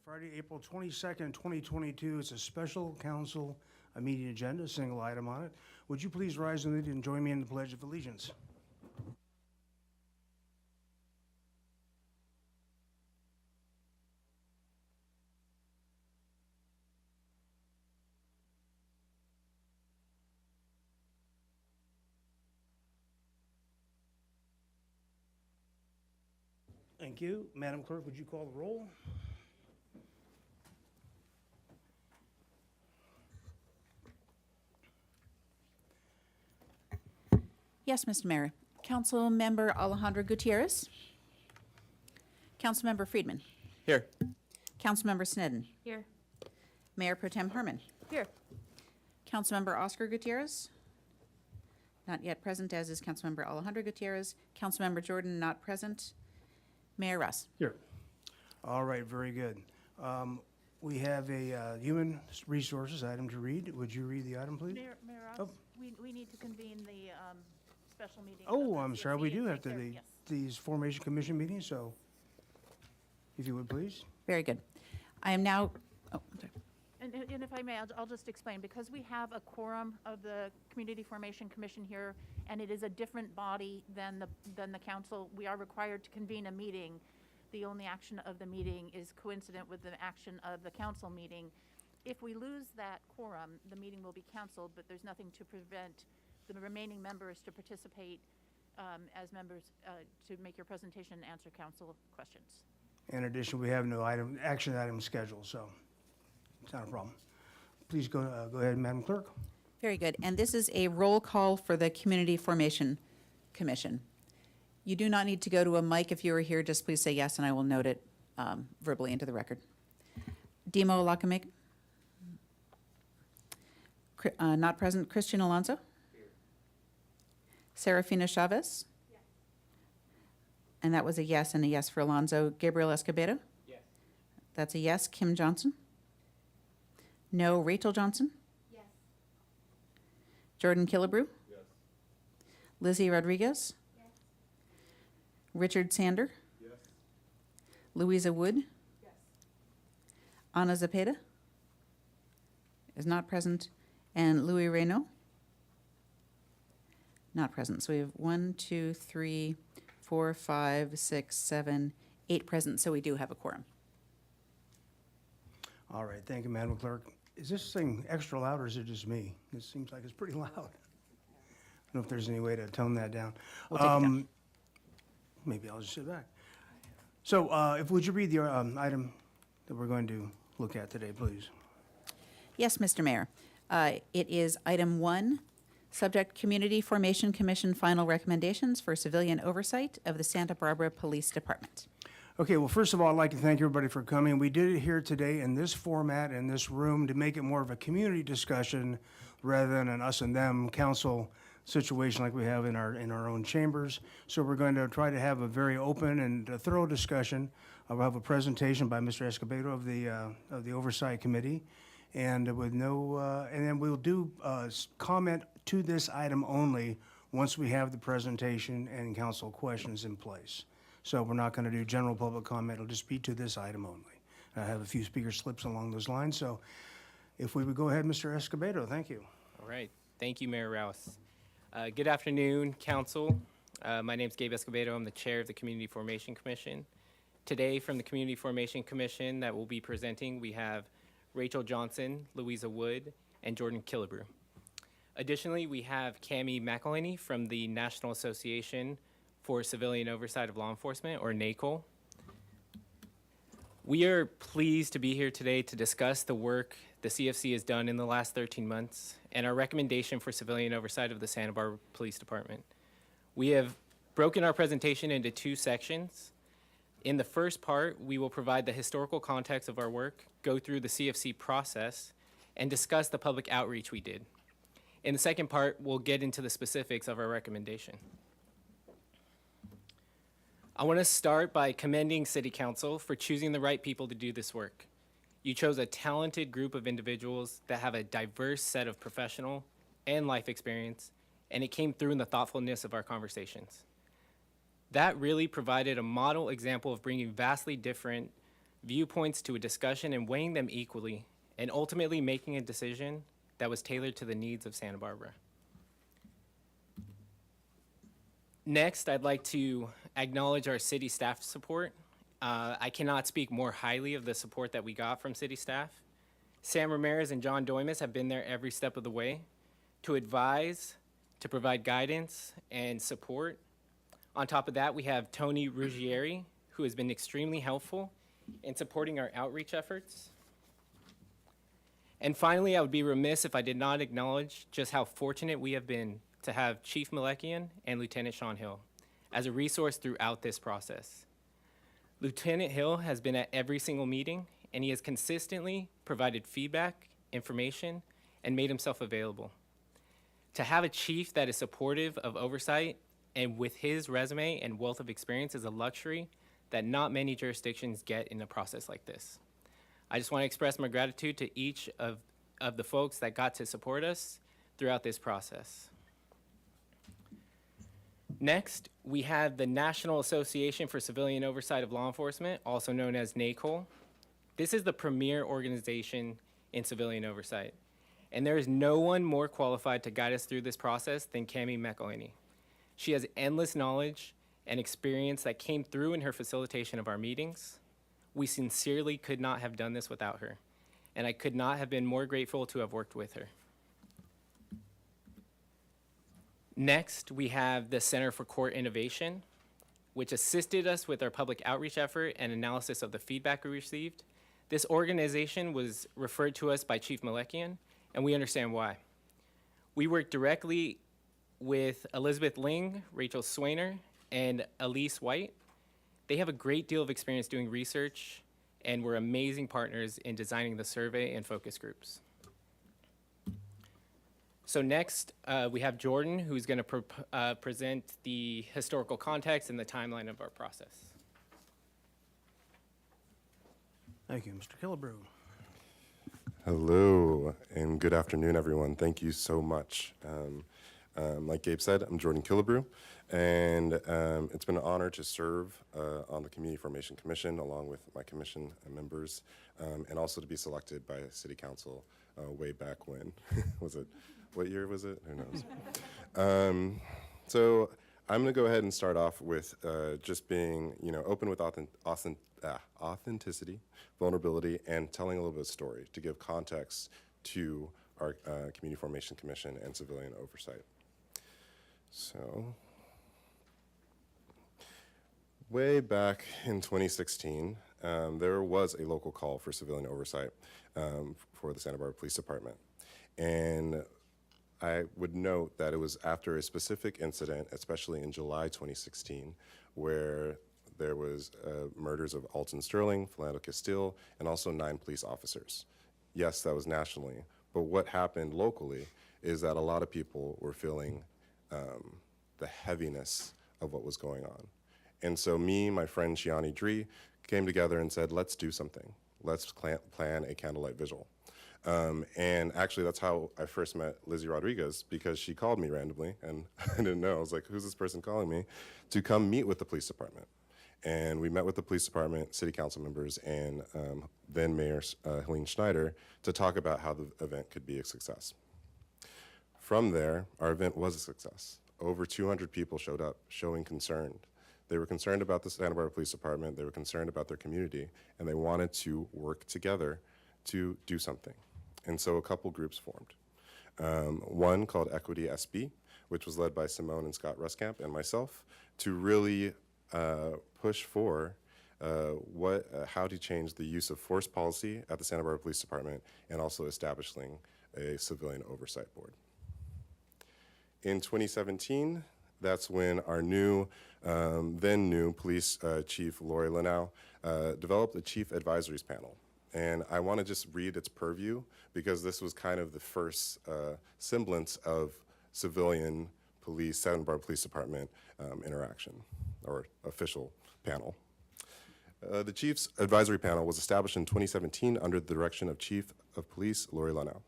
Friday, April 22nd, 2022. It's a special council meeting agenda, a single item on it. Would you please rise and join me in the Pledge of Allegiance? Thank you. Madam Clerk, would you call the roll? Yes, Mr. Mayor. Councilmember Alejandro Gutierrez. Councilmember Friedman. Here. Councilmember Sneddon. Here. Mayor Pro Tem Herman. Here. Councilmember Oscar Gutierrez. Not yet present, as is Councilmember Alejandro Gutierrez. Councilmember Jordan, not present. Mayor Russ. Here. All right, very good. We have a human resources item to read. Would you read the item, please? Mayor Ross, Oh. we need to convene the special meeting. Oh, of I'm the sorry, we CFC do and have take to, care- the- yes. these Formation Commission meetings, so if you would, please. Very good. I am now, oh, I'm sorry. And if I may, I'll just explain, because we have a quorum of the Community Formation Commission here, and it is a different body than the council, we are required to convene a meeting. The only action of the meeting is coincident with the action of the council meeting. If we lose that quorum, the meeting will be canceled, but there's nothing to prevent the remaining members to participate as members, to make your presentation and answer council questions. In addition, we have no action item scheduled, so it's not a problem. Please go ahead, Madam Clerk. Very good. And this is a roll call for the Community Formation Commission. You do not need to go to a mic. If you are here, just please say yes, and I will note it verbally into the record. Demo Lakamik. Not present. Christian Alonso. Here. Serafina Chavez. Yes. And that was a yes and a yes for Alonso. Gabriel Escobedo. Yes. That's a yes. Kim Johnson. No. Rachel Johnson. Yes. Jordan Killebrew. Yes. Lizzie Rodriguez. Yes. Richard Sander. Yes. Louisa Wood. Yes. Ana Zepeda is not present. And Louis Reynaud? Not present. So we have 1, 2, 3, 4, 5, 6, 7, 8 present. So we do have a quorum. All right, thank you, Madam Clerk. Is this thing extra loud or is it just me? It seems like it's pretty loud. I don't know if there's any way to tone that down. We'll take it down. Maybe I'll just sit back. So would you read the item that we're going to look at today, please? Yes, Mr. Mayor. It is item 1, subject Community Formation Commission final recommendations for civilian oversight of the Santa Barbara Police Department. Okay, well, first of all, I'd like to thank everybody for coming. We did it here today in this format, in this room, to make it more of a community discussion rather than an us and them council situation like we have in our own chambers. So we're going to try to have a very open and thorough discussion. I'll have a presentation by Mr. Escobedo of the Oversight Committee. And with and then we'll do comment to this item only once we have the presentation and council questions in place. So we're not going to do general public comment. It'll just be to this item only. I have a few speaker slips along those lines. So if we would go ahead, Mr. Escobedo, thank you. All right. Thank you, Mayor Rouse. Good afternoon, Council. My name is Gabe Escobedo. I'm the chair of the Community Formation Commission. Today, from the Community Formation Commission that we'll be presenting, we have Rachel Johnson, Louisa Wood, and Jordan Killebrew. Additionally, we have Cami McElhaney from the National Association for Civilian Oversight of Law Enforcement, or NACOL. We are pleased to be here today to discuss the work the CFC has done in the last 13 months and our recommendation for civilian oversight of the Santa Barbara Police Department. We have broken our presentation into 2 sections. In the first part, we will provide the historical context of our work, go through the CFC process, and discuss the public outreach we did. In the second part, we'll get into the specifics of our recommendation. I want to start by commending City Council for choosing the right people to do this work. You chose a talented group of individuals that have a diverse set of professional and life experience, and it came through in the thoughtfulness of our conversations. That really provided a model example of bringing vastly different viewpoints to a discussion and weighing them equally, and ultimately making a decision that was tailored to the needs of Santa Barbara. Next, I'd like to acknowledge our city staff support. I cannot speak more highly of the support that we got from city staff. Sam Ramirez and John Doimus have been there every step of the way to advise, to provide guidance and support. On top of that, we have Tony Ruggieri, who has been extremely helpful in supporting our outreach efforts. And finally, I would be remiss if I did not acknowledge just how fortunate we have been to have Chief Malekian and Lieutenant Sean Hill as a resource throughout this process. Lieutenant Hill has been at every single meeting, and he has consistently provided feedback, information, and made himself available. To have a chief that is supportive of oversight and with his resume and wealth of experience is a luxury that not many jurisdictions get in a process like this. I just want to express my gratitude to each of the folks that got to support us throughout this process. Next, we have the National Association for Civilian Oversight of Law Enforcement, also known as NACOL. This is the premier organization in civilian oversight, and there is no one more qualified to guide us through this process than Cami McElhaney. She has endless knowledge and experience that came through in her facilitation of our meetings. We sincerely could not have done this without her, and I could not have been more grateful to have worked with her. Next, we have the Center for Court Innovation, which assisted us with our public outreach effort and analysis of the feedback we received. This organization was referred to us by Chief Malekian, and we understand why. We worked directly with Elizabeth Ling, Rachel Swainer, and Elise White. They have a great deal of experience doing research and were amazing partners in designing the survey and focus groups. So next, we have Jordan, who's going to present the historical context and the timeline of our process. Thank you, Mr. Killebrew. Hello, and good afternoon, everyone. Thank you so much. Like Gabe said, I'm Jordan Killebrew, and it's been an honor to serve on the Community Formation Commission along with my commission members, and also to be selected by City Council way back when. What year was it? Who knows? So I'm going to go ahead and start off with just being, open with authenticity, vulnerability, and telling a little bit of story to give context to our Community Formation Commission and civilian oversight. So, way back in 2016, there was a local call for civilian oversight for the Santa Barbara Police Department. And I would note that it was after a specific incident, especially in July 2016, where there was murders of Alton Sterling, Philando Castile, and also 9 police officers. Yes, that was nationally, but what happened locally is that a lot of people were feeling the heaviness of what was going on. And so me, my friend Shiani Dree, came together and said, let's do something. Let's plan a candlelight vigil. And actually, that's how I first met Lizzie Rodriguez, because she called me randomly, and I didn't know. I was like, who's this person calling me? To come meet with the police department. And we met with the police department, city council members, and then Mayor Helene Schneider to talk about how the event could be a success. From there, our event was a success. Over 200 people showed up, showing concern. They were concerned about the Santa Barbara Police Department, they were concerned about their community, and they wanted to work together to do something. And so a couple groups formed. One called Equity SB, which was led by Simone and Scott Ruskamp and myself, to really push for how to change the use of force policy at the Santa Barbara Police Department, and also establishing a civilian oversight board. In 2017, that's when our then new police chief, Lori Linnau, developed a chief advisories panel. And I want to just read its purview because this was kind of the first semblance of civilian police, Santa Barbara Police Department interaction or official panel. The Chief's Advisory Panel was established in 2017 under the direction of Chief of Police Lori Linnau.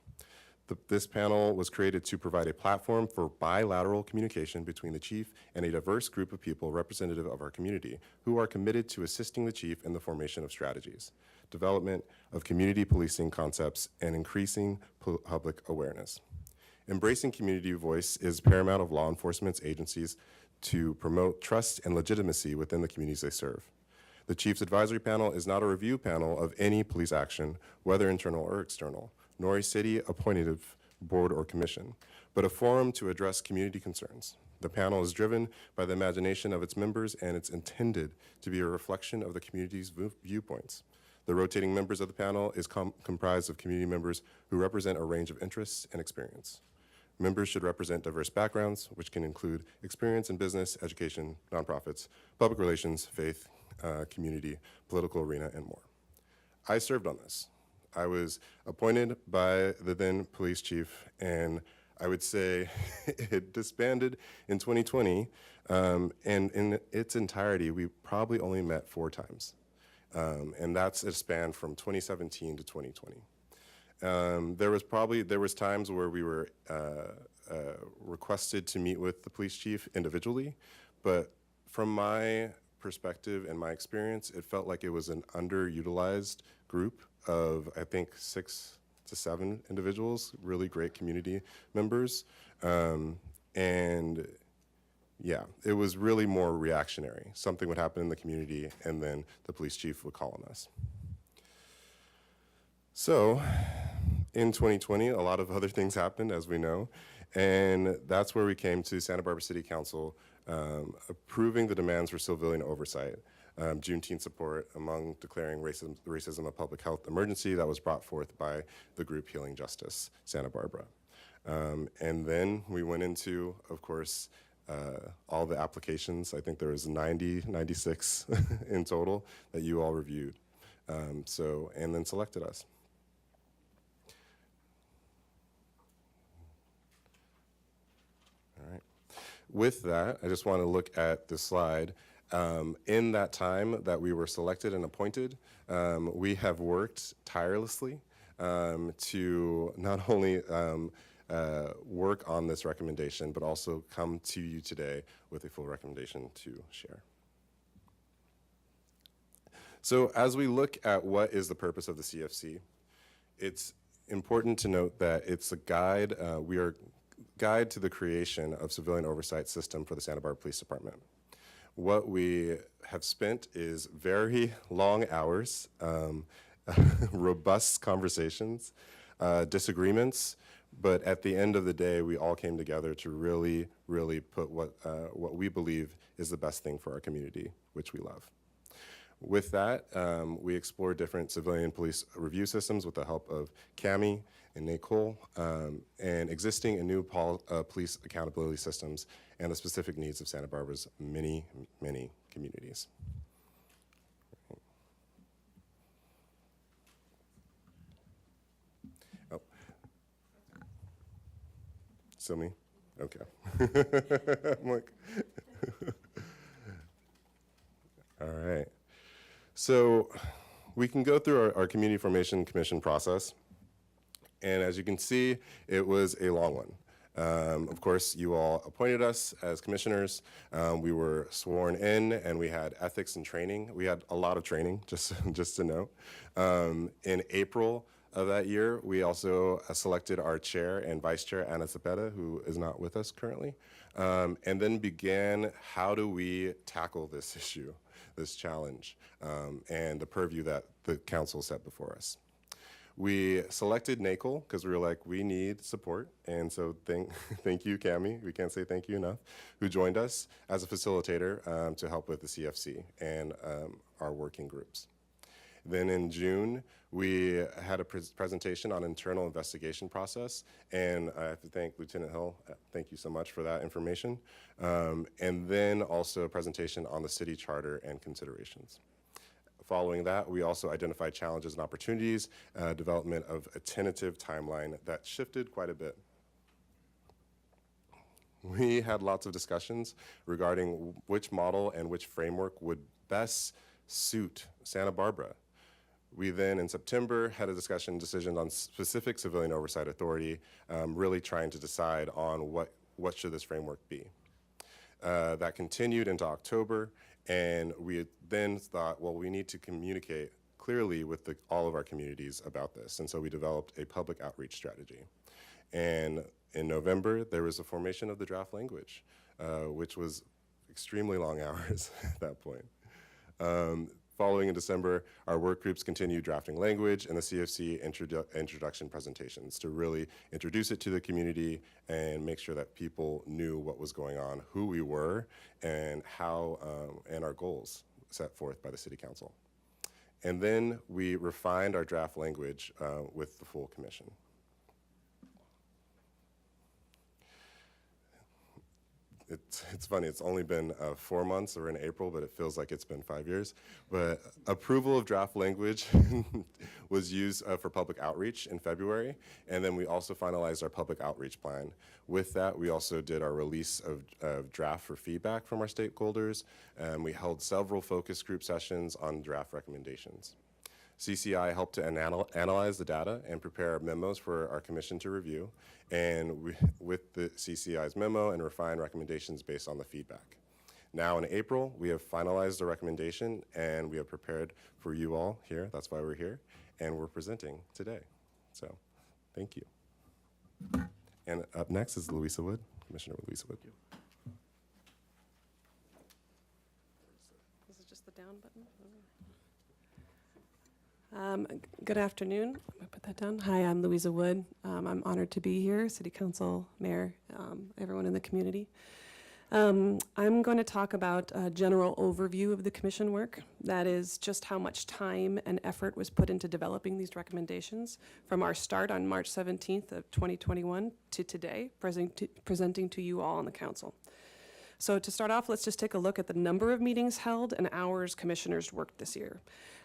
This panel was created to provide a platform for bilateral communication between the chief and a diverse group of people representative of our community who are committed to assisting the chief in the formation of strategies, development of community policing concepts, and increasing public awareness. Embracing community voice is paramount of law enforcement agencies to promote trust and legitimacy within the communities they serve. The Chief's Advisory Panel is not a review panel of any police action, whether internal or external, nor a city-appointed board or commission, but a forum to address community concerns. The panel is driven by the imagination of its members, and it's intended to be a reflection of the community's viewpoints. The rotating members of the panel is comprised of community members who represent a range of interests and experience. Members should represent diverse backgrounds, which can include experience in business, education, nonprofits, public relations, faith, community, political arena, and more. I served on this. I was appointed by the then police chief, and I would say it disbanded in 2020, and in its entirety, we probably only met 4 times. And that's a span from 2017 to 2020. There was times where we were requested to meet with the police chief individually, but from my perspective and my experience, it felt like it was an underutilized group of, I think, 6 to 7 individuals, really great community members. And yeah, it was really more reactionary. Something would happen in the community, and then the police chief would call on us. So in 2020, a lot of other things happened, as we know, and that's where we came to Santa Barbara City Council approving the demands for civilian oversight, Juneteenth support among declaring racism a public health emergency that was brought forth by the group Healing Justice Santa Barbara. And then we went into, of course, all the applications. I think there was 96 in total that you all reviewed. And then selected us. All right. With that, I just want to look at the slide. In that time that we were selected and appointed, we have worked tirelessly to not only work on this recommendation, but also come to you today with a full recommendation to share. So as we look at what is the purpose of the CFC, it's important to note that it's a guide, we are guide to the creation of civilian oversight system for the Santa Barbara Police Department. What we have spent is very long hours, robust conversations, disagreements, but at the end of the day, we all came together to really, really put what we believe is the best thing for our community, which we love. With that, we explored different civilian police review systems with the help of Cami and Nicole, and existing and new police accountability systems and the specific needs of Santa Barbara's many, many communities. Oh. Still me? Okay. I'm like, all right. So we can go through our Community Formation Commission process. And as you can see, it was a long one. Of course, you all appointed us as commissioners. We were sworn in, and we had ethics and training. We had a lot of training, just to know. In April of that year, we also selected our chair and vice chair, Anna Cepeda, who is not with us currently, and then began how do we tackle this issue, this challenge, and the purview that the council set before us. We selected NACOL because we were like, we need support. And so thank you, Cami, we can't say thank you enough, who joined us as a facilitator to help with the CFC and our working groups. Then in June, we had a presentation on internal investigation process, and I have to thank Lieutenant Hill. Thank you so much for that information. And then also a presentation on the city charter and considerations. Following that, we also identified challenges and opportunities, development of a tentative timeline that shifted quite a bit. We had lots of discussions regarding which model and which framework would best suit Santa Barbara. We then, in September, had a decision on specific civilian oversight authority, really trying to decide on what should this framework be. That continued into October, and we then thought, well, we need to communicate clearly with all of our communities about this, and so we developed a public outreach strategy. And in November, there was the formation of the draft language, which was extremely long hours at that point. Following in December, our work groups continued drafting language and the CFC introduction presentations to really introduce it to the community and make sure that people knew what was going on, who we were, and how, and our goals set forth by the City Council. And then we refined our draft language with the full commission. It's funny, it's only been 4 months. We're in April, but it feels like it's been 5 years. But approval of draft language was used for public outreach in February, and then we also finalized our public outreach plan. With that, we also did our release of draft for feedback from our stakeholders, and we held several focus group sessions on draft recommendations. CCI helped to analyze the data and prepare memos for our commission to review, and with the CCI's memo and refine recommendations based on the feedback. Now in April, we have finalized the recommendation and we have prepared for you all here, that's why we're here, and we're presenting today. So, thank you. And up next is Louisa Wood, Commissioner Louisa Wood. This is just the down button. Good afternoon. I'm gonna put that down. Hi, I'm Louisa Wood. I'm honored to be here, City Council, Mayor, everyone in the community. I'm going to talk about a general overview of the commission work. That is just how much time and effort was put into developing these recommendations from our start on March 17th of 2021 to today, presenting to you all on the council. So to start off, let's just take a look at the number of meetings held and hours commissioners worked this year.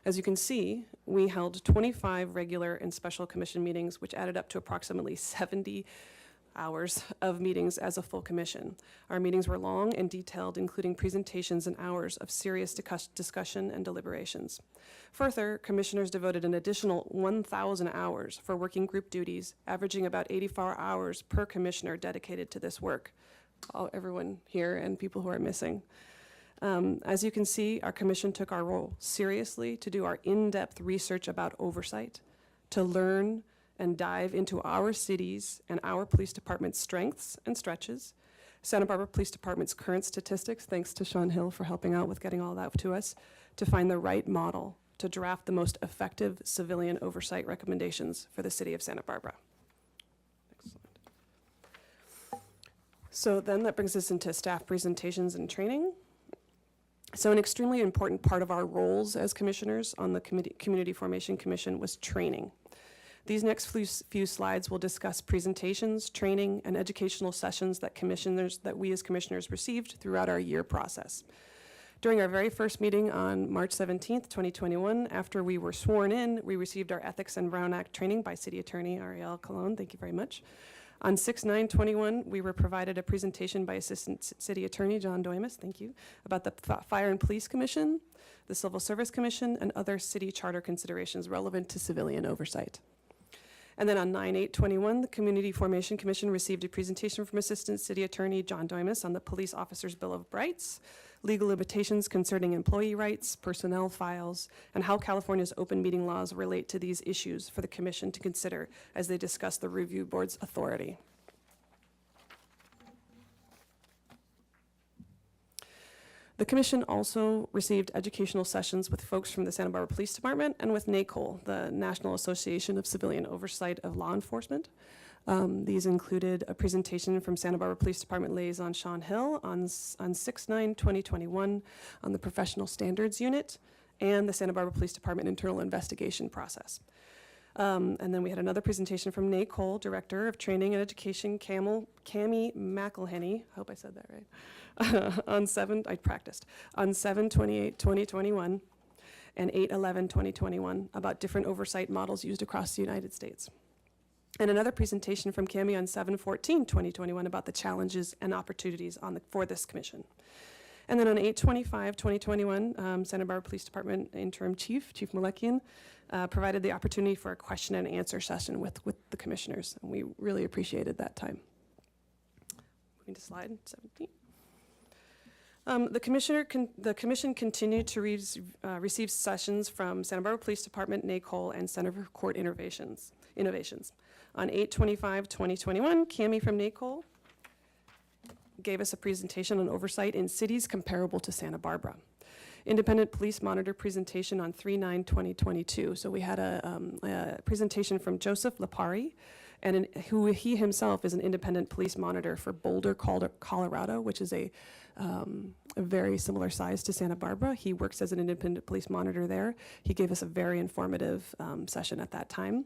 As you can see, we held 25 regular and special commission meetings, which added up to approximately 70 hours of meetings as a full commission. Our meetings were long and detailed, including presentations and hours of serious discussion and deliberations. Further, commissioners devoted an additional 1,000 hours for working group duties, averaging about 84 hours per commissioner dedicated to this work. Everyone here and people who are missing. As you can see, our commission took our role seriously to do our in-depth research about oversight, to learn and dive into our cities and our police department's strengths and stretches, Santa Barbara Police Department's current statistics, thanks to Sean Hill for helping out with getting all that to us, to find the right model to draft the most effective civilian oversight recommendations for the city of Santa Barbara. So then that brings us into staff presentations and training. So an extremely important part of our roles as commissioners on the Community Formation Commission was training. These next few slides will discuss presentations, training, and educational sessions that we as commissioners received throughout our year process. During our very first meeting on March 17th, 2021, after we were sworn in, we received our Ethics and Brown Act training by City Attorney Ariel Colon. Thank you very much. On 6/9/21, we were provided a presentation by Assistant City Attorney John Doimus, thank you, about the Fire and Police Commission, the Civil Service Commission, and other city charter considerations relevant to civilian oversight. And then on 9/8/21, the Community Formation Commission received a presentation from Assistant City Attorney John Doimus on the Police Officers' Bill of Rights, legal limitations concerning employee rights, personnel files, and how California's open meeting laws relate to these issues for the Commission to consider as they discuss the review board's authority. The Commission also received educational sessions with folks from the Santa Barbara Police Department and with NACOL, the National Association of Civilian Oversight of Law Enforcement. These included a presentation from Santa Barbara Police Department liaison Sean Hill on 6/9/2021 on the Professional Standards Unit, and the Santa Barbara Police Department internal investigation process. And then we had another presentation from Nate Cole, Director of Training and Education, Cami McElhenney, I hope I said that right, on 7/28/2021 and 8/11/2021 about different oversight models used across the United States. And another presentation from Cami on 7/14/2021 about the challenges and opportunities for this commission. And then on 8/25/2021, Santa Barbara Police Department Interim Chief Malekian, provided the opportunity for a question and answer session with the commissioners, and we really appreciated that time. Moving to slide 17. The commission continued to receive sessions from Santa Barbara Police Department, NACOL, and Center for Court Innovations. On 8/25/2021, Cami from NACOL gave us a presentation on oversight in cities comparable to Santa Barbara. Independent Police Monitor presentation on 3/9/2022. So we had a presentation from Joseph Lapari, and who he himself is an independent police monitor for Boulder, Colorado, which is a very similar size to Santa Barbara. He works as an independent police monitor there. He gave us a very informative session at that time.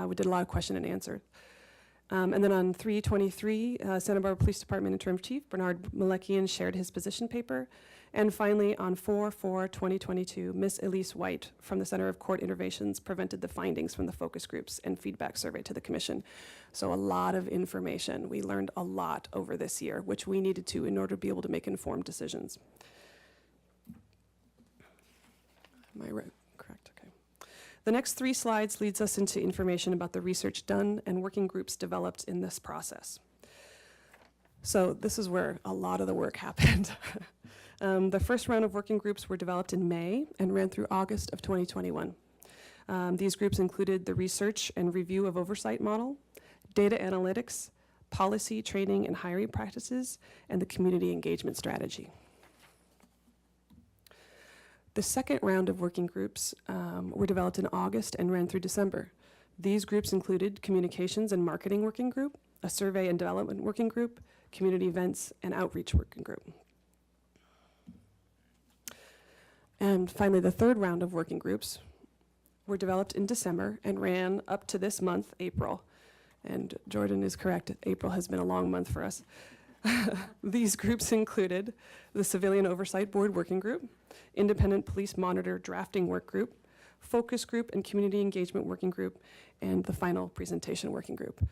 We did a lot of question and answer. And then on 3/23, Santa Barbara Police Department Interim Chief Bernard Malekian shared his position paper. And finally, on 4/4/2022, Ms. Elise White from the Center of Court Innovations presented the findings from the focus groups and feedback survey to the commission. So a lot of information. We learned a lot over this year, which we needed to in order to be able to make informed decisions. Am I right? Correct, okay. The next 3 slides leads us into information about the research done and working groups developed in this process. So this is where a lot of the work happened. The first round of working groups were developed in May and ran through August of 2021. These groups included the research and review of oversight model, data analytics, policy, training, and hiring practices, and the community engagement strategy. The second round of working groups were developed in August and ran through December. These groups included communications and marketing working group, a survey and development working group, community events, and outreach working group. And finally, the third round of working groups were developed in December and ran up to this month, April. And Jordan is correct, April has been a long month for us. These groups included the Civilian Oversight Board Working Group, Independent Police Monitor Drafting Work Group, Focus Group and Community Engagement Working Group, and the final presentation working group.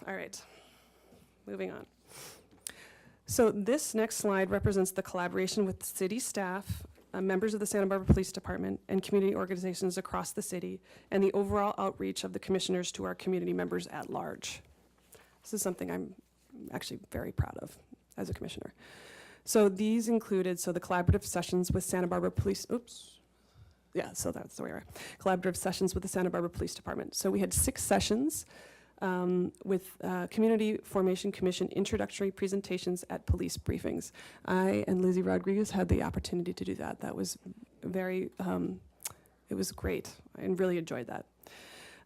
All right, moving on. So this next slide represents the collaboration with city staff, members of the Santa Barbara Police Department, and community organizations across the city, and the overall outreach of the commissioners to our community members at large. This is something I'm actually very proud of as a commissioner. So these included, the collaborative sessions with Santa Barbara Police, so that's the way we're collaborative sessions with the Santa Barbara Police Department. So we had 6 sessions with Community Formation Commission introductory presentations at police briefings. I and Lizzie Rodriguez had the opportunity to do that. That was very, it was great. I really enjoyed that.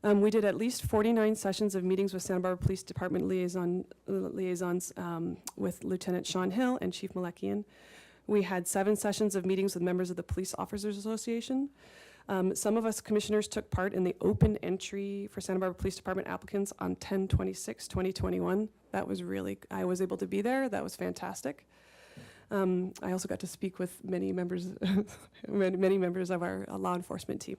We did at least 49 sessions of meetings with Santa Barbara Police Department liaisons with Lieutenant Sean Hill and Chief Malekian. We had 7 sessions of meetings with members of the Police Officers Association. Some of us commissioners took part in the open entry for Santa Barbara Police Department applicants on 10/26/2021. That was I was able to be there. That was fantastic. I also got to speak with many members of our law enforcement team.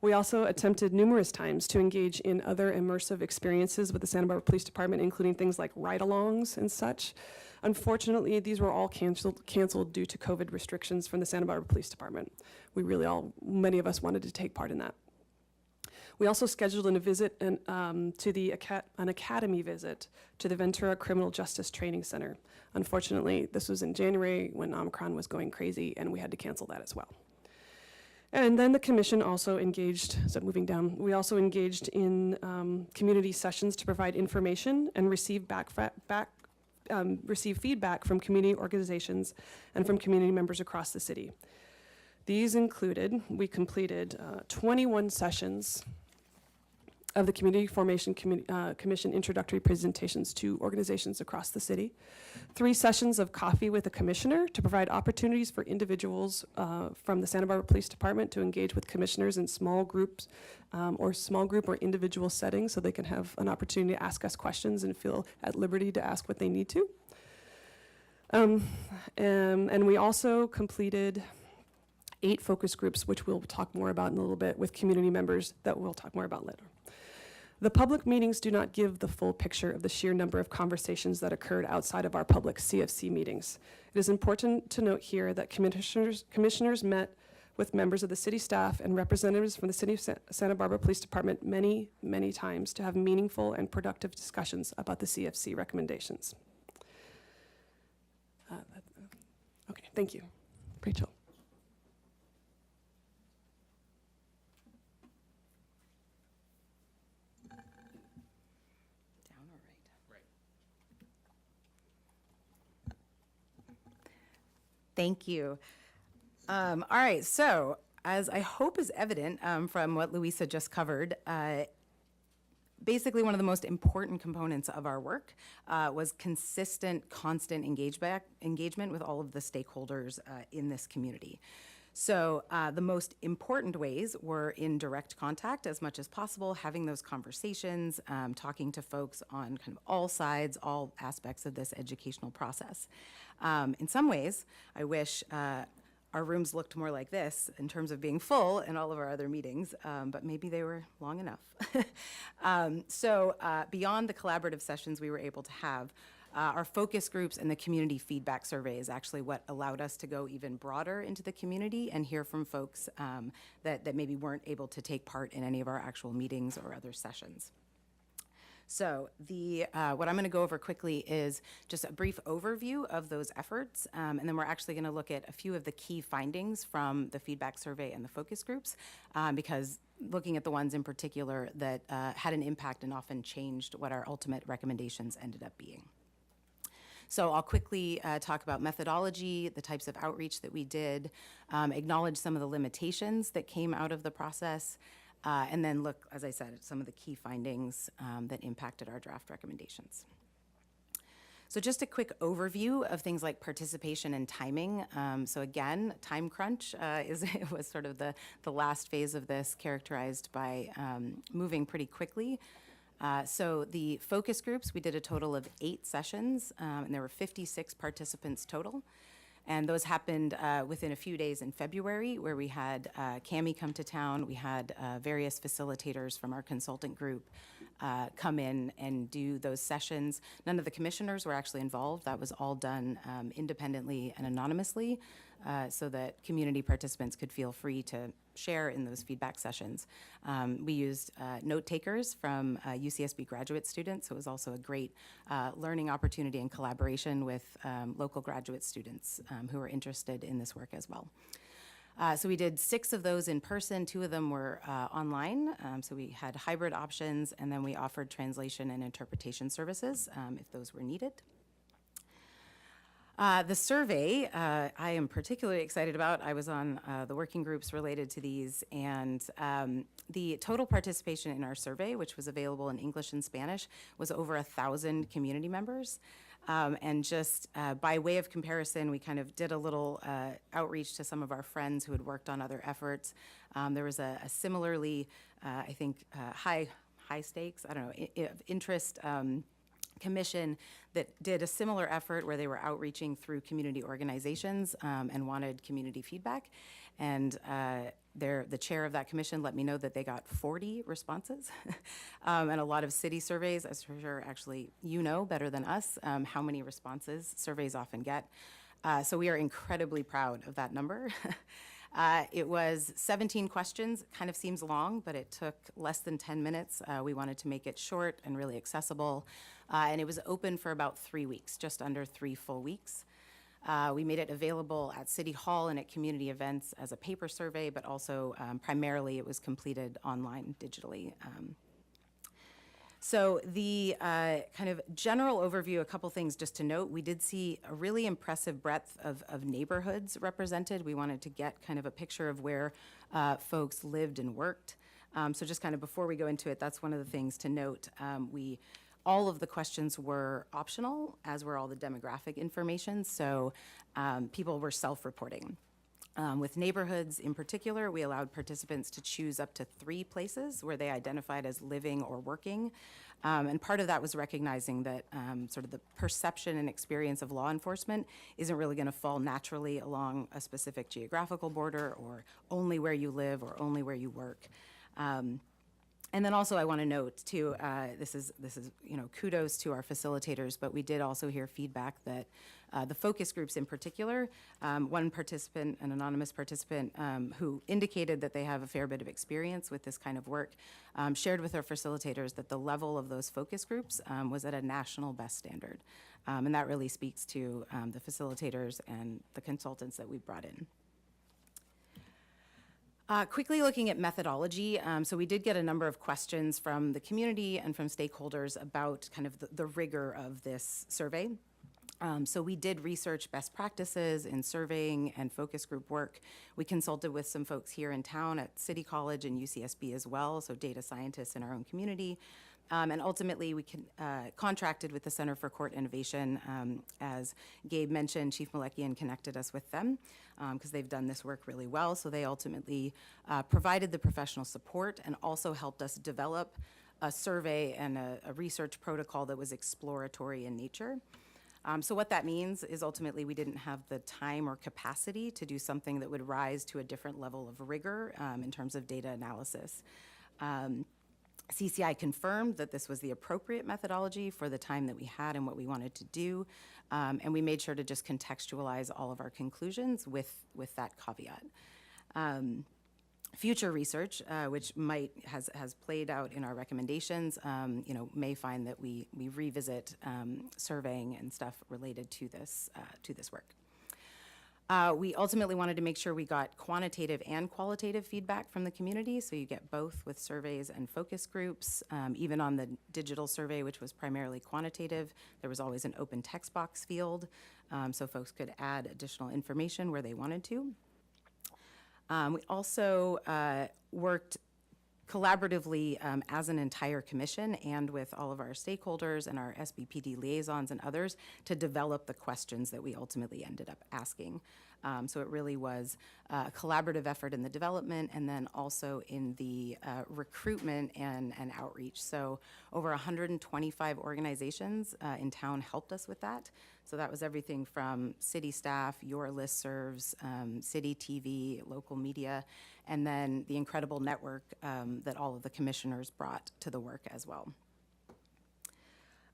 We also attempted numerous times to engage in other immersive experiences with the Santa Barbara Police Department, including things like ride-alongs and such. Unfortunately, these were all canceled due to COVID restrictions from the Santa Barbara Police Department. Many of us wanted to take part in that. We also scheduled a visit an academy visit to the Ventura Criminal Justice Training Center. Unfortunately, this was in January when Omicron was going crazy, and we had to cancel that as well. And then the commission also engaged, moving down, we also engaged in community sessions to provide information and receive feedback from community organizations and from community members across the city. These included, we completed 21 sessions of the Community Formation Commission introductory presentations to organizations across the city. 3 sessions of coffee with a commissioner to provide opportunities for individuals from the Santa Barbara Police Department to engage with commissioners in small groups or small group or individual settings so they can have an opportunity to ask us questions and feel at liberty to ask what they need to. And we also completed 8 focus groups, which we'll talk more about in a little bit, with community members that we'll talk more about later. The public meetings do not give the full picture of the sheer number of conversations that occurred outside of our public CFC meetings. It is important to note here that commissioners met with members of the city staff and representatives from the City of Santa Barbara Police Department many, many times to have meaningful and productive discussions about the CFC recommendations. Okay, thank you. Rachel. Down or right? Thank you. All right, so as I hope is evident from what Louisa just covered, basically one of the most important components of our work was consistent, constant engagement with all of the stakeholders in this community. So the most important ways were in direct contact as much as possible, having those conversations, talking to folks on kind of all sides, all aspects of this educational process. In some ways, I wish our rooms looked more like this in terms of being full in all of our other meetings, but maybe they were long enough. So beyond the collaborative sessions we were able to have, our focus groups and the community feedback survey is actually what allowed us to go even broader into the community and hear from folks that maybe weren't able to take part in any of our actual meetings or other sessions. So what I'm going to go over quickly is just a brief overview of those efforts, and then we're actually going to look at a few of the key findings from the feedback survey and the focus groups, because looking at the ones in particular that had an impact and often changed what our ultimate recommendations ended up being. So I'll quickly talk about methodology, the types of outreach that we did, acknowledge some of the limitations that came out of the process, and then look, as I said, at some of the key findings that impacted our draft recommendations. So just a quick overview of things like participation and timing. So again, time crunch was sort of the last phase of this, characterized by moving pretty quickly. So the focus groups, we did a total of 8 sessions, and there were 56 participants total. And those happened within a few days in February, where we had Cami come to town. We had various facilitators from our consultant group come in and do those sessions. None of the commissioners were actually involved. That was all done independently and anonymously, so that community participants could feel free to share in those feedback sessions. We used note takers from UCSB graduate students, so it was also a great learning opportunity and collaboration with local graduate students who were interested in this work as well. So we did 6 of those in person, 2 of them were online, so we had hybrid options, and then we offered translation and interpretation services if those were needed. The survey, I am particularly excited about. I was on the working groups related to these, and the total participation in our survey, which was available in English and Spanish, was over 1,000 community members. And just by way of comparison, we kind of did a little outreach to some of our friends who had worked on other efforts. There was a similarly, I think, high stakes, I don't know, interest commission that did a similar effort where they were outreaching through community organizations and wanted community feedback. And the chair of that commission let me know that they got 40 responses. And a lot of city surveys, as for sure, actually, you know better than us how many responses surveys often get. So we are incredibly proud of that number. It was 17 questions, kind of seems long, but it took less than 10 minutes. We wanted to make it short and really accessible. And it was open for about 3 weeks, just under 3 full weeks. We made it available at City Hall and at community events as a paper survey, but also primarily it was completed online digitally. So the kind of general overview, a couple things just to note. We did see a really impressive breadth of neighborhoods represented. We wanted to get kind of a picture of where folks lived and worked. So just kind of before we go into it, that's one of the things to note. All of the questions were optional, as were all the demographic information, so people were self-reporting. With neighborhoods in particular, we allowed participants to choose up to 3 places where they identified as living or working. And part of that was recognizing that sort of the perception and experience of law enforcement isn't really going to fall naturally along a specific geographical border or only where you live or only where you work. And then also I want to note too, this is kudos to our facilitators, but we did also hear feedback that the focus groups in particular, one participant, an anonymous participant who indicated that they have a fair bit of experience with this kind of work, shared with our facilitators that the level of those focus groups was at a national best standard. And that really speaks to the facilitators and the consultants that we brought in. Quickly looking at methodology, so we did get a number of questions from the community and from stakeholders about kind of the rigor of this survey. So we did research best practices in surveying and focus group work. We consulted with some folks here in town at City College and UCSB as well, so data scientists in our own community. And ultimately, we contracted with the Center for Court Innovation. As Gabe mentioned, Chief Malekian connected us with them because they've done this work really well. So they ultimately provided the professional support and also helped us develop a survey and a research protocol that was exploratory in nature. So what that means is ultimately we didn't have the time or capacity to do something that would rise to a different level of rigor in terms of data analysis. CCI confirmed that this was the appropriate methodology for the time that we had and what we wanted to do, and we made sure to just contextualize all of our conclusions with that caveat. Future research, which has played out in our recommendations, may find that we revisit surveying and stuff related to this work. We ultimately wanted to make sure we got quantitative and qualitative feedback from the community, so you get both with surveys and focus groups. Even on the digital survey, which was primarily quantitative, there was always an open text box field, so folks could add additional information where they wanted to. We also worked collaboratively as an entire commission and with all of our stakeholders and our SBPD liaisons and others to develop the questions that we ultimately ended up asking. So it really was a collaborative effort in the development and then also in the recruitment and outreach. So over 125 organizations in town helped us with that. So that was everything from city staff, your listservs, city TV, local media, and then the incredible network that all of the commissioners brought to the work as well.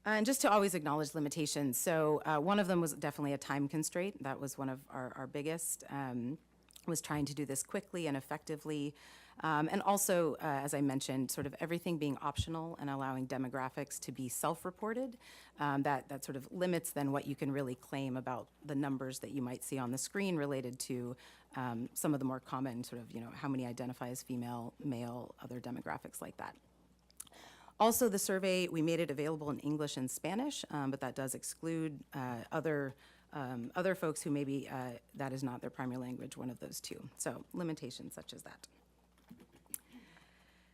And just to always acknowledge limitations, so one of them was definitely a time constraint. That was one of our biggest, was trying to do this quickly and effectively. And also, as I mentioned, sort of everything being optional and allowing demographics to be self-reported, that sort of limits then what you can really claim about the numbers that you might see on the screen related to some of the more common sort of, how many identify as female, male, other demographics like that. Also, the survey, we made it available in English and Spanish, but that does exclude other folks who maybe that is not their primary language, one of those two. So limitations such as that.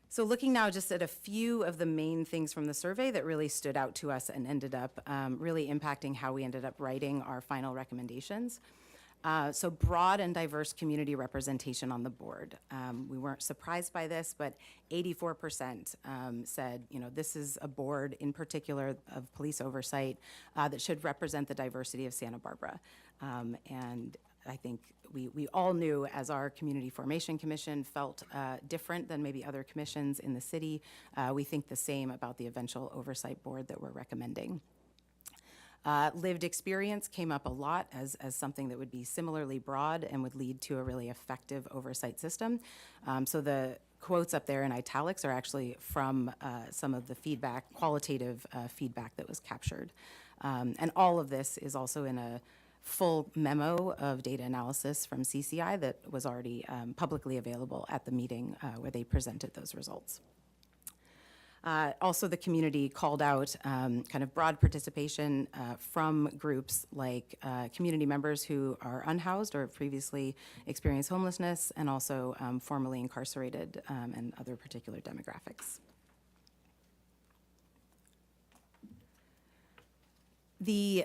So looking now just at a few of the main things from the survey that really stood out to us and ended up really impacting how we ended up writing our final recommendations. So broad and diverse community representation on the board. We weren't surprised by this, but 84% said, this is a board in particular of police oversight that should represent the diversity of Santa Barbara. And I think we all knew as our Community Formation Commission felt different than maybe other commissions in the city. We think the same about the eventual oversight board that we're recommending. Lived experience came up a lot as something that would be similarly broad and would lead to a really effective oversight system. So the quotes up there in italics are actually from some of the feedback, qualitative feedback that was captured. And all of this is also in a full memo of data analysis from CCI that was already publicly available at the meeting where they presented those results. Also, the community called out kind of broad participation from groups like community members who are unhoused or have previously experienced homelessness, and also formerly incarcerated and other particular demographics. The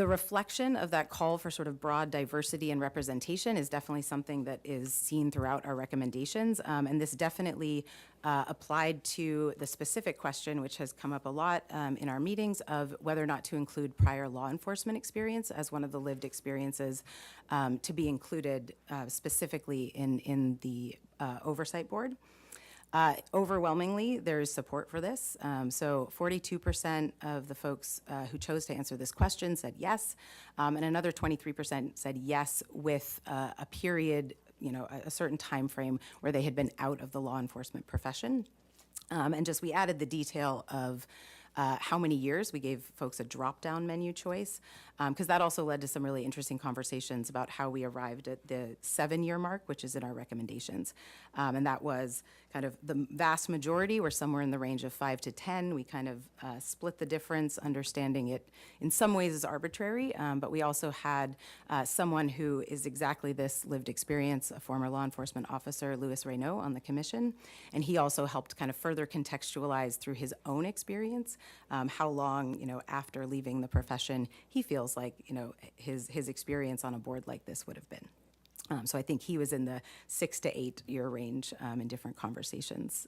reflection of that call for sort of broad diversity and representation is definitely something that is seen throughout our recommendations. And this definitely applied to the specific question, which has come up a lot in our meetings, of whether or not to include prior law enforcement experience as one of the lived experiences to be included specifically in the oversight board. Overwhelmingly, there is support for this. So 42% of the folks who chose to answer this question said yes, and another 23% said yes with a period, a certain time frame where they had been out of the law enforcement profession. And just we added the detail of how many years. We gave folks a drop-down menu choice, because that also led to some really interesting conversations about how we arrived at the 7-year mark, which is in our recommendations. And that was kind of the vast majority were somewhere in the range of 5 to 10. We kind of split the difference, understanding it in some ways is arbitrary, but we also had someone who is exactly this lived experience, a former law enforcement officer, Louis Reynaud, on the commission. And he also helped kind of further contextualize through his own experience how long, after leaving the profession, he feels like, his experience on a board like this would have been. So I think he was in the 6 to 8 year range in different conversations.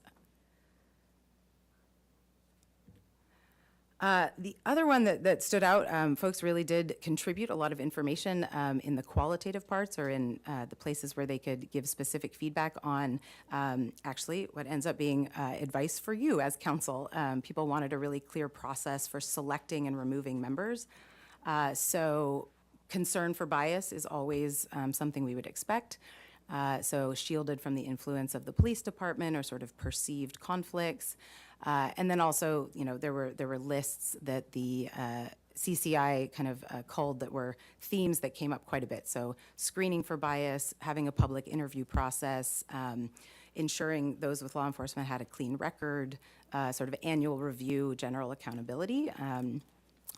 The other one that stood out, folks really did contribute a lot of information in the qualitative parts, or in the places where they could give specific feedback on actually what ends up being advice for you as council. People wanted a really clear process for selecting and removing members. So concern for bias is always something we would expect. So shielded from the influence of the police department or sort of perceived conflicts. And then also, there were lists that the CCI kind of culled that were themes that came up quite a bit. So screening for bias, having a public interview process, ensuring those with law enforcement had a clean record, sort of annual review, general accountability.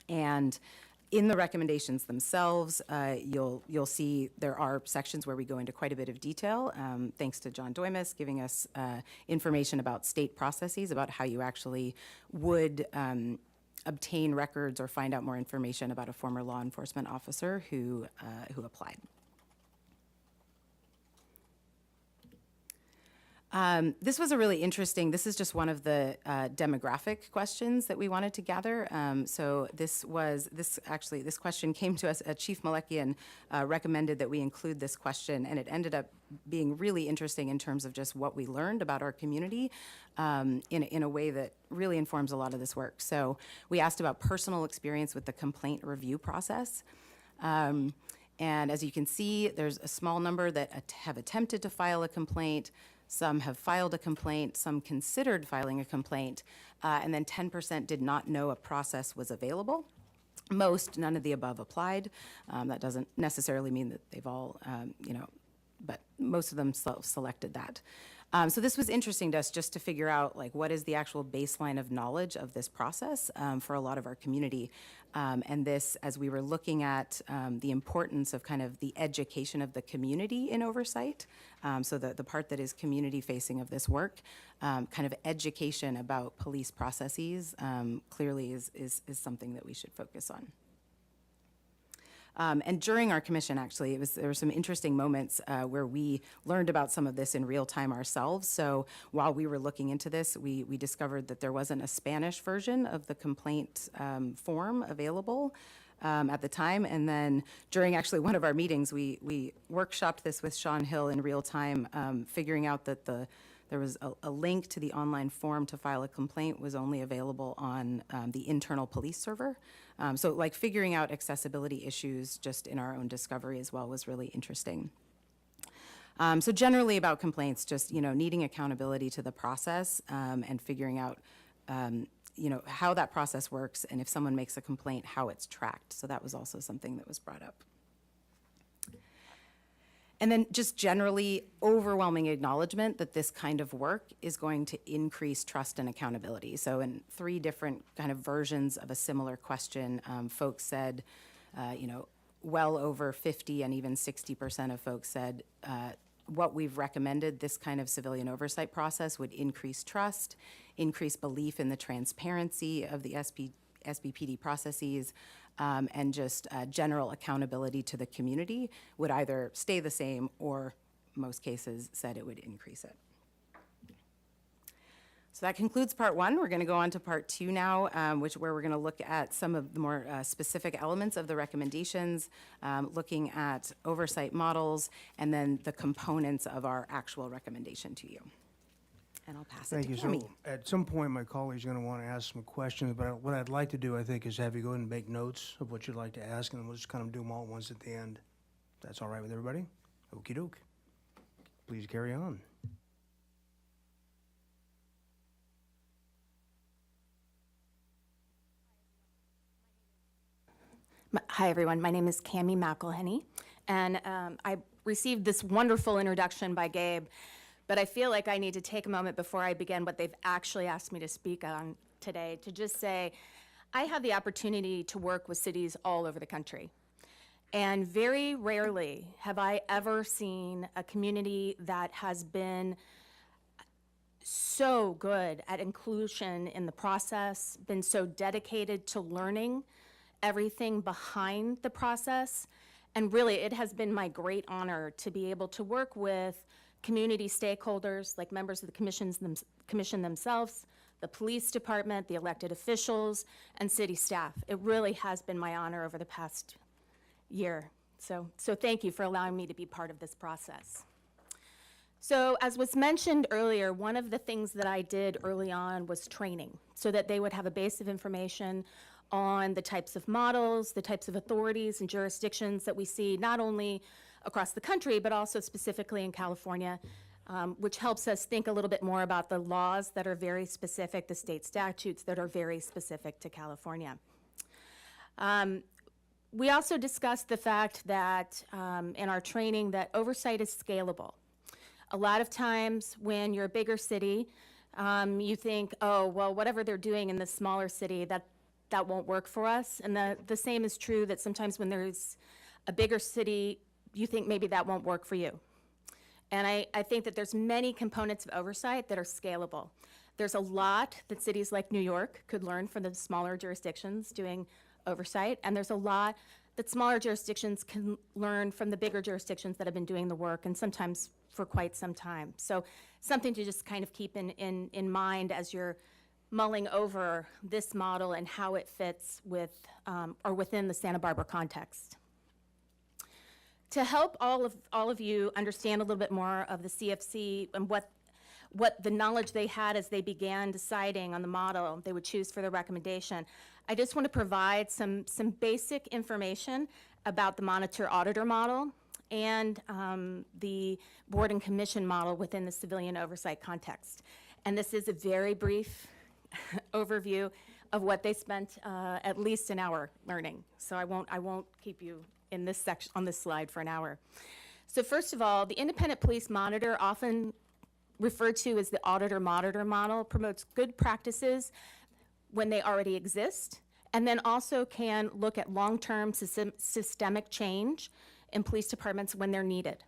And in the recommendations themselves, you'll see there are sections where we go into quite a bit of detail, thanks to John Doimus giving us information about state processes, about how you actually would obtain records or find out more information about a former law enforcement officer who applied. This was a really interesting, this is just one of the demographic questions that we wanted to gather. So this question came to us, Chief Malekian recommended that we include this question, and it ended up being really interesting in terms of just what we learned about our community in a way that really informs a lot of this work. So we asked about personal experience with the complaint review process. And as you can see, there's a small number that have attempted to file a complaint. Some have filed a complaint, some considered filing a complaint, and then 10% did not know a process was available. Most, none of the above applied. That doesn't necessarily mean that they've all, but most of them selected that. So this was interesting to us just to figure out what is the actual baseline of knowledge of this process for a lot of our community. And this, as we were looking at the importance of kind of the education of the community in oversight, so the part that is community facing of this work, kind of education about police processes clearly is something that we should focus on. And during our commission, actually, there were some interesting moments where we learned about some of this in real time ourselves. So while we were looking into this, we discovered that there wasn't a Spanish version of the complaint form available at the time. And then during actually one of our meetings, we workshopped this with Sean Hill in real time, figuring out that there was a link to the online form to file a complaint was only available on the internal police server. So figuring out accessibility issues just in our own discovery as well was really interesting. So generally about complaints, just, needing accountability to the process and figuring out, how that process works, and if someone makes a complaint, how it's tracked. So that was also something that was brought up. And then just generally overwhelming acknowledgement that this kind of work is going to increase trust and accountability. So in 3 different kind of versions of a similar question, folks said, well over 50 and even 60% of folks said what we've recommended, this kind of civilian oversight process would increase trust, increase belief in the transparency of the SBPD processes, and just general accountability to the community would either stay the same or, most cases, said it would increase it. So that concludes part 1. We're going to go on to part 2 now, where we're going to look at some of the more specific elements of the recommendations, looking at oversight models, and then the components of our actual recommendation to you. And I'll pass it Thank to you. Cami. So at some point, my colleague's going to want to ask some questions, but what I'd like to do, I think, is have you go ahead and make notes of what you'd like to ask, and then we'll just kind of do them all at once at the end. That's all right with everybody? Okey doke. Please carry on. Hi, everyone. My name is Cami McElhenney, and I received this wonderful introduction by Gabe, but I feel like I need to take a moment before I begin what they've actually asked me to speak on today to just say I have the opportunity to work with cities all over the country, and very rarely have I ever seen a community that has been so good at inclusion in the process, been so dedicated to learning everything behind the process. And really, it has been my great honor to be able to work with community stakeholders, like members of the commission themselves, the police department, the elected officials, and city staff. It really has been my honor over the past year. So thank you for allowing me to be part of this process. So as was mentioned earlier, one of the things that I did early on was training so that they would have a base of information on the types of models, the types of authorities and jurisdictions that we see not only across the country, but also specifically in California, which helps us think a little bit more about the laws that are very specific, the state statutes that are very specific to California. We also discussed the fact that in our training that oversight is scalable. A lot of times when you're a bigger city, you think, oh, well, whatever they're doing in the smaller city, that won't work for us. And the same is true that sometimes when there's a bigger city, you think maybe that won't work for you. And I think that there's many components of oversight that are scalable. There's a lot that cities like New York could learn from the smaller jurisdictions doing oversight, and there's a lot that smaller jurisdictions can learn from the bigger jurisdictions that have been doing the work, and sometimes for quite some time. So something to just kind of keep in mind as you're mulling over this model and how it fits with or within the Santa Barbara context. To help all of you understand a little bit more of the CFC and what the knowledge they had as they began deciding on the model they would choose for their recommendation, I just want to provide some basic information about the monitor-auditor model and the board and commission model within the civilian oversight context. And this is a very brief overview of what they spent at least an hour learning. So I won't keep you in this section on this slide for an hour. So first of all, the independent police monitor, often referred to as the auditor-monitor model, promotes good practices when they already exist, and then also can look at long-term systemic change in police departments when they're needed.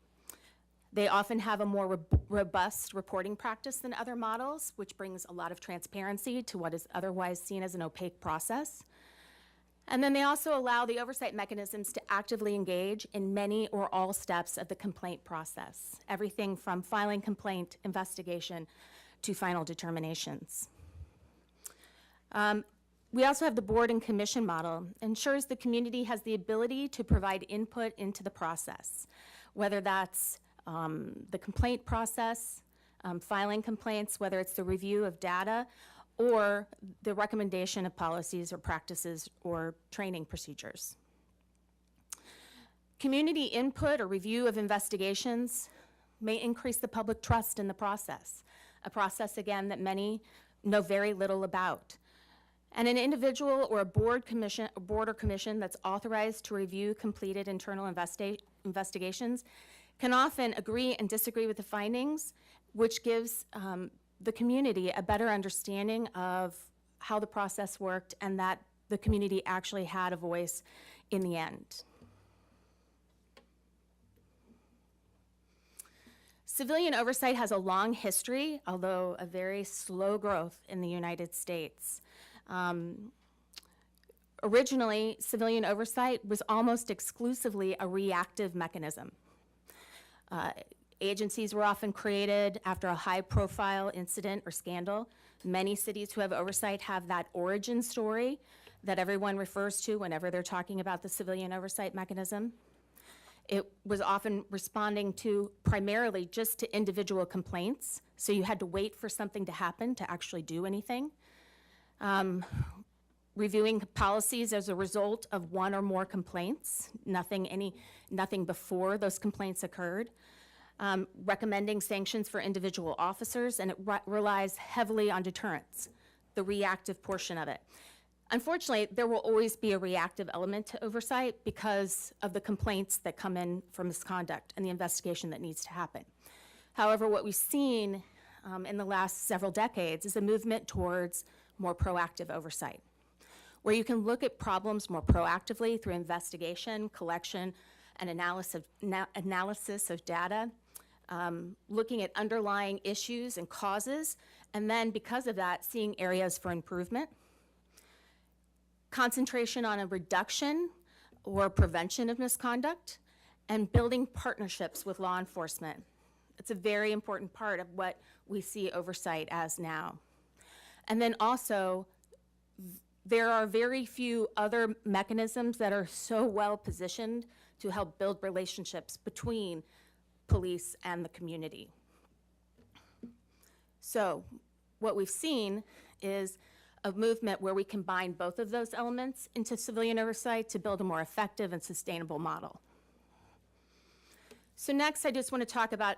They often have a more robust reporting practice than other models, which brings a lot of transparency to what is otherwise seen as an opaque process. And then they also allow the oversight mechanisms to actively engage in many or all steps of the complaint process, everything from filing complaint, investigation, to final determinations. We also have the board and commission model. Ensures the community has the ability to provide input into the process, whether that's the complaint process, filing complaints, whether it's the review of data, or the recommendation of policies or practices or training procedures. Community input or review of investigations may increase the public trust in the process, a process, again, that many know very little about. And an individual or a board or commission that's authorized to review completed internal investigations can often agree and disagree with the findings, which gives the community a better understanding of how the process worked and that the community actually had a voice in the end. Civilian oversight has a long history, although a very slow growth in the United States. Originally, civilian oversight was almost exclusively a reactive mechanism. Agencies were often created after a high-profile incident or scandal. Many cities who have oversight have that origin story that everyone refers to whenever they're talking about the civilian oversight mechanism. It was often responding to primarily just to individual complaints, so you had to wait for something to happen to actually do anything. Reviewing policies as a result of one or more complaints, nothing before those complaints occurred. Recommending sanctions for individual officers, and it relies heavily on deterrence, the reactive portion of it. Unfortunately, there will always be a reactive element to oversight because of the complaints that come in for misconduct and the investigation that needs to happen. However, what we've seen in the last several decades is a movement towards more proactive oversight, where you can look at problems more proactively through investigation, collection, and analysis of data, looking at underlying issues and causes, and then because of that, seeing areas for improvement. Concentration on a reduction or prevention of misconduct, and building partnerships with law enforcement. It's a very important part of what we see oversight as now. And then also, there are very few other mechanisms that are so well positioned to help build relationships between police and the community. So what we've seen is a movement where we combine both of those elements into civilian oversight to build a more effective and sustainable model. So next, I just want to talk about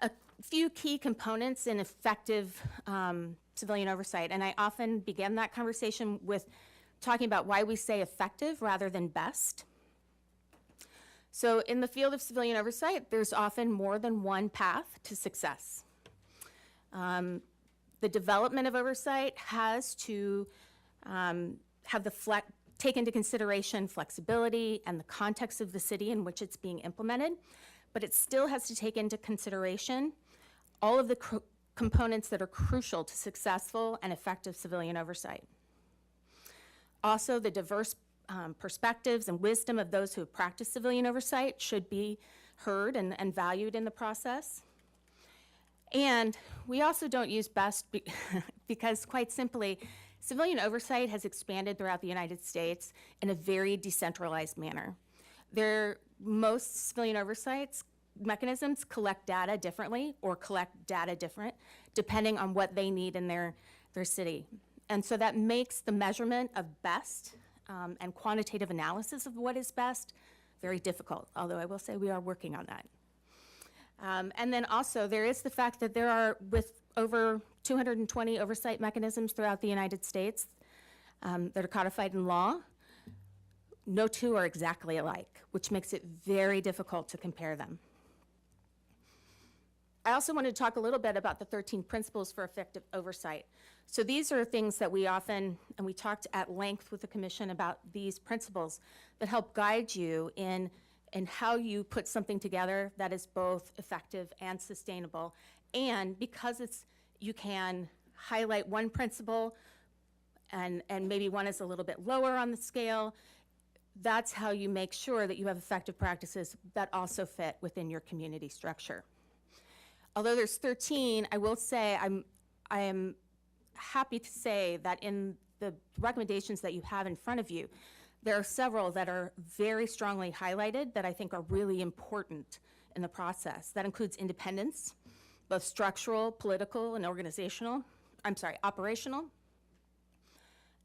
a few key components in effective civilian oversight. And I often begin that conversation with talking about why we say effective rather than best. So in the field of civilian oversight, there's often more than one path to success. The development of oversight has to take into consideration flexibility and the context of the city in which it's being implemented, but it still has to take into consideration all of the components that are crucial to successful and effective civilian oversight. Also, the diverse perspectives and wisdom of those who have practiced civilian oversight should be heard and valued in the process. And we also don't use best because, quite simply, civilian oversight has expanded throughout the United States in a very decentralized manner. Most civilian oversight mechanisms collect data differently or collect data different depending on what they need in their city. And so that makes the measurement of best and quantitative analysis of what is best very difficult, although I will say we are working on that. And then also, there is the fact that there are, with over 220 oversight mechanisms throughout the United States that are codified in law, no two are exactly alike, which makes it very difficult to compare them. I also wanted to talk a little bit about the 13 principles for effective oversight. So these are things that we often, and we talked at length with the commission about these principles that help guide you in how you put something together that is both effective and sustainable. And because you can highlight one principle and maybe one is a little bit lower on the scale, that's how you make sure that you have effective practices that also fit within your community structure. Although there's 13, I will say I am happy to say that in the recommendations that you have in front of you, there are several that are very strongly highlighted that I think are really important in the process. That includes independence, both structural, political, and operational,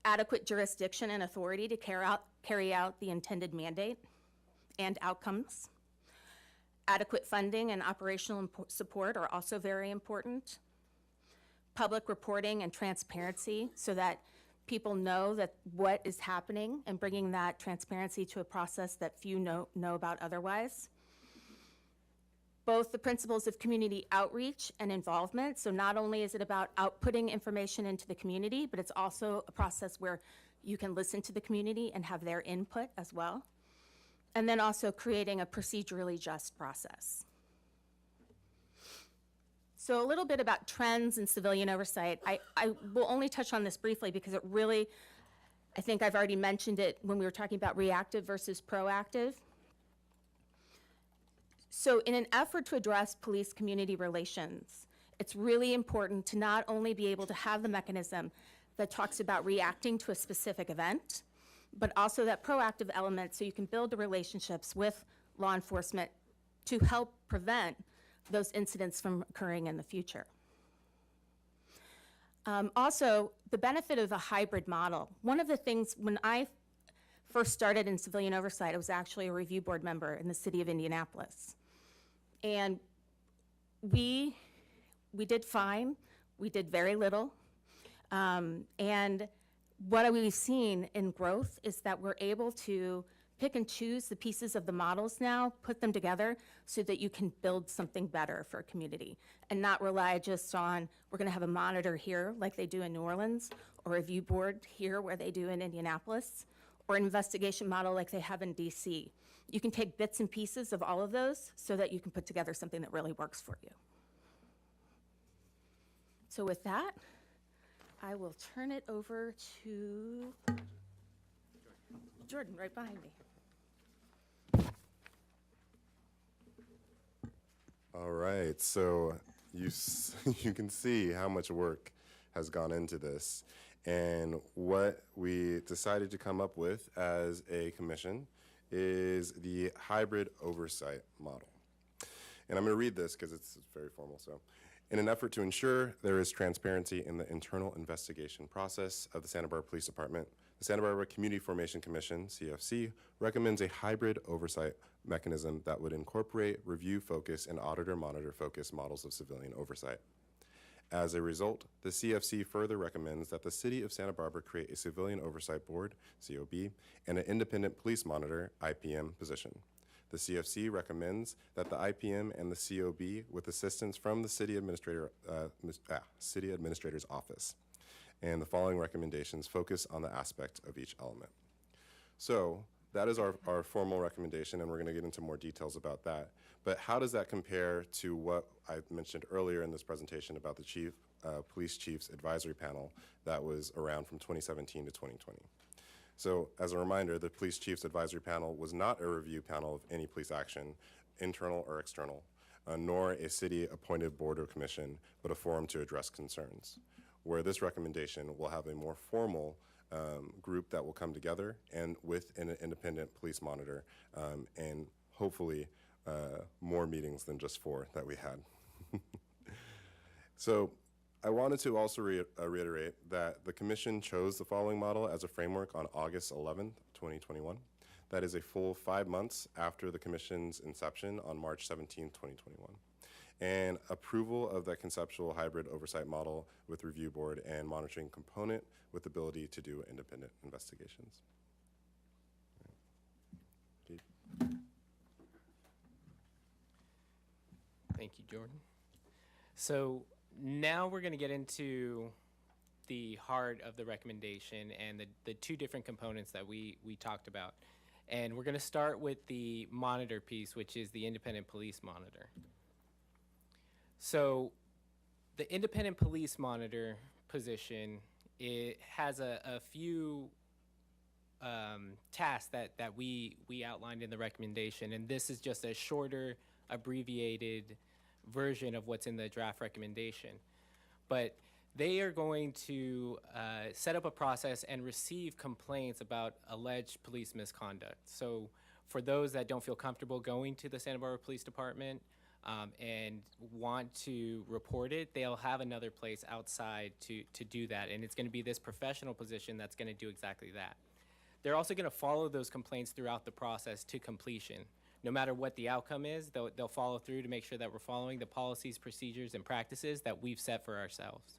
adequate jurisdiction and authority to carry out the intended mandate and outcomes. Adequate funding and operational support are also very important. Public reporting and transparency so that people know that what is happening and bringing that transparency to a process that few know about otherwise. both the principles of community outreach and involvement. So not only is it about outputting information into the community, but it's also a process where you can listen to the community and have their input as well. And then also creating a procedurally just process. So a little bit about trends in civilian oversight. I will only touch on this briefly because it really, I think I've already mentioned it when we were talking about reactive versus proactive. So in an effort to address police-community relations, it's really important to not only be able to have the mechanism that talks about reacting to a specific event, but also that proactive element so you can build the relationships with law enforcement to help prevent those incidents from occurring in the future. Also, the benefit of a hybrid model. One of the things, when I first started in civilian oversight, I was actually a review board member in the city of Indianapolis. And we did fine, we did very little. And what we've seen in growth is that we're able to pick and choose the pieces of the models now, put them together so that you can build something better for a community and not rely just on, we're gonna have a monitor here like they do in New Orleans, or a review board here where they do in Indianapolis, or an investigation model like they have in DC. You can take bits and pieces of all of those so that you can put together something that really works for you. So with that, I will turn it over to Jordan, right behind me. All right, so you can see how much work has gone into this. And what we decided to come up with as a commission is the hybrid oversight model. And I'm going to read this because it's very formal. So, in an effort to ensure there is transparency in the internal investigation process of the Santa Barbara Police Department, the Santa Barbara Community Formation Commission, CFC, recommends a hybrid oversight mechanism that would incorporate review focus and auditor monitor focus models of civilian oversight. As a result, the CFC further recommends that the City of Santa Barbara create a Civilian Oversight Board, COB, and an Independent Police Monitor, IPM, position. The CFC recommends that the IPM and the COB, with assistance from the City Administrator's Office. And the following recommendations focus on the aspect of each element. So that is our formal recommendation, and we're going to get into more details about that. But how does that compare to what I mentioned earlier in this presentation about the Police Chiefs Advisory Panel that was around from 2017 to 2020? So as a reminder, the Police Chiefs Advisory Panel was not a review panel of any police action, internal or external, nor a city-appointed board or commission, but a forum to address concerns, where this recommendation will have a more formal group that will come together and with an independent police monitor, and hopefully more meetings than just 4 that we had. So I wanted to also reiterate that the commission chose the following model as a framework on August 11th, 2021. That is a full 5 months after the commission's inception on March 17th, 2021. And approval of that conceptual hybrid oversight model with review board and monitoring component with ability to do independent investigations. Thank you, Jordan. So now we're going to get into the heart of the recommendation and the 2 different components that we talked about. And we're going to start with the monitor piece, which is the independent police monitor. So the independent police monitor position, it has a few tasks that we outlined in the recommendation, and this is just a shorter, abbreviated version of what's in the draft recommendation. But they are going to set up a process and receive complaints about alleged police misconduct. So for those that don't feel comfortable going to the Santa Barbara Police Department and want to report it, they'll have another place outside to do that. And it's going to be this professional position that's going to do exactly that. They're also going to follow those complaints throughout the process to completion. No matter what the outcome is, they'll follow through to make sure that we're following the policies, procedures, and practices that we've set for ourselves.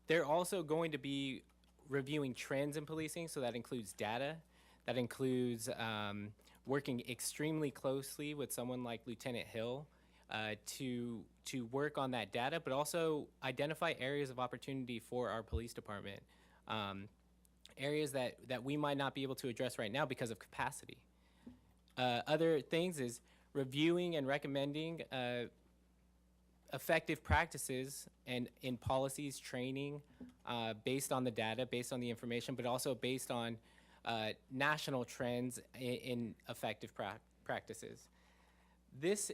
They're also going to be reviewing trends in policing, so that includes data, that includes working extremely closely with someone like Lieutenant Hill to work on that data, but also identify areas of opportunity for our police department, areas that we might not be able to address right now because of capacity. Other things is reviewing and recommending effective practices and in policies, training, based on the data, based on the information, but also based on national trends in effective practices. This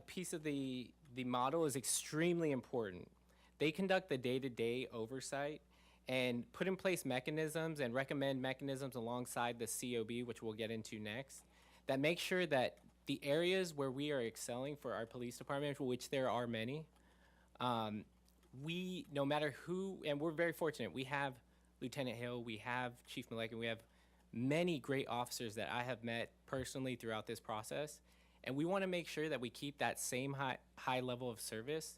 piece of the model is extremely important. They conduct the day-to-day oversight and put in place mechanisms and recommend mechanisms alongside the COB, which we'll get into next, that make sure that the areas where we are excelling for our police department, which there are many, we, no matter who, and we're very fortunate, we have Lieutenant Hill, we have Chief Malekin, we have many great officers that I have met personally throughout this process. And we want to make sure that we keep that same high level of service,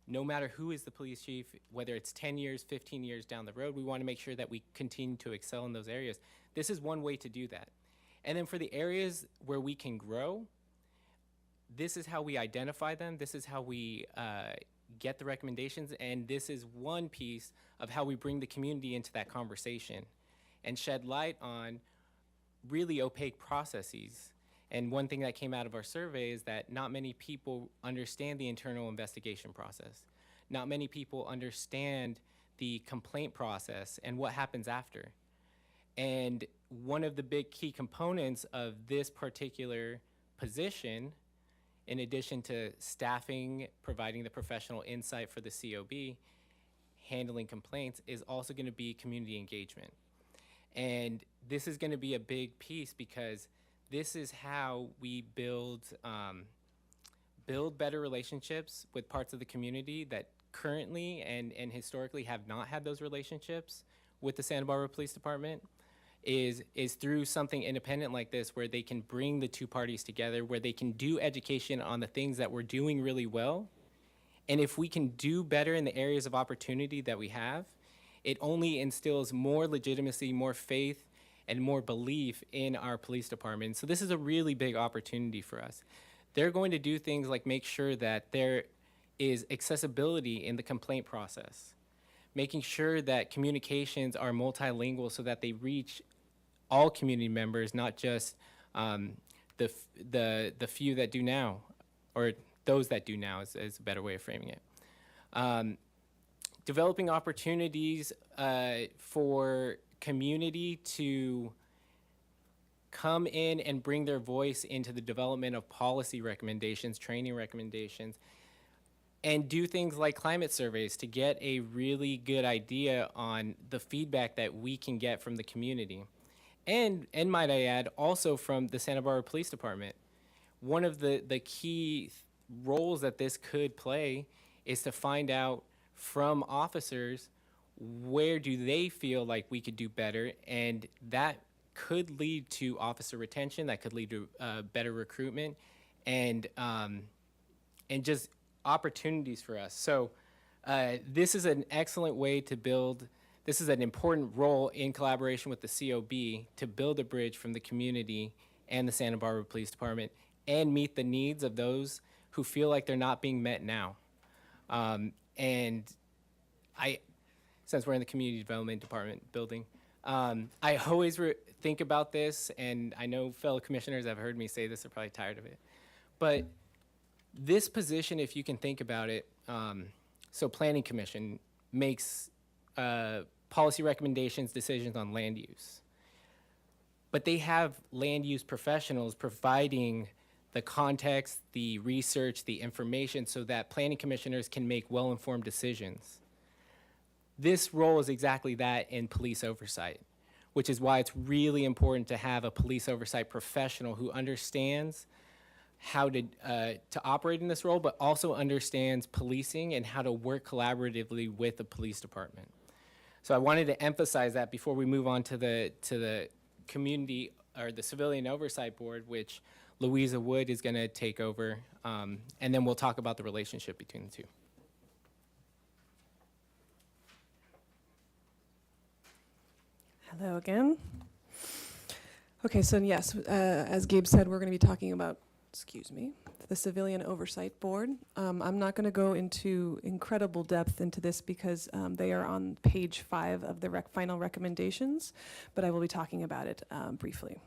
no matter who is the police chief, whether it's 10 years, 15 years down the road. We want to make sure that we continue to excel in those areas. This is one way to do that. And then for the areas where we can grow, this is how we identify them. This is how we get the recommendations. And this is one piece of how we bring the community into that conversation and shed light on really opaque processes. And one thing that came out of our survey is that not many people understand the internal investigation process. Not many people understand the complaint process and what happens after. And one of the big key components of this particular position, in addition to staffing, providing the professional insight for the COB, handling complaints, is also going to be community engagement. And this is going to be a big piece because this is how we build better relationships with parts of the community that currently and historically have not had those relationships with the Santa Barbara Police Department, is through something independent like this, where they can bring the two parties together, where they can do education on the things that we're doing really well. And if we can do better in the areas of opportunity that we have, it only instills more legitimacy, more faith, and more belief in our police department. So this is a really big opportunity for us. They're going to do things like make sure that there is accessibility in the complaint process, making sure that communications are multilingual so that they reach all community members, not just the few that do now, or those that do now is a better way of framing it. Developing opportunities for community to come in and bring their voice into the development of policy recommendations, training recommendations, and do things like climate surveys to get a really good idea on the feedback that we can get from the community. And might I add, also from the Santa Barbara Police Department. One of the key roles that this could play is to find out from officers where do they feel like we could do better, and that could lead to officer retention, that could lead to better recruitment, and just opportunities for us. So this is an excellent way to build, this is an important role in collaboration with the COB to build a bridge from the community and the Santa Barbara Police Department and meet the needs of those who feel like they're not being met now. And since we're in the Community Development Department building, I always think about this, and I know fellow commissioners have heard me say this, are probably tired of it. But this position, if you can think about it, so Planning Commission makes policy recommendations, decisions on land use. But they have land use professionals providing the context, the research, the information so that planning commissioners can make well-informed decisions. This role is exactly that in police oversight, which is why it's really important to have a police oversight professional who understands how to operate in this role, but also understands policing and how to work collaboratively with the police department. So I wanted to emphasize that before we move on to the community or the Civilian Oversight Board, which Louisa Wood is going to take over, and then we'll talk about the relationship between the two. Hello again. Okay, so yes, as Gabe said, we're going to be talking about, the Civilian Oversight Board. I'm not going to go into incredible depth into this because they are on page 5 of the final recommendations, but I will be talking about it briefly.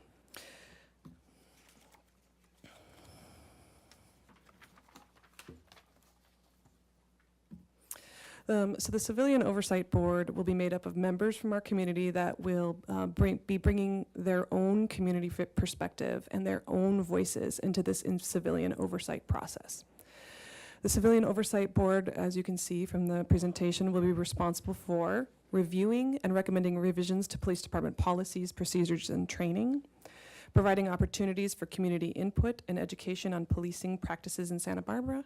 So the Civilian Oversight Board will be made up of members from our community that will be bringing their own community fit perspective and their own voices into this civilian oversight process. The Civilian Oversight Board, as you can see from the presentation, will be responsible for reviewing and recommending revisions to police department policies, procedures, and training, providing opportunities for community input and education on policing practices in Santa Barbara,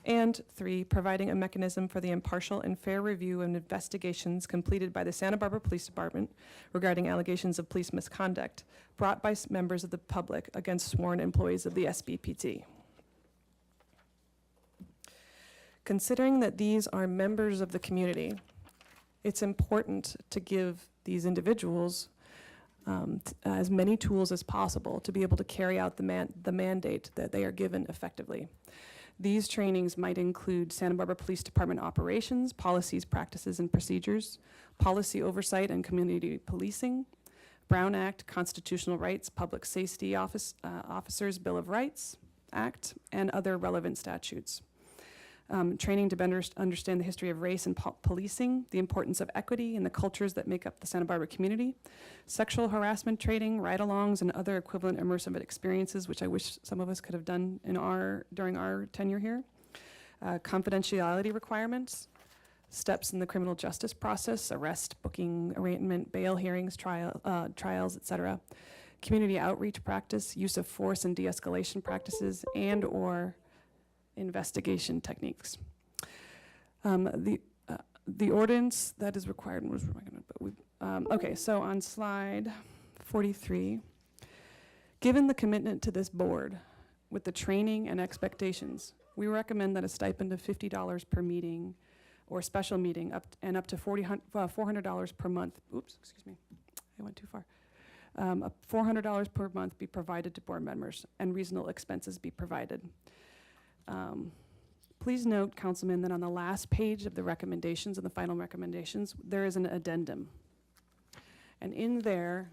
and 3, providing a mechanism for the impartial and fair review of investigations completed by the Santa Barbara Police Department regarding allegations of police misconduct brought by members of the public against sworn employees of the SBPT. Considering that these are members of the community, it's important to give these individuals as many tools as possible to be able to carry out the mandate that they are given effectively. These trainings might include Santa Barbara Police Department operations, policies, practices, and procedures, policy oversight and community policing, Brown Act, constitutional rights, public safety officers Bill of Rights Act, and other relevant statutes. Training to better understand the history of race and policing, the importance of equity and the cultures that make up the Santa Barbara community, sexual harassment training, ride-alongs, and other equivalent immersive experiences, which I wish some of us could have done during our tenure here, confidentiality requirements, steps in the criminal justice process, arrest, booking, arraignment, bail hearings, trials, etc., community outreach practice, use of force and de-escalation practices, and/or investigation techniques. The ordinance that is required was, okay, so on slide 43, given the commitment to this board with the training and expectations, we recommend that a stipend of $50 per meeting or special meeting up to $400 per month. Oops, excuse me, I went too far. $400 per month be provided to board members and reasonable expenses be provided. Please note, Councilman, that on the last page of the recommendations and the final recommendations, there is an addendum. And in there,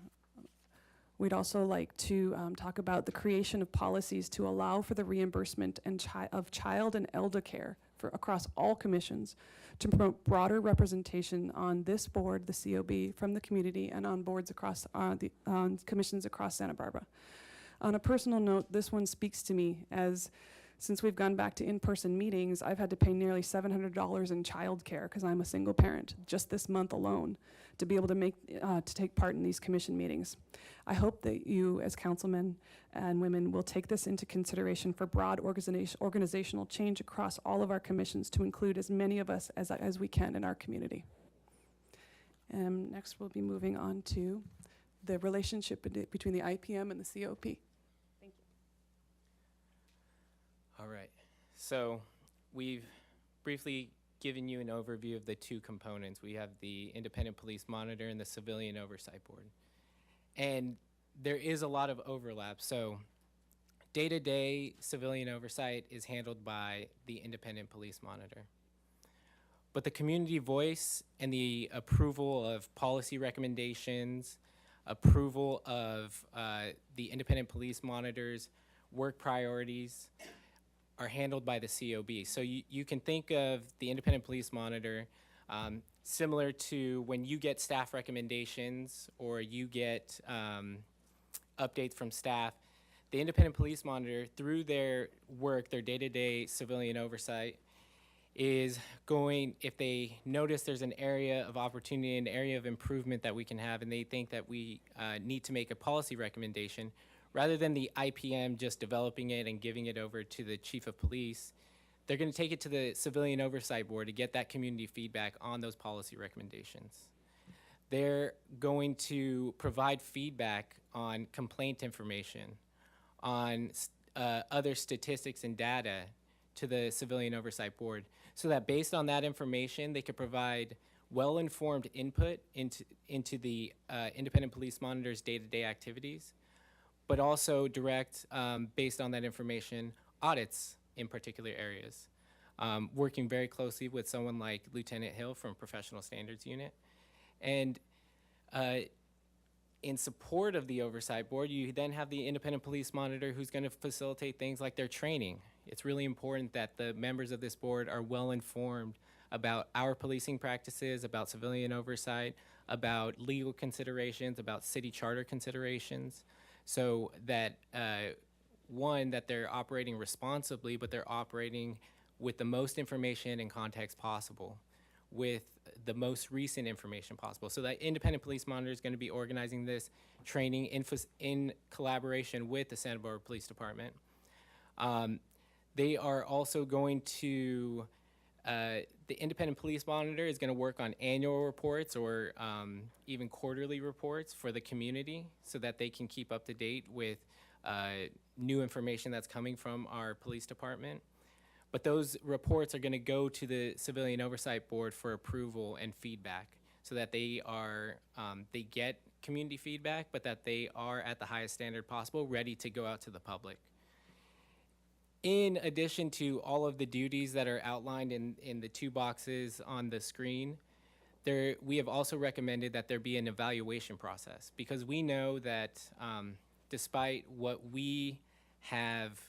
we'd also like to talk about the creation of policies to allow for the reimbursement of child and elder care across all commissions to promote broader representation on this board, the COB, from the community and on boards across commissions across Santa Barbara. On a personal note, this one speaks to me as since we've gone back to in-person meetings, I've had to pay nearly $700 in childcare because I'm a single parent, just this month alone, to be able to take part in these commission meetings. I hope that you, as councilmen and women, will take this into consideration for broad organizational change across all of our commissions to include as many of us as we can in our community. Next, we'll be moving on to the relationship between the IPM and the COP. All right, so we've briefly given you an overview of the two components. We have the Independent Police Monitor and the Civilian Oversight Board. And there is a lot of overlap. So day-to-day civilian oversight is handled by the Independent Police Monitor. But the community voice and the approval of policy recommendations, approval of the Independent Police Monitor's work priorities, are handled by the COB. So you can think of the Independent Police Monitor similar to when you get staff recommendations or you get updates from staff. The Independent Police Monitor, through their work, their day-to-day civilian oversight, is going, if they notice there's an area of opportunity, an area of improvement that we can have, and they think that we need to make a policy recommendation, rather than the IPM just developing it and giving it over to the chief of police, they're going to take it to the Civilian Oversight Board to get that community feedback on those policy recommendations. They're going to provide feedback on complaint information, on other statistics and data to the Civilian Oversight Board, so that based on that information, they could provide well-informed input into the independent police monitor's day-to-day activities, but also direct, based on that information, audits in particular areas. Working very closely with someone like Lieutenant Hill from Professional Standards Unit. And in support of the oversight board, you then have the independent police monitor who's going to facilitate things like their training. It's really important that the members of this board are well informed about our policing practices, about civilian oversight, about legal considerations, about city charter considerations, so that one, that they're operating responsibly, but they're operating with the most information and context possible, with the most recent information possible. So that independent police monitor is going to be organizing this training in collaboration with the Santa Barbara Police Department. They are also going to, the independent police monitor is going to work on annual reports or even quarterly reports for the community so that they can keep up to date with new information that's coming from our police department. But those reports are going to go to the Civilian Oversight Board for approval and feedback so that they are, they get community feedback, but that they are at the highest standard possible, ready to go out to the public. In addition to all of the duties that are outlined in the two boxes on the screen, we have also recommended that there be an evaluation process, because we know that despite what we have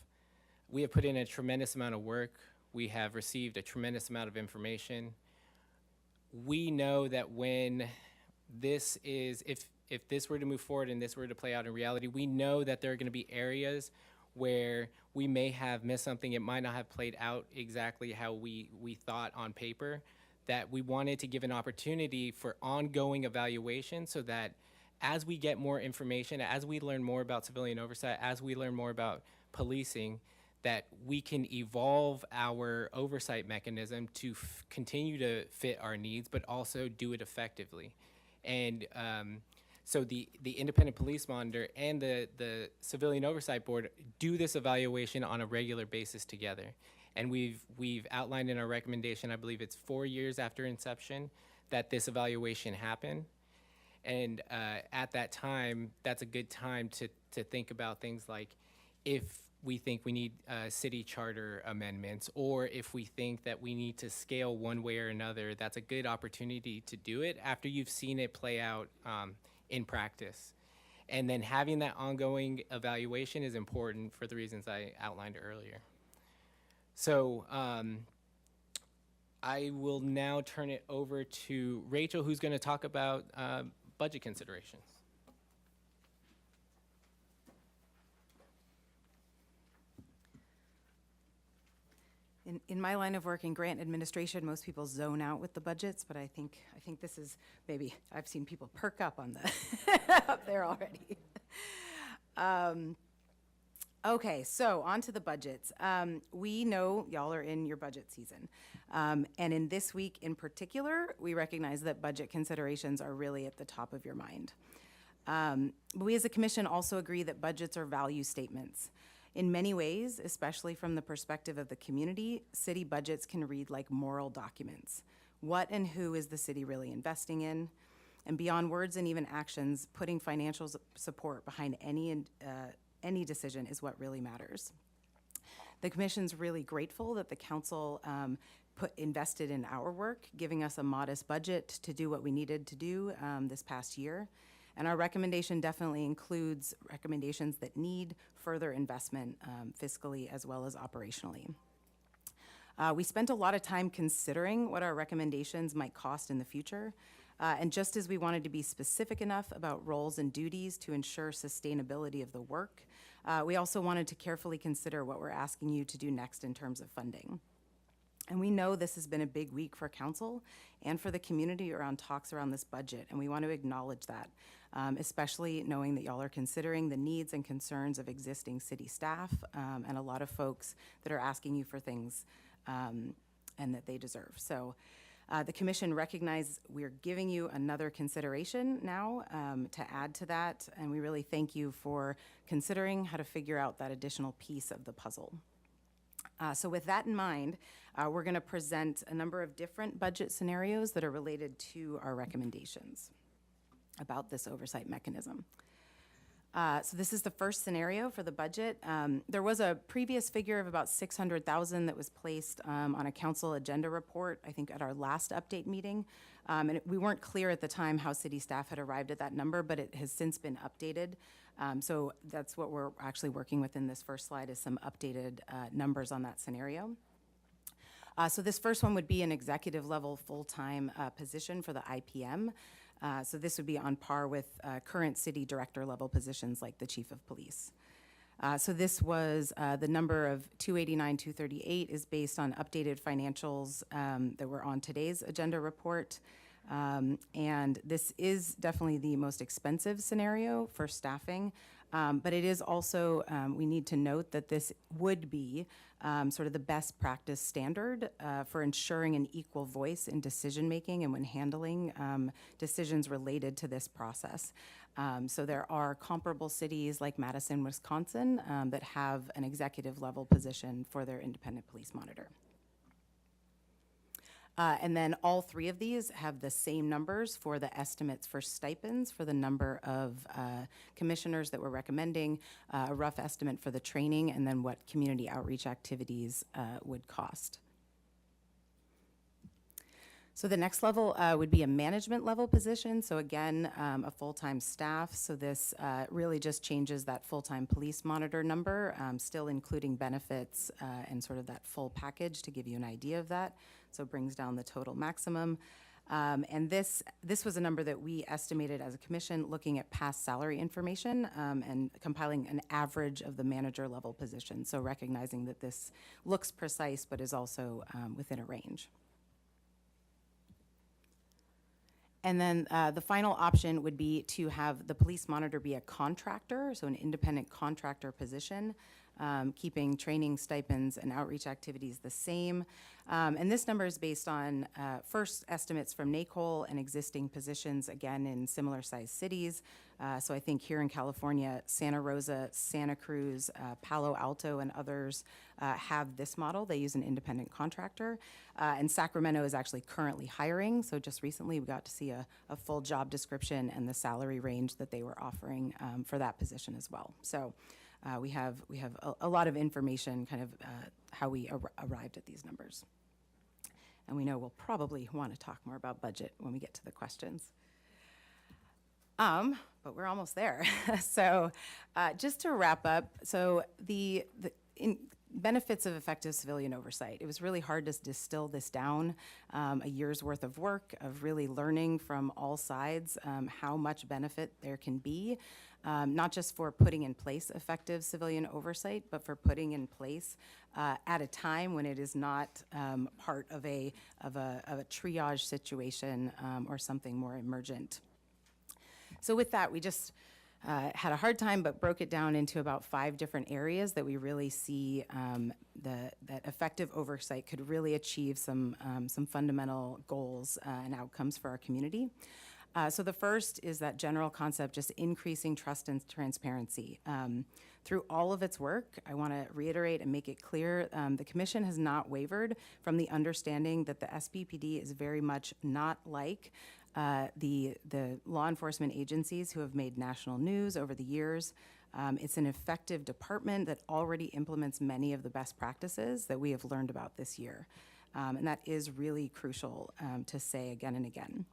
put in a tremendous amount of work, we have received a tremendous amount of information. We know that when this is, if this were to move forward and this were to play out in reality, we know that there are going to be areas where we may have missed something. It might not have played out exactly how we thought on paper, that we wanted to give an opportunity for ongoing evaluation so that as we get more information, as we learn more about civilian oversight, as we learn more about policing, that we can evolve our oversight mechanism to continue to fit our needs, but also do it effectively. And so the independent police monitor and the Civilian Oversight Board do this evaluation on a regular basis together. And we've outlined in our recommendation, I believe it's 4 years after inception, that this evaluation happened. And at that time, that's a good time to think about things like if we think we need city charter amendments, or if we think that we need to scale one way or another, that's a good opportunity to do it after you've seen it play out in practice. And then having that ongoing evaluation is important for the reasons I outlined earlier. So I will now turn it over to Rachel, who's going to talk about budget considerations. In my line of work in grant administration, most people zone out with the budgets, but I think this is maybe, I've seen people perk up on the up there already. Okay, so on to the budgets. We know y'all are in your budget season. And in this week in particular, we recognize that budget considerations are really at the top of your mind. But we as a commission also agree that budgets are value statements. In many ways, especially from the perspective of the community, city budgets can read like moral documents. What and who is the city really investing in? And beyond words and even actions, putting financial support behind any decision is what really matters. The commission's really grateful that the council invested in our work, giving us a modest budget to do what we needed to do this past year. And our recommendation definitely includes recommendations that need further investment fiscally as well as operationally. We spent a lot of time considering what our recommendations might cost in the future. And just as we wanted to be specific enough about roles and duties to ensure sustainability of the work, we also wanted to carefully consider what we're asking you to do next in terms of funding. And we know this has been a big week for council and for the community around talks around this budget, and we want to acknowledge that, especially knowing that y'all are considering the needs and concerns of existing city staff and a lot of folks that are asking you for things and that they deserve. So the commission recognizes we're giving you another consideration now to add to that, and we really thank you for considering how to figure out that additional piece of the puzzle. So with that in mind, we're going to present a number of different budget scenarios that are related to our recommendations about this oversight mechanism. So this is the first scenario for the budget. There was a previous figure of about 600,000 that was placed on a council agenda report, I think at our last update meeting. We weren't clear at the time how city staff had arrived at that number, but it has since been updated. So that's what we're actually working with in this first slide, is some updated numbers on that scenario. So this first one would be an executive level full-time position for the IPM. So this would be on par with current city director level positions like the chief of police. So this was the number of 289, 238 is based on updated financials that were on today's agenda report. And this is definitely the most expensive scenario for staffing. But it is also, we need to note that this would be sort of the best practice standard for ensuring an equal voice in decision-making and when handling decisions related to this process. So there are comparable cities like Madison, Wisconsin, that have an executive level position for their independent police monitor. And then all three of these have the same numbers for the estimates for stipends for the number of commissioners that we're recommending, a rough estimate for the training, and then what community outreach activities would cost. So the next level would be a management level position. So again, a full-time staff. So this really just changes that full-time police monitor number, still including benefits and sort of that full package to give you an idea of that. So it brings down the total maximum. And this was a number that we estimated as a commission looking at past salary information and compiling an average of the manager level position. So recognizing that this looks precise but is also within a range. And then the final option would be to have the police monitor be a contractor, so an independent contractor position, keeping training, stipends, and outreach activities the same. And this number is based on first estimates from NACOL and existing positions, again, in similar sized cities. So I think here in California, Santa Rosa, Santa Cruz, Palo Alto, and others have this model. They use an independent contractor. And Sacramento is actually currently hiring. So just recently, we got to see a full job description and the salary range that they were offering for that position as well. So we have a lot of information, kind of how we arrived at these numbers. And we know we'll probably want to talk more about budget when we get to the questions. But we're almost there. So just to wrap up, so the benefits of effective civilian oversight. It was really hard to distill this down, a year's worth of work, of really learning from all sides how much benefit there can be, not just for putting in place effective civilian oversight, but for putting in place at a time when it is not part of a triage situation or something more emergent. So with that, we just had a hard time, but broke it down into about 5 different areas that we really see that effective oversight could really achieve some fundamental goals and outcomes for our community. So the first is that general concept, just increasing trust and transparency. Through all of its work, I want to reiterate and make it clear, the Commission has not wavered from the understanding that the SBPD is very much not like the law enforcement agencies who have made national news over the years. It's an effective department that already implements many of the best practices that we have learned about this year. And that is really crucial to say again and again.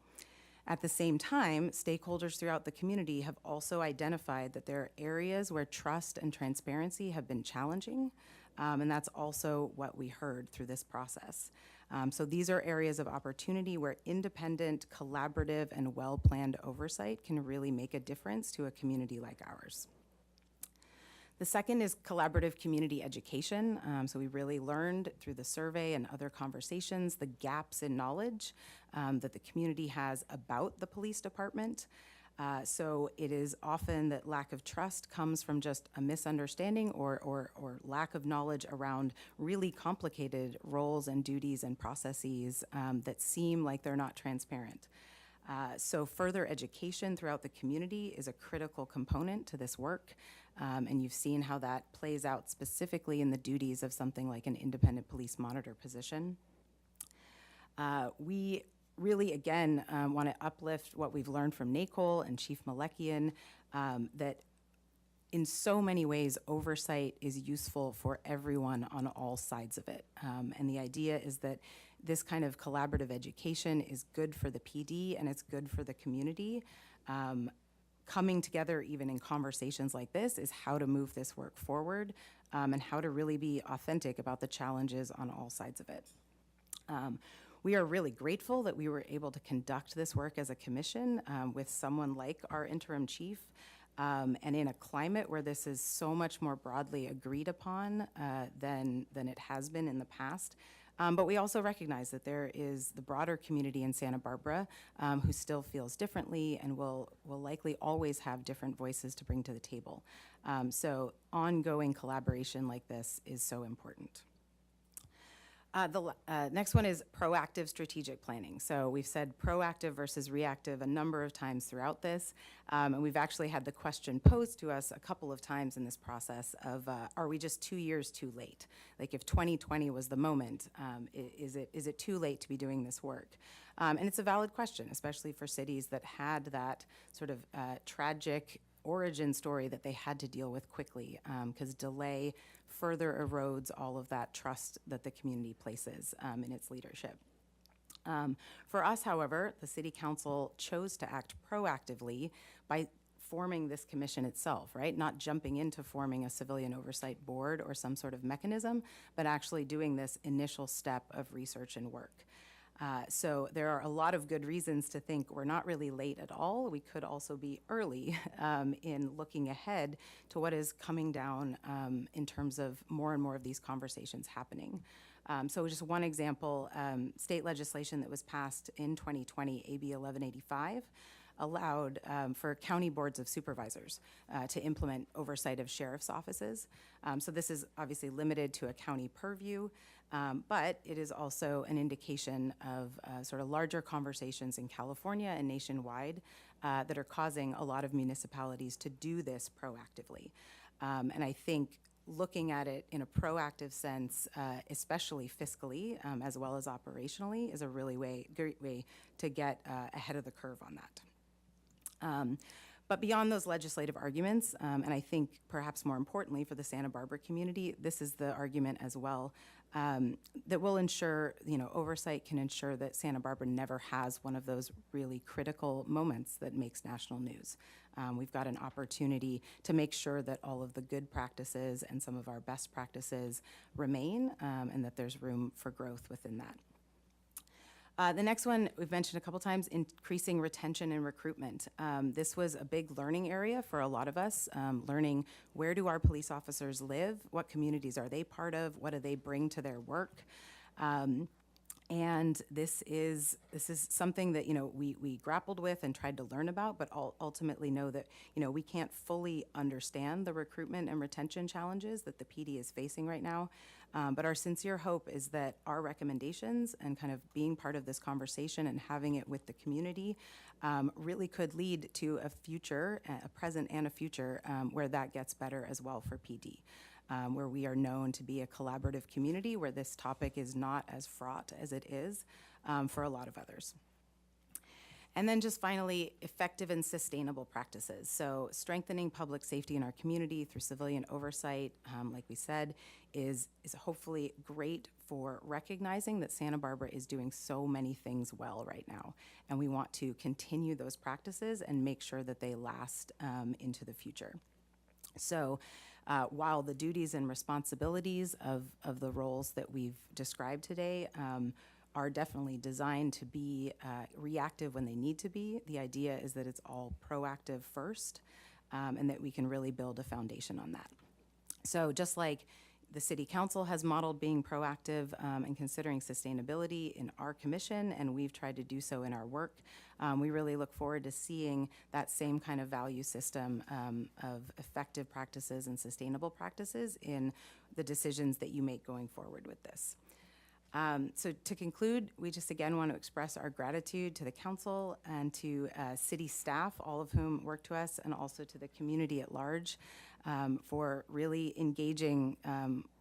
At the same time, stakeholders throughout the community have also identified that there are areas where trust and transparency have been challenging, and that's also what we heard through this process. So these are areas of opportunity where independent, collaborative, and well-planned oversight can really make a difference to a community like ours. The second is collaborative community education. So we really learned through the survey and other conversations the gaps in knowledge that the community has about the police department. So it is often that lack of trust comes from just a misunderstanding or lack of knowledge around really complicated roles and duties and processes that seem like they're not transparent. So further education throughout the community is a critical component to this work. And you've seen how that plays out specifically in the duties of something like an independent police monitor position. We really, again, want to uplift what we've learned from NACOL and Chief Malekian, that in so many ways, oversight is useful for everyone on all sides of it. And the idea is that this kind of collaborative education is good for the PD and it's good for the community. Coming together, even in conversations like this, is how to move this work forward, and how to really be authentic about the challenges on all sides of it. We are really grateful that we were able to conduct this work as a commission with someone like our interim chief, and in a climate where this is so much more broadly agreed upon than it has been in the past. But we also recognize that there is the broader community in Santa Barbara who still feels differently and will likely always have different voices to bring to the table. So ongoing collaboration like this is so important. The next one is proactive strategic planning. So we've said proactive versus reactive a number of times throughout this, and we've actually had the question posed to us a couple of times in this process of, are we just 2 years too late? Like if 2020 was the moment, is it too late to be doing this work? And it's a valid question, especially for cities that had that sort of tragic origin story that they had to deal with quickly, because delay further erodes all of that trust that the community places in its leadership. For us, however, the City Council chose to act proactively by forming this commission itself, right? Not jumping into forming a civilian oversight board or some sort of mechanism, but actually doing this initial step of research and work. So there are a lot of good reasons to think we're not really late at all. We could also be early in looking ahead to what is coming down in terms of more and more of these conversations happening. So just one example, state legislation that was passed in 2020, AB 1185, allowed for county boards of supervisors to implement oversight of sheriff's offices. So this is obviously limited to a county purview, but it is also an indication of sort of larger conversations in California and nationwide that are causing a lot of municipalities to do this proactively. And I think looking at it in a proactive sense, especially fiscally as well as operationally, is a really great way to get ahead of the curve on that. But beyond those legislative arguments, and I think perhaps more importantly for the Santa Barbara community, this is the argument as well, that will ensure, oversight can ensure that Santa Barbara never has one of those really critical moments that makes national news. We've got an opportunity to make sure that all of the good practices and some of our best practices remain, and that there's room for growth within that. The next one we've mentioned a couple times, increasing retention and recruitment. This was a big learning area for a lot of us, learning where do our police officers live, what communities are they part of, what do they bring to their work. And this is something that we grappled with and tried to learn about, but ultimately know that we can't fully understand the recruitment and retention challenges that the PD is facing right now. But our sincere hope is that our recommendations and kind of being part of this conversation and having it with the community really could lead to a future, a present and a future, where that gets better as well for PD. Where we are known to be a collaborative community, where this topic is not as fraught as it is for a lot of others. And then just finally, effective and sustainable practices. So strengthening public safety in our community through civilian oversight, like we said, is hopefully great for recognizing that Santa Barbara is doing so many things well right now. And we want to continue those practices and make sure that they last into the future. So while the duties and responsibilities of the roles that we've described today are definitely designed to be reactive when they need to be, the idea is that it's all proactive first, and that we can really build a foundation on that. So just like the City Council has modeled being proactive and considering sustainability in our commission, and we've tried to do so in our work, we really look forward to seeing that same kind of value system of effective practices and sustainable practices in the decisions that you make going forward with this. So to conclude, we just again want to express our gratitude to the council and to city staff, all of whom work to us, and also to the community at large for really engaging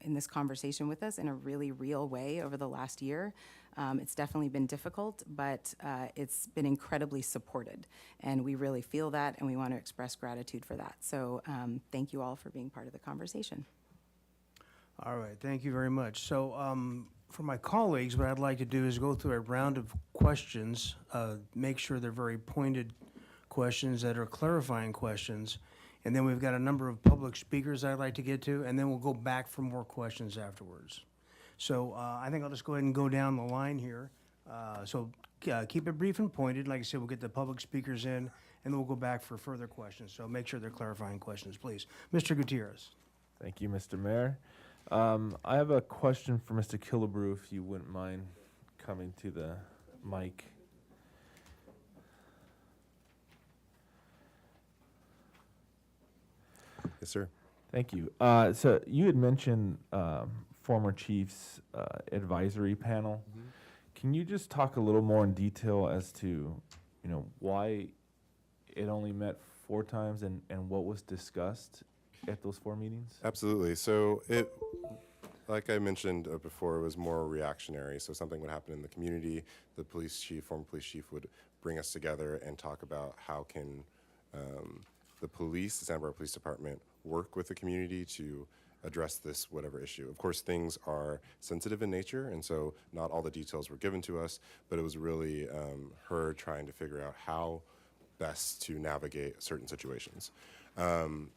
in this conversation with us in a really real way over the last year. It's definitely been difficult, but it's been incredibly supported, and we really feel that, and we want to express gratitude for that. So thank you all for being part of the conversation. All right, thank you very much. So, for my colleagues, what I'd like to do is go through a round of questions, make sure they're very pointed questions that are clarifying questions. And then we've got a number of public speakers I'd like to get to, and then we'll go back for more questions afterwards. So, I think I'll just go ahead and go down the line here. Keep it brief and pointed. Like I said, we'll get the public speakers in, and then we'll go back for further questions. So make sure they're clarifying questions, please. Mr. Gutierrez. Thank you, Mr. Mayor. I have a question for Mr. Killebrew, if you wouldn't mind coming to the mic. Yes, sir. Thank you. So you had mentioned former chief's advisory panel. Can you just talk a little more in detail as to, why it only met 4 times and what was discussed at those 4 meetings? Absolutely. So like I mentioned before, it was more reactionary. So something would happen in the community. The police chief, former police chief, would bring us together and talk about how can the police, the Santa Barbara Police Department, work with the community to address this whatever issue. Of course, things are sensitive in nature, and so not all the details were given to us, but it was really her trying to figure out how best to navigate certain situations.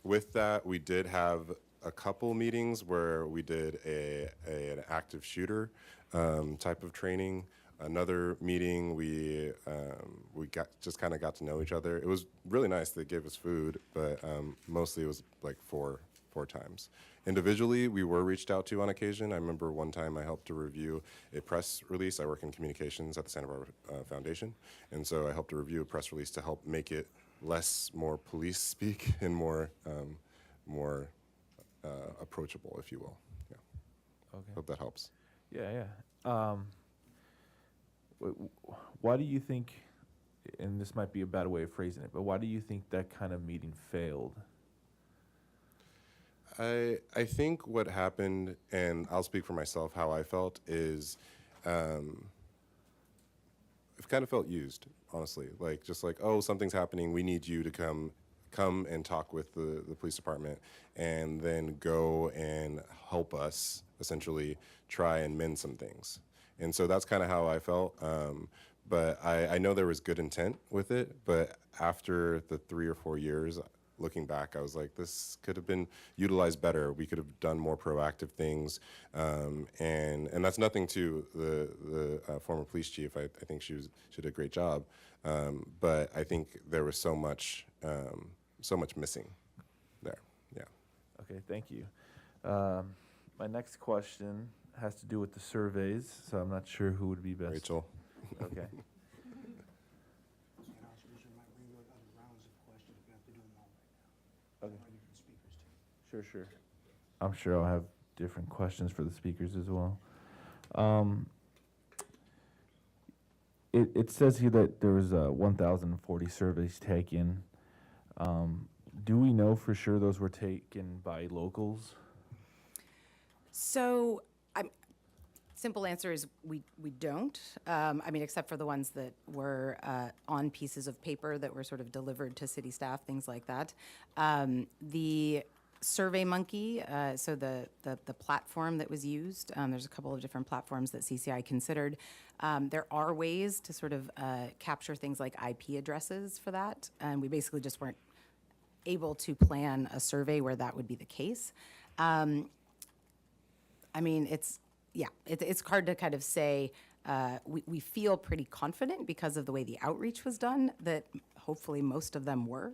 With that, we did have a couple meetings where we did an active shooter type of training. Another meeting, we just kind of got to know each other. It was really nice. They gave us food, but mostly it was like four times. Individually, we were reached out to on occasion. I remember one time I helped to review a press release. I work in communications at the Santa Barbara Foundation, and so I helped to review a press release to help make it more police speak and more approachable, if you will. Yeah. Okay. Hope that helps. Yeah. Why do you think, and this might be a bad way of phrasing it, but why do you think that kind of meeting failed? I think what happened, and I'll speak for myself, how I felt is it kind of felt used, honestly. Just like, oh, something's happening, we need you to come and talk with the police department, and then go and help us essentially try and mend some things. And so that's kind of how I felt. But I know there was good intent with it, but after the 3 or 4 years, looking back, I was like, this could have been utilized better. We could have done more proactive things. And that's nothing to the former police chief. I think she did a great job. But I think there was so much missing there. Yeah. Okay, thank you. My next question has to do with the surveys, so I'm not sure who would be best. Rachel. Okay. Okay. Sure. I'm sure I'll have different questions for the speakers as well. It says here that there was 1,040 surveys taken. Do we know for sure those were taken by locals? So, simple answer is we don't. Except for the ones that were on pieces of paper that were sort of delivered to city staff, things like that. The SurveyMonkey, so the platform that was used, there's a couple of different platforms that CCI considered. There are ways to sort of capture things like IP addresses for that, and we basically just weren't able to plan a survey where that would be the case. It's hard to kind of say. We feel pretty confident because of the way the outreach was done that hopefully most of them were.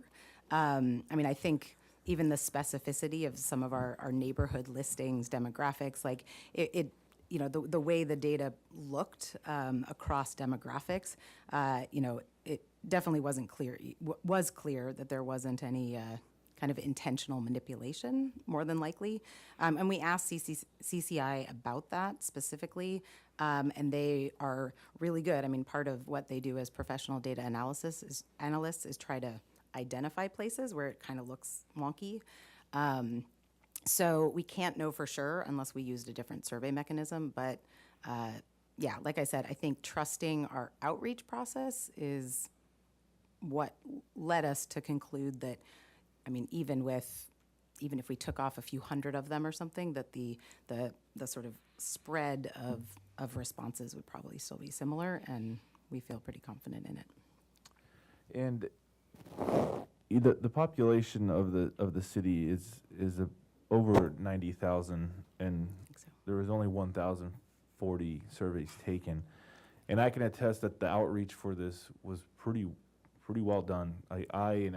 I think even the specificity of some of our neighborhood listings, demographics, like the way the data looked across demographics, it definitely wasn't clear. Was clear that there wasn't any kind of intentional manipulation, more than likely. And we asked CCI about that specifically. And they are really good. I mean, part of what they do as professional data analysts is try to identify places where it kind of looks wonky. So we can't know for sure unless we used a different survey mechanism. But yeah, like I said, I think trusting our outreach process is what led us to conclude that, I mean, even if we took off a few hundred of them or something, that the sort of spread of responses would probably still be similar, and we feel pretty confident in it. And the population of the city is over 90,000, and So. there was only 1,040 surveys taken. And I can attest that the outreach for this was pretty well done. I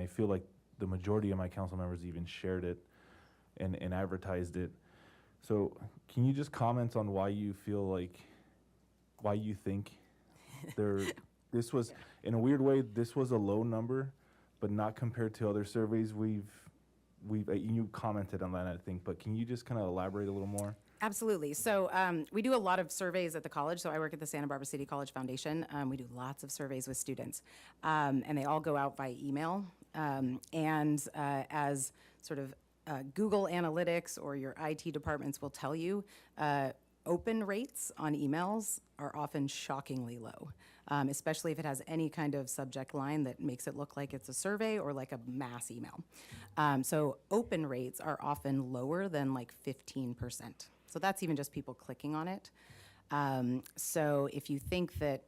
feel like the majority of my council members even shared it and advertised it. So can you just comment on why you think this was, in a weird way, this was a low number, but not compared to other surveys you commented on that, I think, but can you just kind of elaborate a little more? Absolutely. So we do a lot of surveys at the college. So I work at the Santa Barbara City College Foundation. We do lots of surveys with students, and they all go out by email. As sort of Google Analytics or your IT departments will tell you, open rates on emails are often shockingly low, especially if it has any kind of subject line that makes it look like it's a survey or like a mass email. So open rates are often lower than like 15%. So that's even just people clicking on it. So if you think that,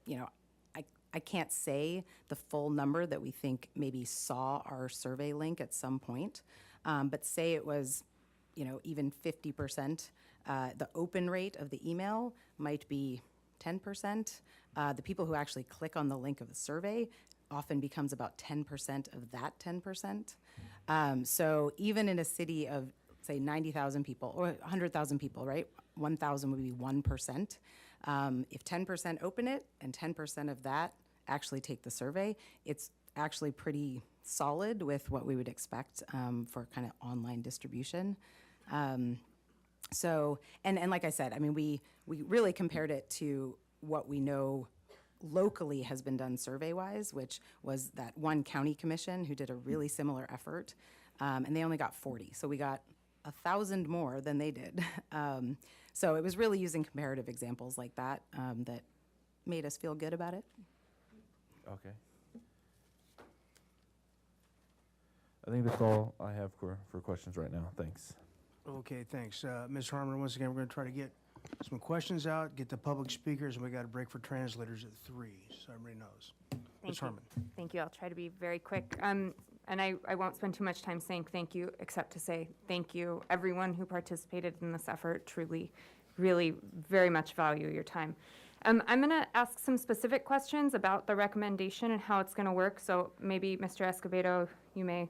I can't say the full number that we think maybe saw our survey link at some point, but say it was, even 50%, the open rate of the email might be 10%. The people who actually click on the link of the survey often becomes about 10% of that 10%. So even in a city of, say, 90,000 people or 100,000 people, right? 1,000 would be 1%. If 10% open it and 10% of that actually take the survey, it's actually pretty solid with what we would expect for kind of online distribution. So, and like I said, I mean, we really compared it to what we know locally has been done survey-wise, which was that one county commission who did a really similar effort, and they only got 40. So we got 1,000 more than they did. So it was really using comparative examples like that that made us feel good about it. Okay. I think that's all I have for questions right now. Thanks. Okay, thanks. Ms. Harmon, once again, we're going to try to get some questions out, get the public speakers, and we got a break for translators at 3, so everybody knows. Ms. Harmon. Thank you. I'll try to be very quick. And I won't spend too much time saying thank you, except to say thank you, everyone who participated in this effort. Truly, really very much value your time. I'm going to ask some specific questions about the recommendation and how it's going to work. So maybe, Mr. Escobedo, you may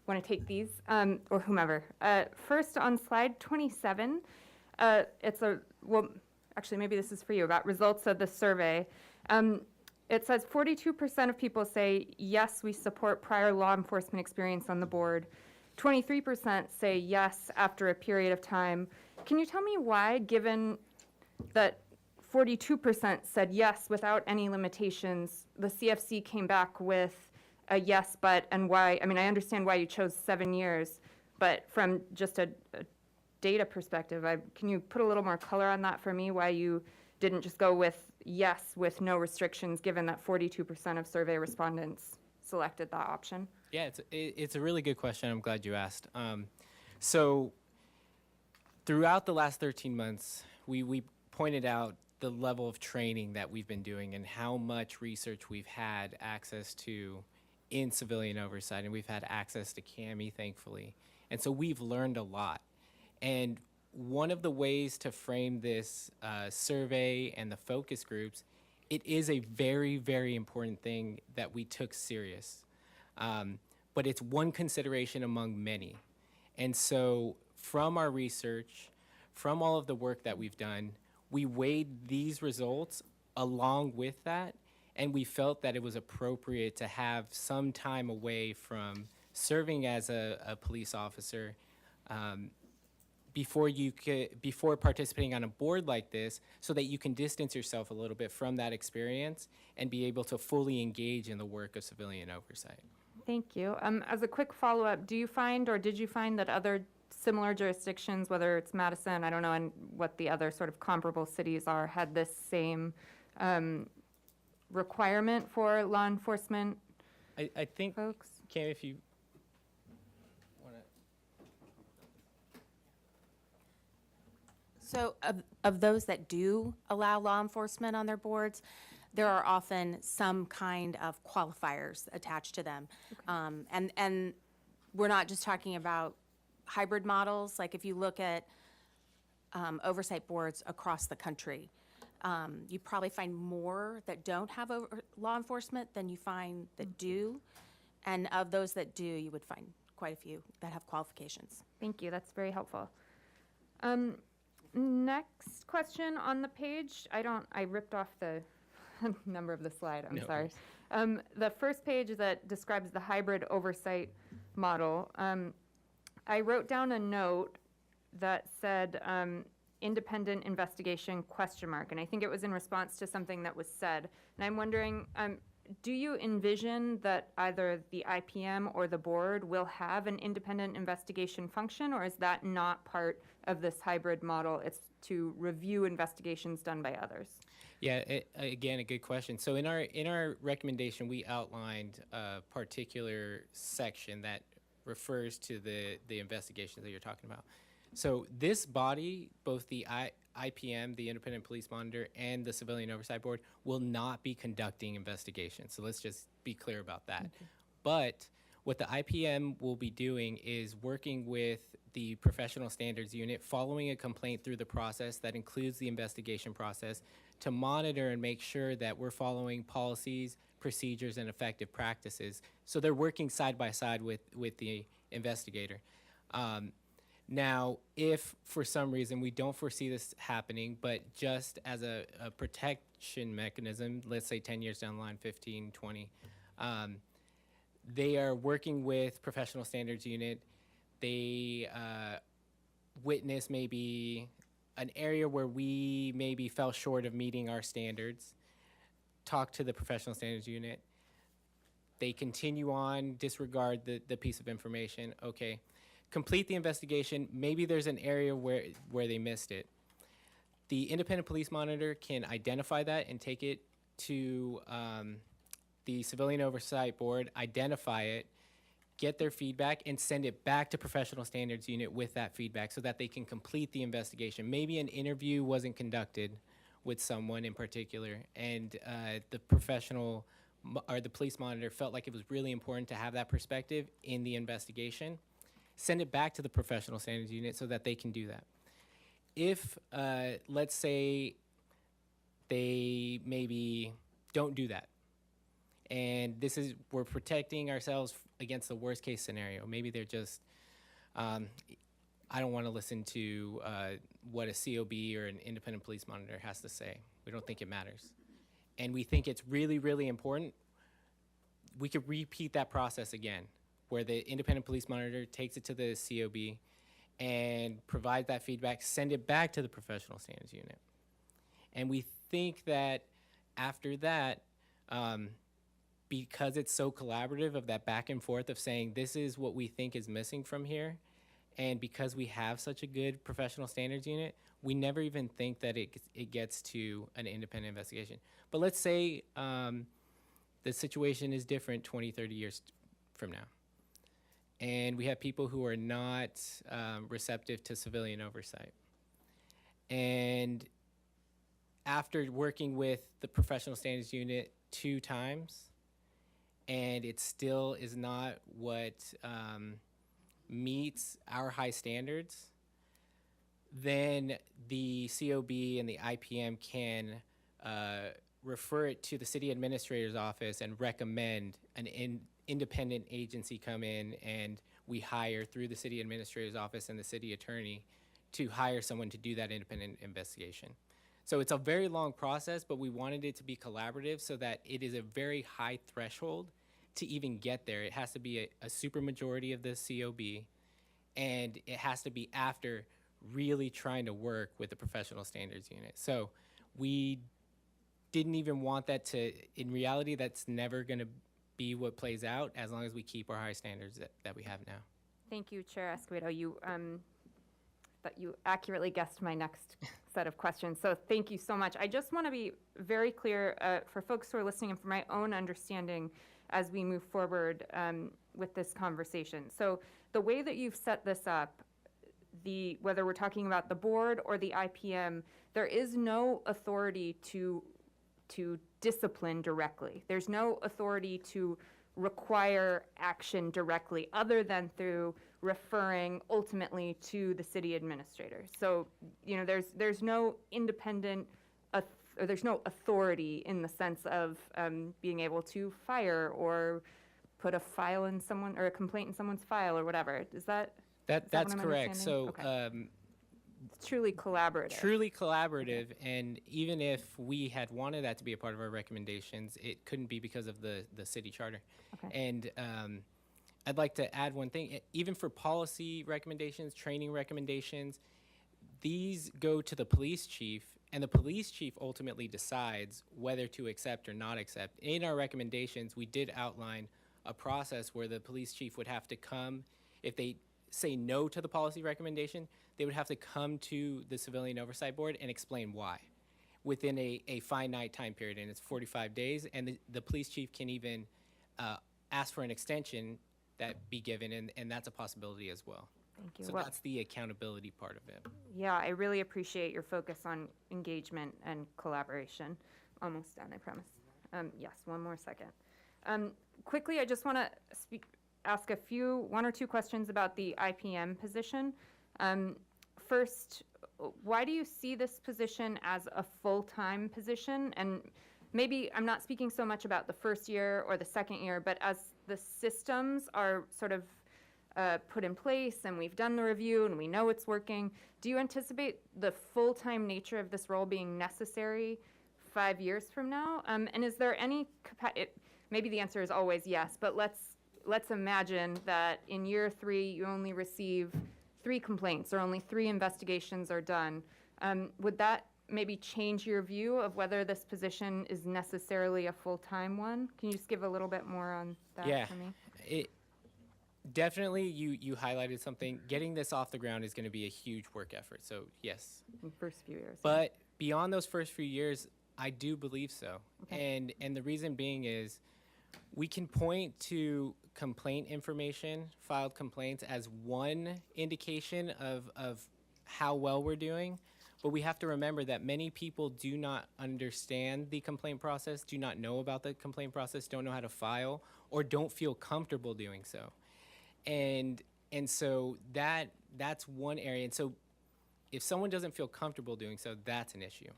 want to take these, or whomever. First, on slide 27, actually, maybe this is for you, about results of the survey. It says 42% of people say, yes, we support prior law enforcement experience on the board. 23% say yes after a period of time. Can you tell me why, given that 42% said yes without any limitations, the CFC came back with a yes, but, and why? I mean, I understand why you chose 7 years, but from just a data perspective, can you put a little more color on that for me, why you didn't just go with yes with no restrictions, given that 42% of survey respondents selected that option? Yeah, it's a really good question. I'm glad you asked. So throughout the last 13 months, we pointed out the level of training that we've been doing and how much research we've had access to in civilian oversight, and we've had access to CAMI, thankfully. And so we've learned a lot. And one of the ways to frame this survey and the focus groups, it is a very, very important thing that we took serious. But it's one consideration among many. And so from our research, from all of the work that we've done, we weighed these results along with that, and we felt that it was appropriate to have some time away from serving as a police officer before participating on a board like this, so that you can distance yourself a little bit from that experience and be able to fully engage in the work of civilian oversight. Thank you. As a quick follow-up, do you find, or did you find that other similar jurisdictions, whether it's Madison, I don't know, and what the other sort of comparable cities are, had this same requirement for law enforcement I think, folks? Cam, if you want to. So of those that do allow law enforcement on their boards, there are often some kind of qualifiers attached to them. And we're not just talking about hybrid models. Like if you look at oversight boards across the country, you probably find more that don't have law enforcement than you find that do. And of those that do, you would find quite a few that have qualifications. Thank you, that's very helpful. Next question on the page, I ripped off the number of the slide, I'm No sorry. The first page that describes the hybrid oversight model, I wrote down a note that said, independent investigation ? And I think it was in response to something that was said. And I'm wondering, do you envision that either the IPM or the board will have an independent investigation function, or is that not part of this hybrid model? It's to review investigations done by others. Yeah, again, a good question. So in our recommendation, we outlined a particular section that refers to the investigations that you're talking about. So this body, both the IPM, the Independent Police Monitor, and the Civilian Oversight Board will not be conducting investigations. So let's just be clear about that. Okay. But what the IPM will be doing is working with the Professional Standards Unit, following a complaint through the process that includes the investigation process, to monitor and make sure that we're following policies, procedures, and effective practices. So they're working side by side with the investigator. Now, if for some reason we don't foresee this happening, but just as a protection mechanism, let's say 10 years down the line, 15, 20, they are working with Professional Standards Unit. They witness maybe an area where we maybe fell short of meeting our standards, talk to the Professional Standards Unit. They continue on, disregard the piece of information. Okay. Complete the investigation. Maybe there's an area where they missed it. The Independent Police Monitor can identify that and take it to the Civilian Oversight Board, identify it, get their feedback, and send it back to Professional Standards Unit with that feedback so that they can complete the investigation. Maybe an interview wasn't conducted with someone in particular, and the professional or the police monitor felt like it was really important to have that perspective in the investigation. Send it back to the Professional Standards Unit so that they can do that. If, let's say, they maybe don't do that, and we're protecting ourselves against the worst case scenario. Maybe they're just, I don't want to listen to what a COB or an Independent Police Monitor has to say. We don't think it matters. And we think it's really, really important. We could repeat that process again, where the Independent Police Monitor takes it to the COB and provides that feedback, send it back to the Professional Standards Unit. And we think that after that, because it's so collaborative of that back and forth of saying this is what we think is missing from here, and because we have such a good Professional Standards Unit, we never even think that it gets to an independent investigation. But let's say the situation is different 20, 30 years from now. And we have people who are not receptive to civilian oversight. And after working with the Professional Standards Unit 2 times, and it still is not what meets our high standards, then the COB and the IPM can refer it to the city administrator's office and recommend an independent agency come in, and we hire through the city administrator's office and the city attorney to hire someone to do that independent investigation. So it's a very long process, but we wanted it to be collaborative so that it is a very high threshold to even get there. It has to be a supermajority of the COB, and it has to be after really trying to work with the professional standards unit. So we didn't even want that to, in reality, that's never going to be what plays out as long as we keep our high standards that we have now. Thank you, Chair Escobedo. That you accurately guessed my next set of questions. So thank you so much. I just want to be very clear for folks who are listening and for my own understanding as we move forward with this conversation. So the way that you've set this up, whether we're talking about the board or the IPM, there is no authority to discipline directly. There's no authority to require action directly other than through referring ultimately to the city administrator. So, there's no independent, or there's no authority in the sense of being able to fire or put a file in someone, or a complaint in someone's file or whatever. Is that That's what I'm correct. So understanding? It's truly collaborative. truly collaborative, and even if we had wanted that to be a part of our recommendations, it couldn't be because of the city charter. Okay. And I'd like to add one thing. Even for policy recommendations, training recommendations, these go to the police chief, and the police chief ultimately decides whether to accept or not accept. In our recommendations, we did outline a process where the police chief would have to come, if they say no to the policy recommendation, they would have to come to the Civilian Oversight Board and explain why within a finite time period, and it's 45 days, and the police chief can even ask for an extension that be given, and that's a possibility as well. Thank you. So Well, that's the accountability part of it. yeah, I really appreciate your focus on engagement and collaboration. Almost done, I promise. Yes, one more second. Quickly, I just want to ask one or two questions about the IPM position. First, why do you see this position as a full-time position? And maybe I'm not speaking so much about the first year or the second year, but as the systems are sort of put in place and we've done the review and we know it's working, do you anticipate the full-time nature of this role being necessary 5 years from now? And is there any maybe the answer is always yes, but let's imagine that in year 3 you only receive 3 complaints or only 3 investigations are done. Would that maybe change your view of whether this position is necessarily a full-time one? Can you just give a little bit more on that Yeah. for me? Definitely, you highlighted something. Getting this off the ground is going to be a huge work effort. So yes, In the first few years. but beyond those first few years, I do believe so. And the reason being is we can point to complaint information, filed complaints, as one indication of how well we're doing. But we have to remember that many people do not understand the complaint process, do not know about the complaint process, don't know how to file, or don't feel comfortable doing so. And so that's one area. And so if someone doesn't feel comfortable doing so, that's an issue.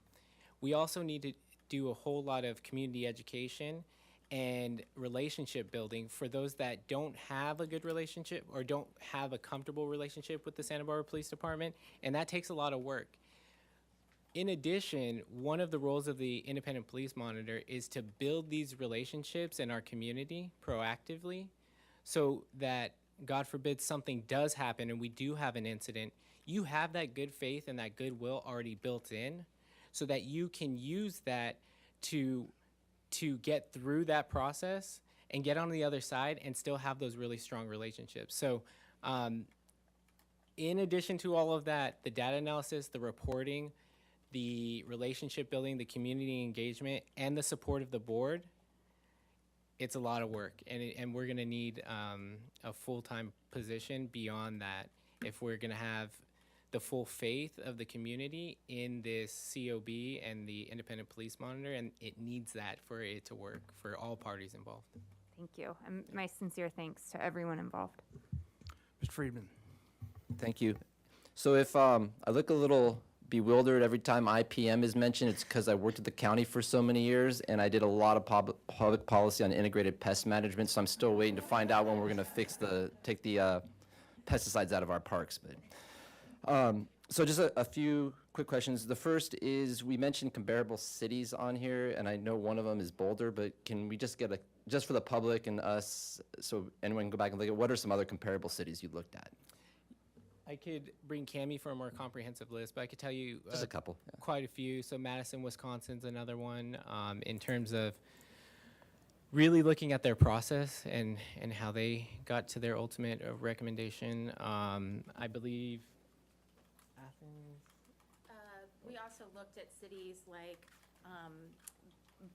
We also need to do a whole lot of community education and relationship building for those that don't have a good relationship or don't have a comfortable relationship with the Santa Barbara Police Department, and that takes a lot of work. In addition, one of the roles of the independent police monitor is to build these relationships in our community proactively so that, God forbid, something does happen and we do have an incident, you have that good faith and that goodwill already built in so that you can use that to get through that process and get on the other side and still have those really strong relationships. So in addition to all of that, the data analysis, the reporting, the relationship building, the community engagement, and the support of the board, it's a lot of work. And we're going to need a full-time position beyond that if we're going to have the full faith of the community in this COB and the independent police monitor, and it needs that for it to work for all parties involved. Thank you. And my sincere thanks to everyone involved. Mr. Friedman. Thank you. So if I look a little bewildered every time IPM is mentioned, it's because I worked at the county for so many years and I did a lot of public policy on integrated pest management, so I'm still waiting to find out when we're going to take the pesticides out of our parks. But so just a few quick questions. The first is, we mentioned comparable cities on here, and I know one of them is Boulder, but can we just get just for the public and us, so anyone can go back and look at, what are some other comparable cities you looked at? I could bring Cami for a more comprehensive list, but I could tell you Just a couple. Yeah. quite a few. So Madison, Wisconsin's another one, in terms of really looking at their process and how they got to their ultimate recommendation. I believe Athens. We also looked at cities like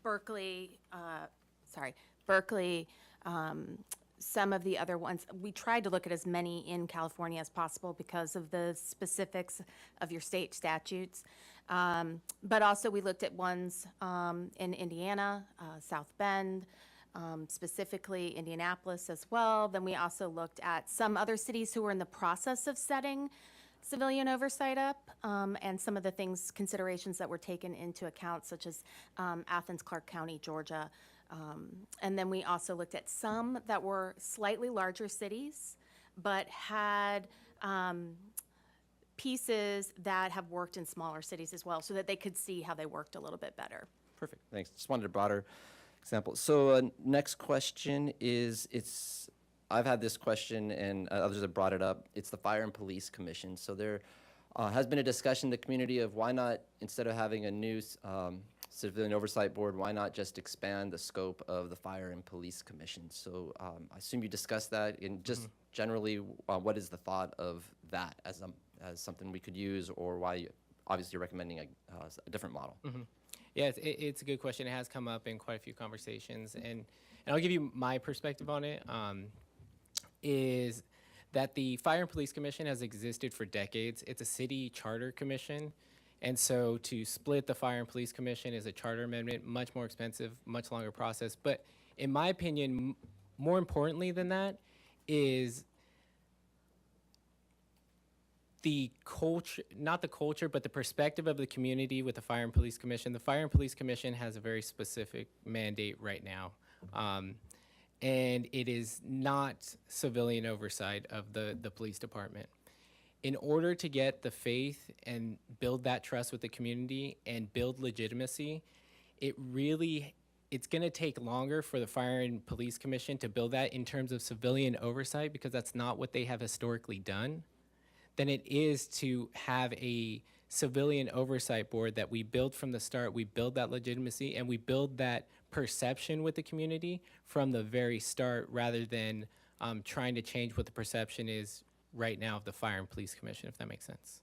Berkeley, some of the other ones. We tried to look at as many in California as possible because of the specifics of your state statutes. But also we looked at ones in Indiana, South Bend, specifically Indianapolis as well. Then we also looked at some other cities who were in the process of setting civilian oversight up, and some of the considerations that were taken into account, such as Athens, Clark County, Georgia. And then we also looked at some that were slightly larger cities, but had pieces that have worked in smaller cities as well, so that they could see how they worked a little bit better. Perfect, thanks. Just wanted a broader example. So next question is, I've had this question and others have brought it up. It's the Fire and Police Commission. So there has been a discussion in the community of why not, instead of having a new civilian oversight board, why not just expand the scope of the Fire and Police Commission? So I assume you discussed that, and just generally, what is the thought of that as something we could use, or why obviously you're recommending a different model? Yeah, it's a good question. It has come up in quite a few conversations, and I'll give you my perspective on it. Is that the Fire and Police Commission has existed for decades. It's a city charter commission, and so to split the Fire and Police Commission is a charter amendment, much more expensive, much longer process. But in my opinion, more importantly than that is the culture, not the culture, but the perspective of the community with the Fire and Police Commission. The Fire and Police Commission has a very specific mandate right now. And it is not civilian oversight of the police department. In order to get the faith and build that trust with the community and build legitimacy, it's going to take longer for the Fire and Police Commission to build that in terms of civilian oversight, because that's not what they have historically done, than it is to have a civilian oversight board that we build from the start. We build that legitimacy and we build that perception with the community from the very start, rather than trying to change what the perception is right now of the Fire and Police Commission, if that makes sense.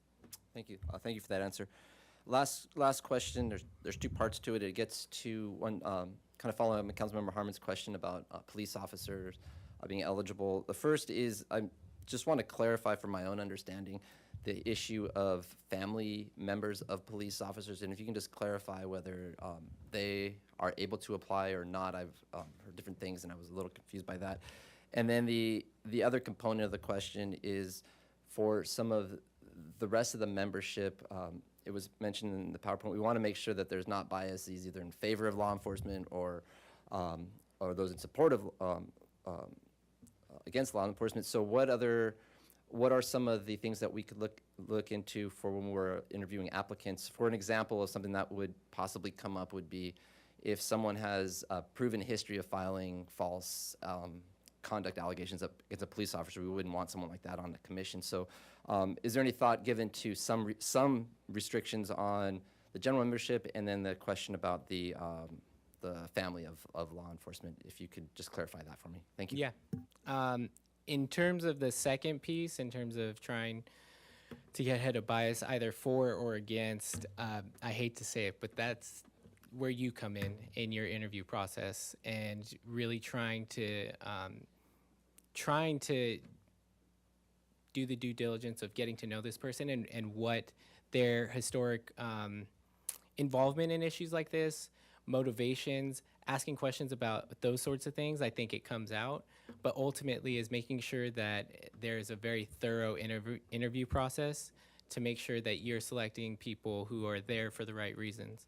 Thank you. Thank you for that answer. Last question. There's two parts to it. It gets to one, kind of following up on Councilmember Harmon's question about police officers being eligible. The first is, I just want to clarify from my own understanding the issue of family members of police officers, and if you can just clarify whether they are able to apply or not. I've heard different things, and I was a little confused by that. And then the other component of the question is for some of the rest of the membership. It was mentioned in the PowerPoint, we want to make sure that there's not biases either in favor of law enforcement or those in support of against law enforcement. So what are some of the things that we could look into for when we're interviewing applicants? For an example of something that would possibly come up would be if someone has a proven history of filing false conduct allegations against a police officer, we wouldn't want someone like that on the commission. So is there any thought given to some restrictions on the general membership, and then the question about the family of law enforcement? If you could just clarify that for me. Thank you. Yeah. In terms of the second piece, in terms of trying to get ahead of bias, either for or against, I hate to say it, but that's where you come in your interview process, and really trying to do the due diligence of getting to know this person and what their historic involvement in issues like this, motivations, asking questions about those sorts of things. I think it comes out, but ultimately is making sure that there's a very thorough interview process to make sure that you're selecting people who are there for the right reasons.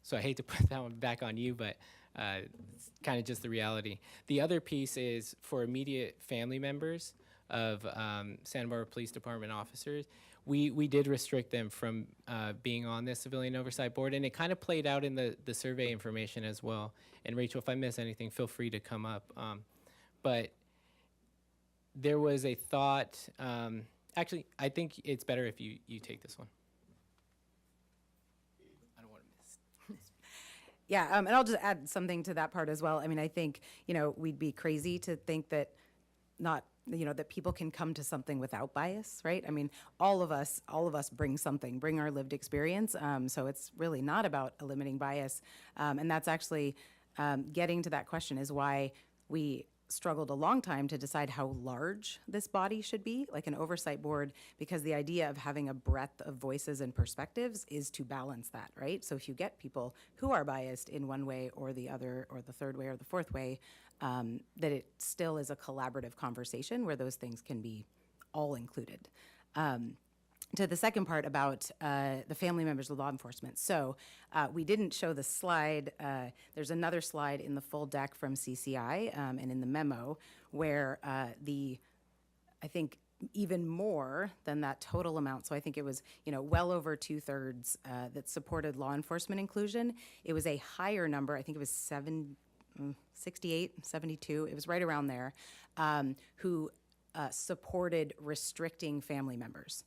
So I hate to put that one back on you, but it's kind of just the reality. The other piece is for immediate family members of Santa Barbara Police Department officers. We did restrict them from being on this civilian oversight board, and it kind of played out in the survey information as well. And Rachel, if I miss anything, feel free to come up. But there was a thought, Actually, I think it's better if you take this one. I don't want to miss. Yeah, and I'll just add something to that part as well. I mean, I think, we'd be crazy to think that that people can come to something without bias, right? I mean, all of us bring our lived experience. So it's really not about eliminating bias. And that's actually, getting to that question is why we struggled a long time to decide how large this body should be, like an oversight board, because the idea of having a breadth of voices and perspectives is to balance that, right? So if you get people who are biased in one way or the other, or the third way or the fourth way, that it still is a collaborative conversation where those things can be all included. To the second part about the family members of law enforcement. So we didn't show the slide. There's another slide in the full deck from CCI and in the memo where I think even more than that total amount. So I think it was, well over 2/3 that supported law enforcement inclusion. It was a higher number. I think it was 68, 72. It was right around there, who supported restricting family members.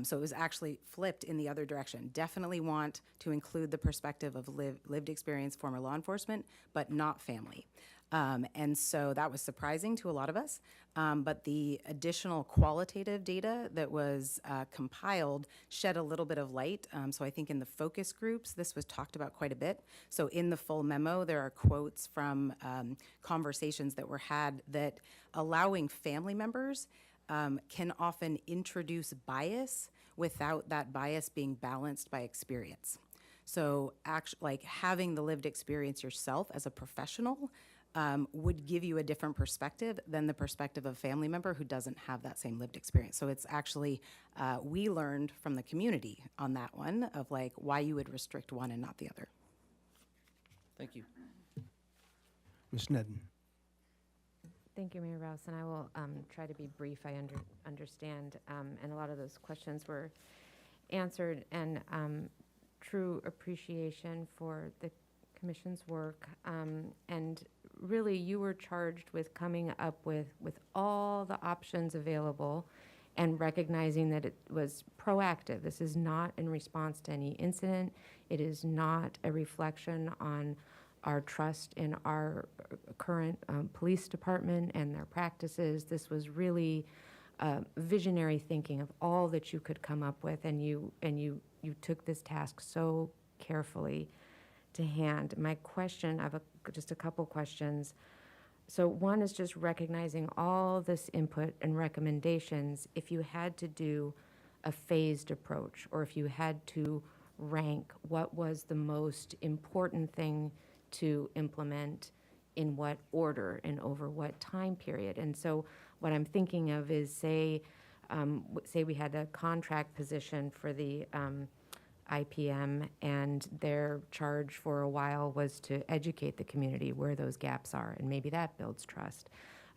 So it was actually flipped in the other direction. Definitely want to include the perspective of lived experience, former law enforcement, but not family. And so that was surprising to a lot of us. But the additional qualitative data that was compiled shed a little bit of light. So I think in the focus groups, this was talked about quite a bit. So in the full memo, there are quotes from conversations that were had that allowing family members can often introduce bias without that bias being balanced by experience. So like having the lived experience yourself as a professional would give you a different perspective than the perspective of a family member who doesn't have that same lived experience. So it's actually, we learned from the community on that one of like why you would restrict one and not the other. Thank you. Ms. Nedden. Thank you, Mayor Rouse, and I will try to be brief. I understand, and a lot of those questions were answered, and true appreciation for the Commission's work. And really, you were charged with coming up with all the options available and recognizing that it was proactive. This is not in response to any incident. It is not a reflection on our trust in our current police department and their practices. This was really visionary thinking of all that you could come up with, and you took this task so carefully to hand. My question, I have just a couple questions. So one is just recognizing all this input and recommendations. If you had to do a phased approach, or if you had to rank what was the most important thing to implement in what order and over what time period. And so what I'm thinking of is, say we had a contract position for the IPM, and their charge for a while was to educate the community where those gaps are, and maybe that builds trust.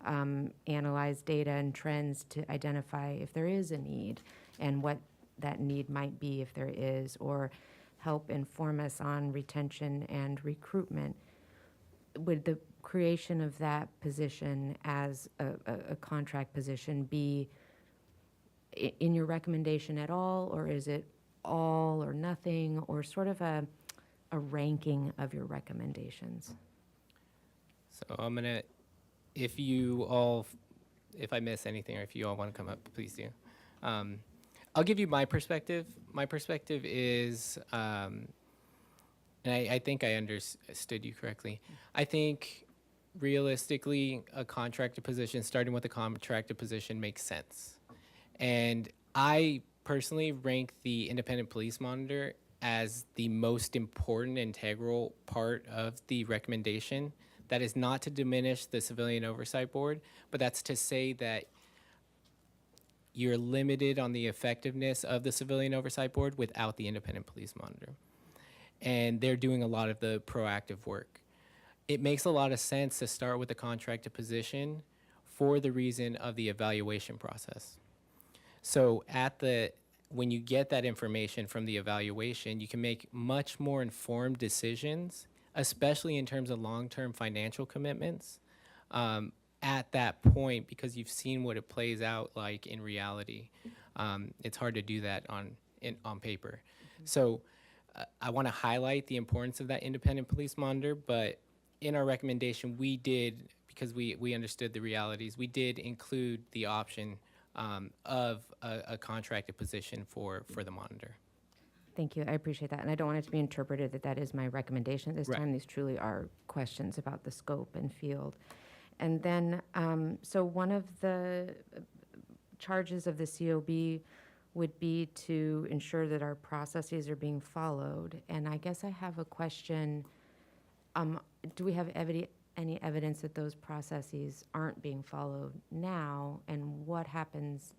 Analyze data and trends to identify if there is a need and what that need might be if there is, or help inform us on retention and recruitment. Would the creation of that position as a contract position be in your recommendation at all, or is it all or nothing, or sort of a ranking of your recommendations? So I'm gonna, if I miss anything, or if you all want to come up, please do. I'll give you my perspective. My perspective is, and I think I understood you correctly. I think realistically, a contracted position, starting with a contracted position, makes sense. And I personally rank the independent police monitor as the most important integral part of the recommendation. That is not to diminish the Civilian Oversight Board, but that's to say that you're limited on the effectiveness of the Civilian Oversight Board without the independent police monitor. And they're doing a lot of the proactive work. It makes a lot of sense to start with a contracted position for the reason of the evaluation process. So when you get that information from the evaluation, you can make much more informed decisions, especially in terms of long-term financial commitments, at that point, because you've seen what it plays out like in reality, it's hard to do that on paper. So I want to highlight the importance of that independent police monitor, but in our recommendation, we did, because we understood the realities, we did include the option of a contracted position for the monitor. Thank you, I appreciate that, and I don't want it to be interpreted that that is my recommendation at this Right. time. These truly are questions about the scope and field. And then, so one of the charges of the COB would be to ensure that our processes are being followed. And I guess I have a question, do we have any evidence that those processes aren't being followed now? And what happens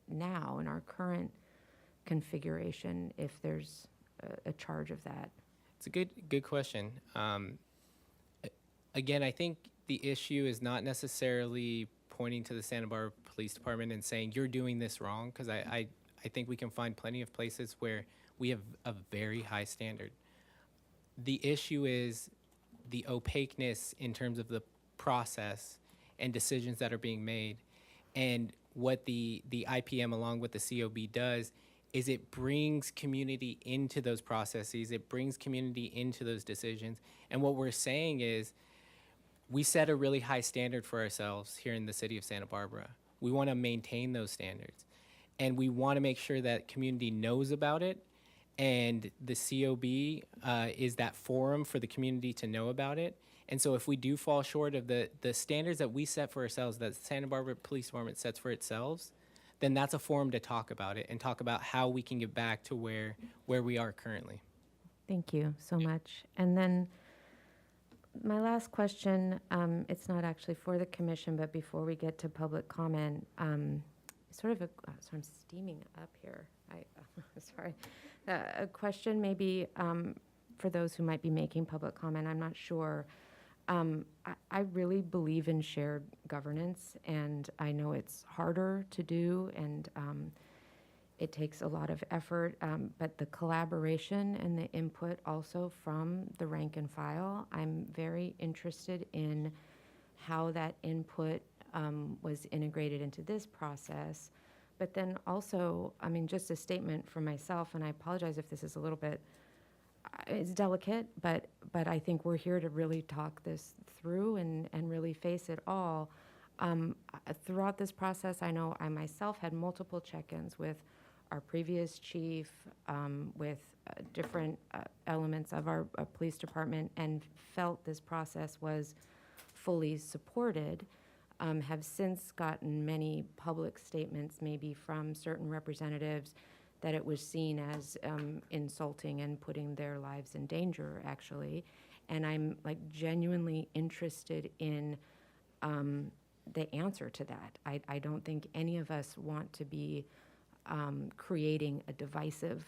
now in our current configuration if there's a charge of that? It's a good question. Again, I think the issue is not necessarily pointing to the Santa Barbara Police Department and saying, you're doing this wrong, because I think we can find plenty of places where we have a very high standard. The issue is the opaqueness in terms of the process and decisions that are being made. And what the IPM along with the COB does is it brings community into those processes, it brings community into those decisions. And what we're saying is, we set a really high standard for ourselves here in the city of Santa Barbara. We want to maintain those standards. And we want to make sure that community knows about it. And the COB is that forum for the community to know about it. And so if we do fall short of the standards that we set for ourselves, that the Santa Barbara Police Department sets for itself, then that's a forum to talk about it and talk about how we can get back to where we are currently. Thank you so much. And then my last question, it's not actually for the commission, but before we get to public comment, sort of so I'm steaming up here. Sorry. A question maybe for those who might be making public comment, I'm not sure. I really believe in shared governance, and I know it's harder to do, and it takes a lot of effort, but the collaboration and the input also from the rank and file, I'm very interested in how that input was integrated into this process. But then also, I mean, just a statement for myself, and I apologize if this is a little bit, it's delicate, but I think we're here to really talk this through and really face it all. Throughout this process, I know I myself had multiple check-ins with our previous chief, with different elements of our police department, and felt this process was fully supported. Have since gotten many public statements, maybe from certain representatives, that it was seen as insulting and putting their lives in danger, actually. And I'm like genuinely interested in the answer to that. I don't think any of us want to be creating a divisive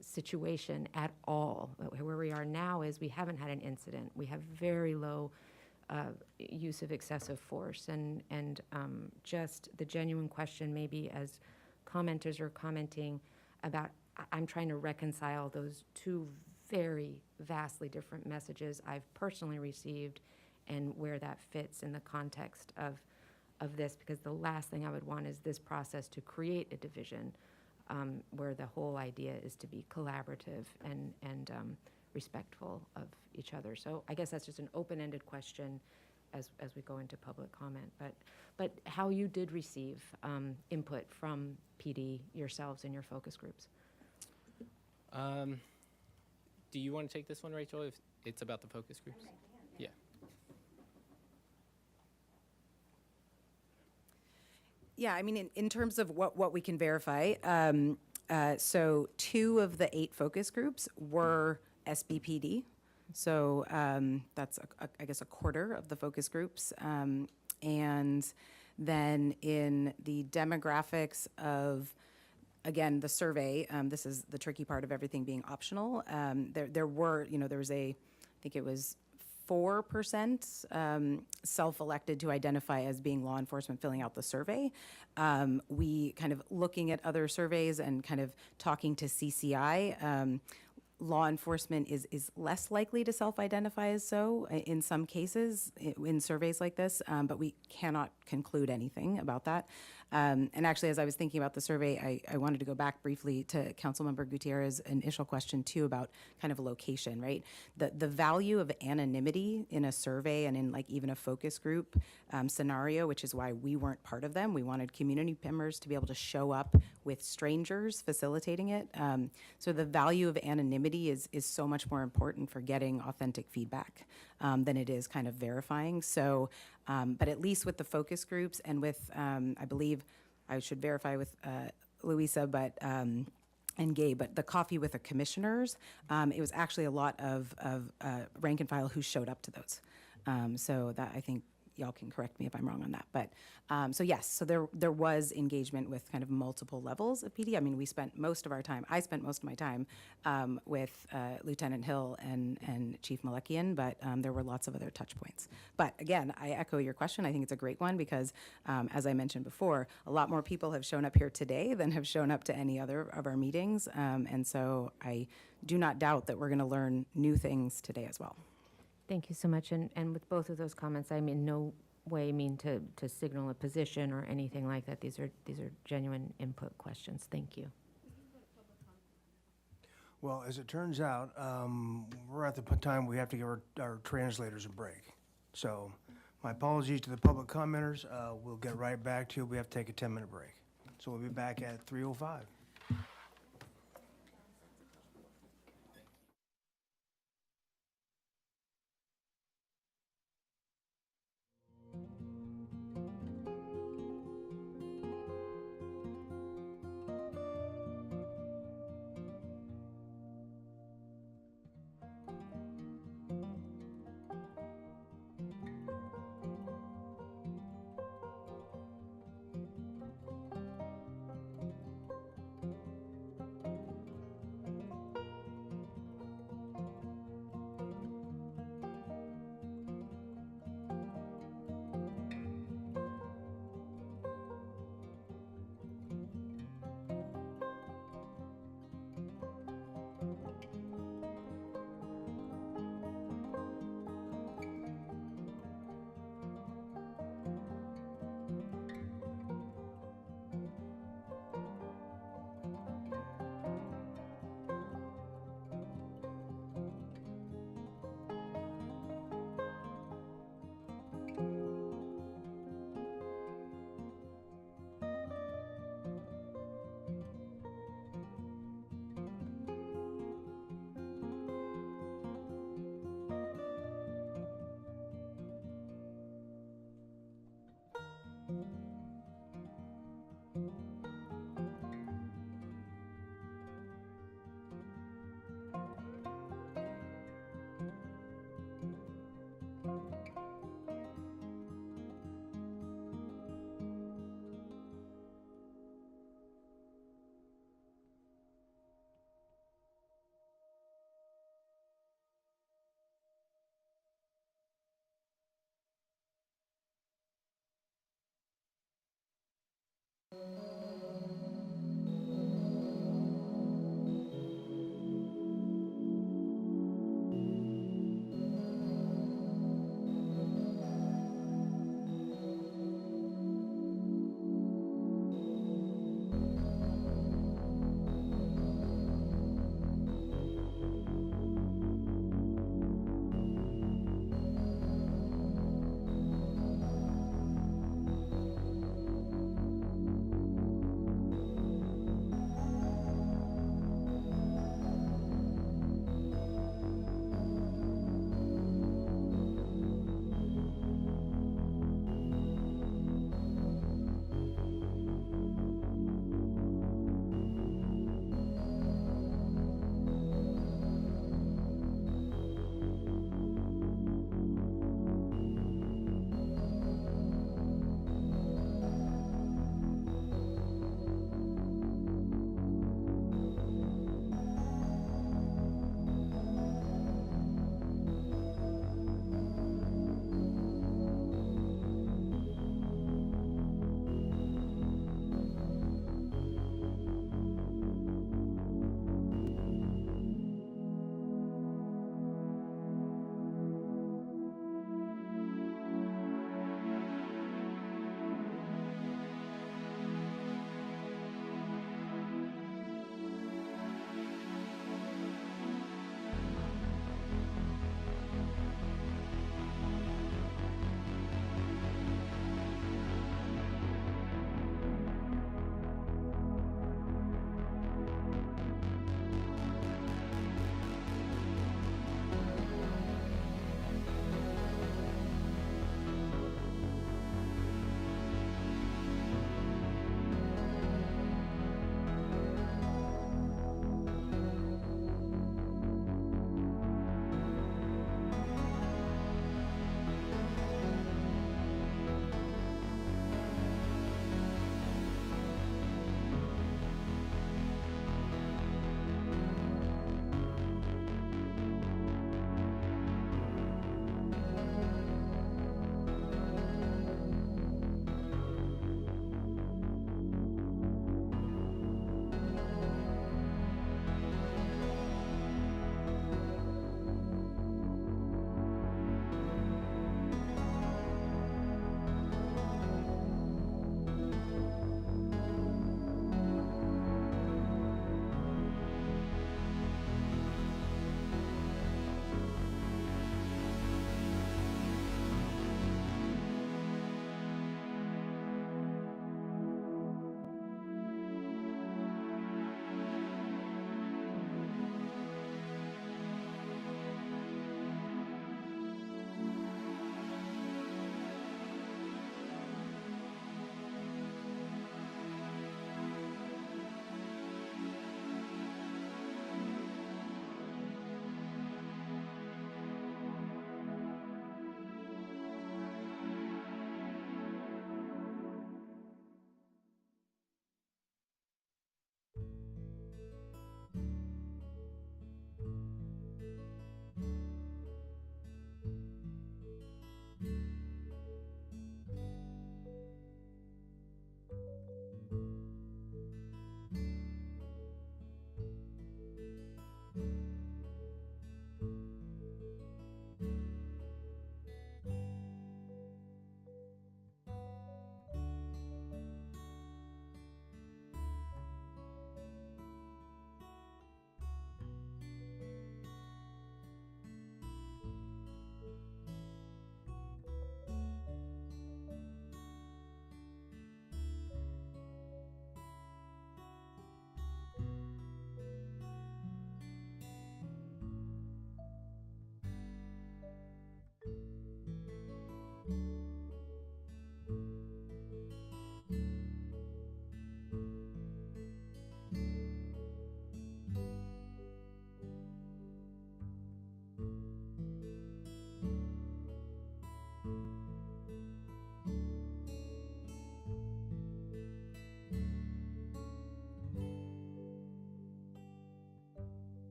situation at all. Where we are now is we haven't had an incident. We have very low use of excessive force, and just the genuine question maybe as commenters are commenting about, I'm trying to reconcile those two very vastly different messages I've personally received and where that fits in the context of this, because the last thing I would want is this process to create a division where the whole idea is to be collaborative and respectful of each other. So I guess that's just an open-ended question as we go into public comment. But how you did receive input from PD, yourselves, and your focus groups? Do you want to take this one, Rachel, if it's about the focus groups? Yeah. Yeah, I mean, in terms of what we can verify, so 2 of the 8 focus groups were SBPD. So that's, I guess, a quarter of the focus groups. And then in the demographics of, again, the survey, this is the tricky part of everything being optional. There were, there was I think it was 4% self-elected to identify as being law enforcement filling out the survey. We kind of looking at other surveys and kind of talking to CCI, law enforcement is less likely to self-identify as so in some cases in surveys like this, but we cannot conclude anything about that. And actually, as I was thinking about the survey, I wanted to go back briefly to Councilmember Gutierrez's initial question too about kind of location, right? The value of anonymity in a survey and in like even a focus group scenario, which is why we weren't part of them. We wanted community members to be able to show up with strangers facilitating it. So the value of anonymity is so much more important for getting authentic feedback than it is kind of verifying. So, but at least with the focus groups and with, I believe, I should verify with Louisa, but and Gabe, but the coffee with the commissioners, it was actually a lot of rank and file who showed up to those. So that, I think, y'all can correct me if I'm wrong on that. But so yes, so there was engagement with kind of multiple levels of PD. I mean, I spent most of my time with Lieutenant Hill and Chief Malekian, but there were lots of other touch points. But again, I echo your question. I think it's a great one because, as I mentioned before, a lot more people have shown up here today than have shown up to any other of our meetings. And so I do not doubt that we're going to learn new things today as well. Thank you so much. And with both of those comments, I'm in no way mean to signal a position or anything like that. These are genuine input questions. Thank you. Well, as it turns out, we're at the time we have to give our translators a break. So my apologies to the public commenters. We'll get right back to you. We have to take a 10-minute break. So we'll be back at 3:05.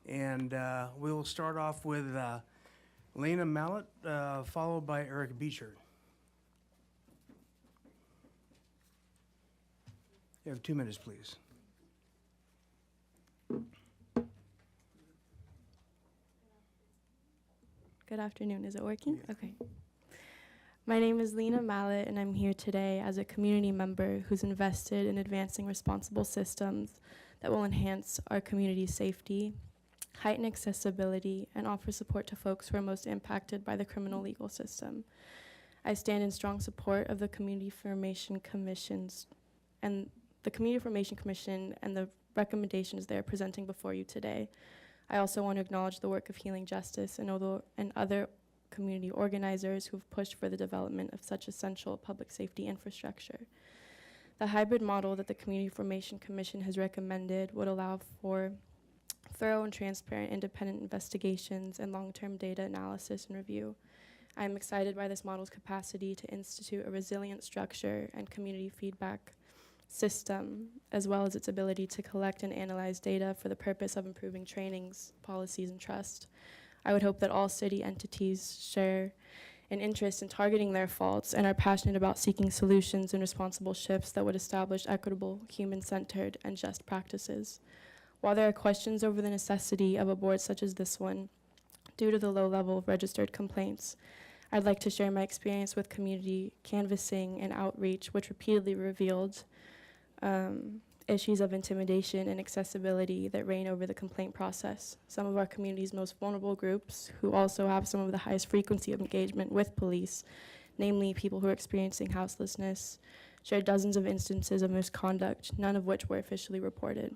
And we'll start off with Lena Mallett, followed by Eric Beecher. You have 2 minutes, please. Good afternoon. Is it working? Okay. My name is Lena Mallett, and I'm here today as a community member who's invested in advancing responsible systems that will enhance our community's safety, heighten accessibility, and offer support to folks who are most impacted by the criminal legal system. I stand in strong support of the Community Formation Commission's and the Community Formation Commission and the recommendations they're presenting before you today. I also want to acknowledge the work of Healing Justice and other community organizers who've pushed for the development of such essential public safety infrastructure. The hybrid model that the Community Formation Commission has recommended would allow for thorough and transparent independent investigations and long-term data analysis and review. I am excited by this model's capacity to institute a resilient structure and community feedback system, as well as its ability to collect and analyze data for the purpose of improving trainings, policies, and trust. I would hope that all city entities share an interest in targeting their faults and are passionate about seeking solutions and responsible shifts that would establish equitable, human-centered, and just practices. While there are questions over the necessity of a board such as this one, due to the low level of registered complaints, I'd like to share my experience with community canvassing and outreach, which repeatedly revealed issues of intimidation and accessibility that reign over the complaint process. Some of our community's most vulnerable groups, who also have some of the highest frequency of engagement with police, namely people who are experiencing houselessness, shared dozens of instances of misconduct, none of which were officially reported.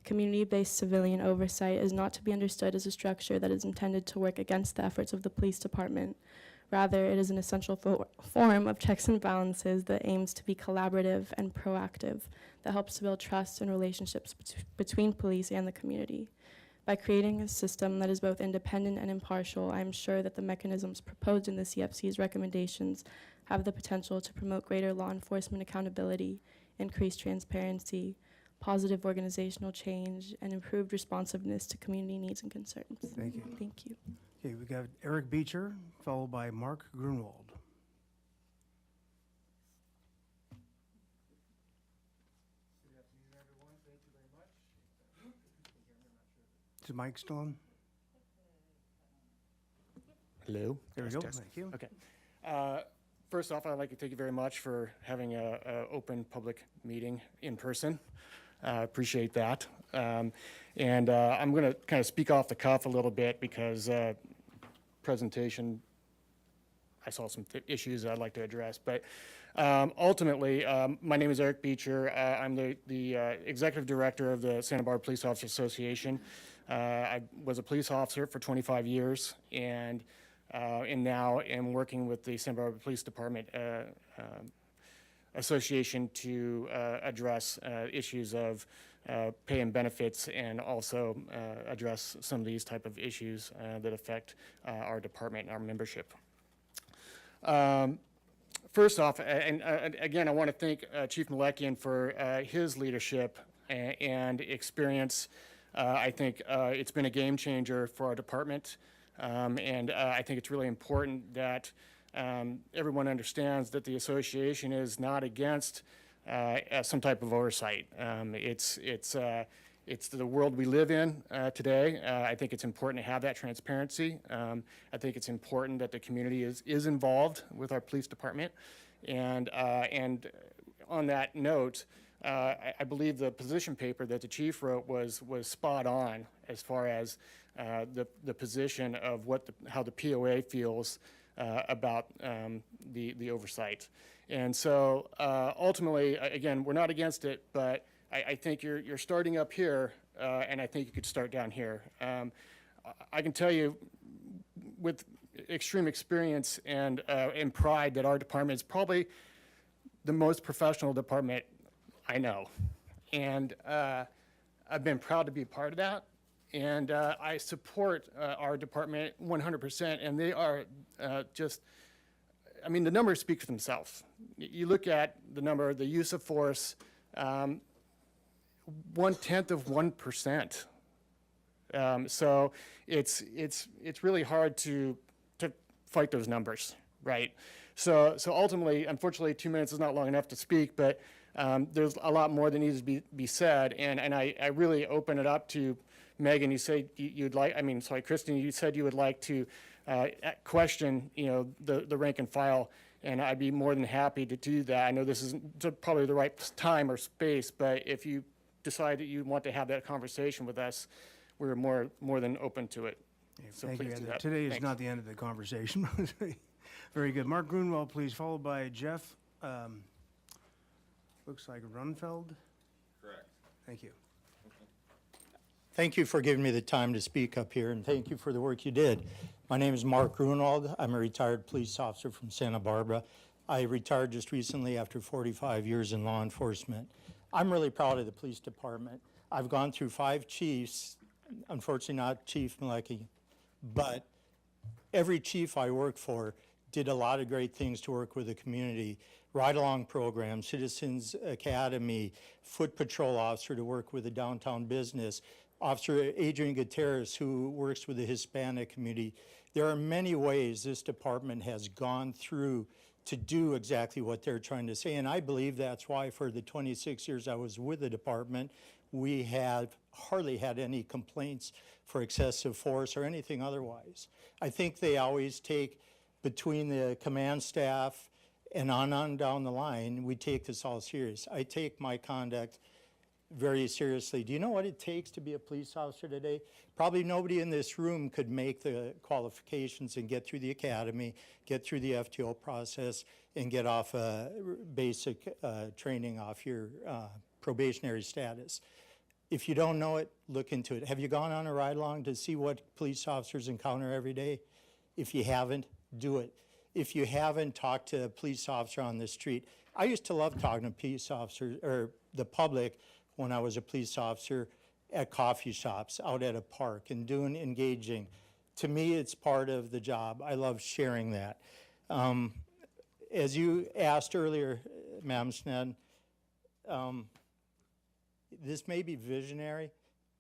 Community-based civilian oversight is not to be understood as a structure that is intended to work against the efforts of the police department. Rather, it is an essential form of checks and balances that aims to be collaborative and proactive, that helps to build trust and relationships between police and the community. By creating a system that is both independent and impartial, I am sure that the mechanisms proposed in the CFC's recommendations have the potential to promote greater law enforcement accountability, increased transparency, positive organizational change, and improved responsiveness to community needs and concerns. Thank you. Thank you. Okay, we got Eric Beecher, followed by Mark Grunwald. Is the mic still on? Hello. There we go. Test. Thank you. Okay. First off, I'd like to thank you very much for having a open public meeting in person. Appreciate that. I'm going to kind of speak off the cuff a little bit because presentation, I saw some issues that I'd like to address. But ultimately, my name is Eric Beecher. I'm the executive director of the Santa Barbara Police Officers Association. I was a police officer for 25 years and now am working with the Santa Barbara Police Department Association to address issues of pay and benefits and also address some of these type of issues that affect our department and our membership. First off, and again, I want to thank Chief Malekian for his leadership and experience. I think it's been a game changer for our department, and I think it's really important that everyone understands that the association is not against some type of oversight. It's the world we live in today. I think it's important to have that transparency. I think it's important that the community is involved with our police department. And on that note, I believe the position paper that the chief wrote was spot on as far as the position of how the POA feels about the oversight. And so ultimately, again, we're not against it, but I think you're starting up here, and I think you could start down here. I can tell you with extreme experience and pride that our department is probably the most professional department I know. And I've been proud to be a part of that. And I support our department 100%, and they are just, I mean, the numbers speak for themselves. You look at the number, the use of force, 1/10 of 1%. So it's really hard to fight those numbers, right? So ultimately, unfortunately, 2 minutes is not long enough to speak, but there's a lot more that needs to be said, and I really open it up to Megan. You say you'd like, Kristen, you said you would like to question, the rank and file, and I'd be more than happy to do that. I know this isn't probably the right time or space, but if you decide that you want to have that conversation with us, we're more than open to it. So Thank you, please do Heather. that. Today is Thanks. not the end of the conversation. Very good. Mark Grunwald, please, followed by Jeff, looks like Runfeld. Correct. Thank you. Thank you for giving me the time to speak up here, and thank you for the work you did. My name is Mark Grunwald. I'm a retired police officer from Santa Barbara. I retired just recently after 45 years in law enforcement. I'm really proud of the police department. I've gone through 5 chiefs, unfortunately not Chief Malecki, but every chief I worked for did a lot of great things to work with the community. Ride-along programs, Citizens Academy, foot patrol officer to work with the downtown business, Officer Adrian Gutierrez, who works with the Hispanic community. There are many ways this department has gone through to do exactly what they're trying to say, and I believe that's why for the 26 years I was with the department, we have hardly had any complaints for excessive force or anything otherwise. I think they always take, between the command staff and on down the line, we take this all serious. I take my conduct very seriously. Do you know what it takes to be a police officer today? Probably nobody in this room could make the qualifications and get through the academy, get through the FTO process, and get off basic training off your probationary status. If you don't know it, look into it. Have you gone on a ride-along to see what police officers encounter every day? If you haven't, do it. If you haven't, talked to a police officer on the street. I used to love talking to police officers, or the public, when I was a police officer at coffee shops, out at a park, and engaging. To me, it's part of the job. I love sharing that. As you asked earlier, Madam Sned, this may be visionary,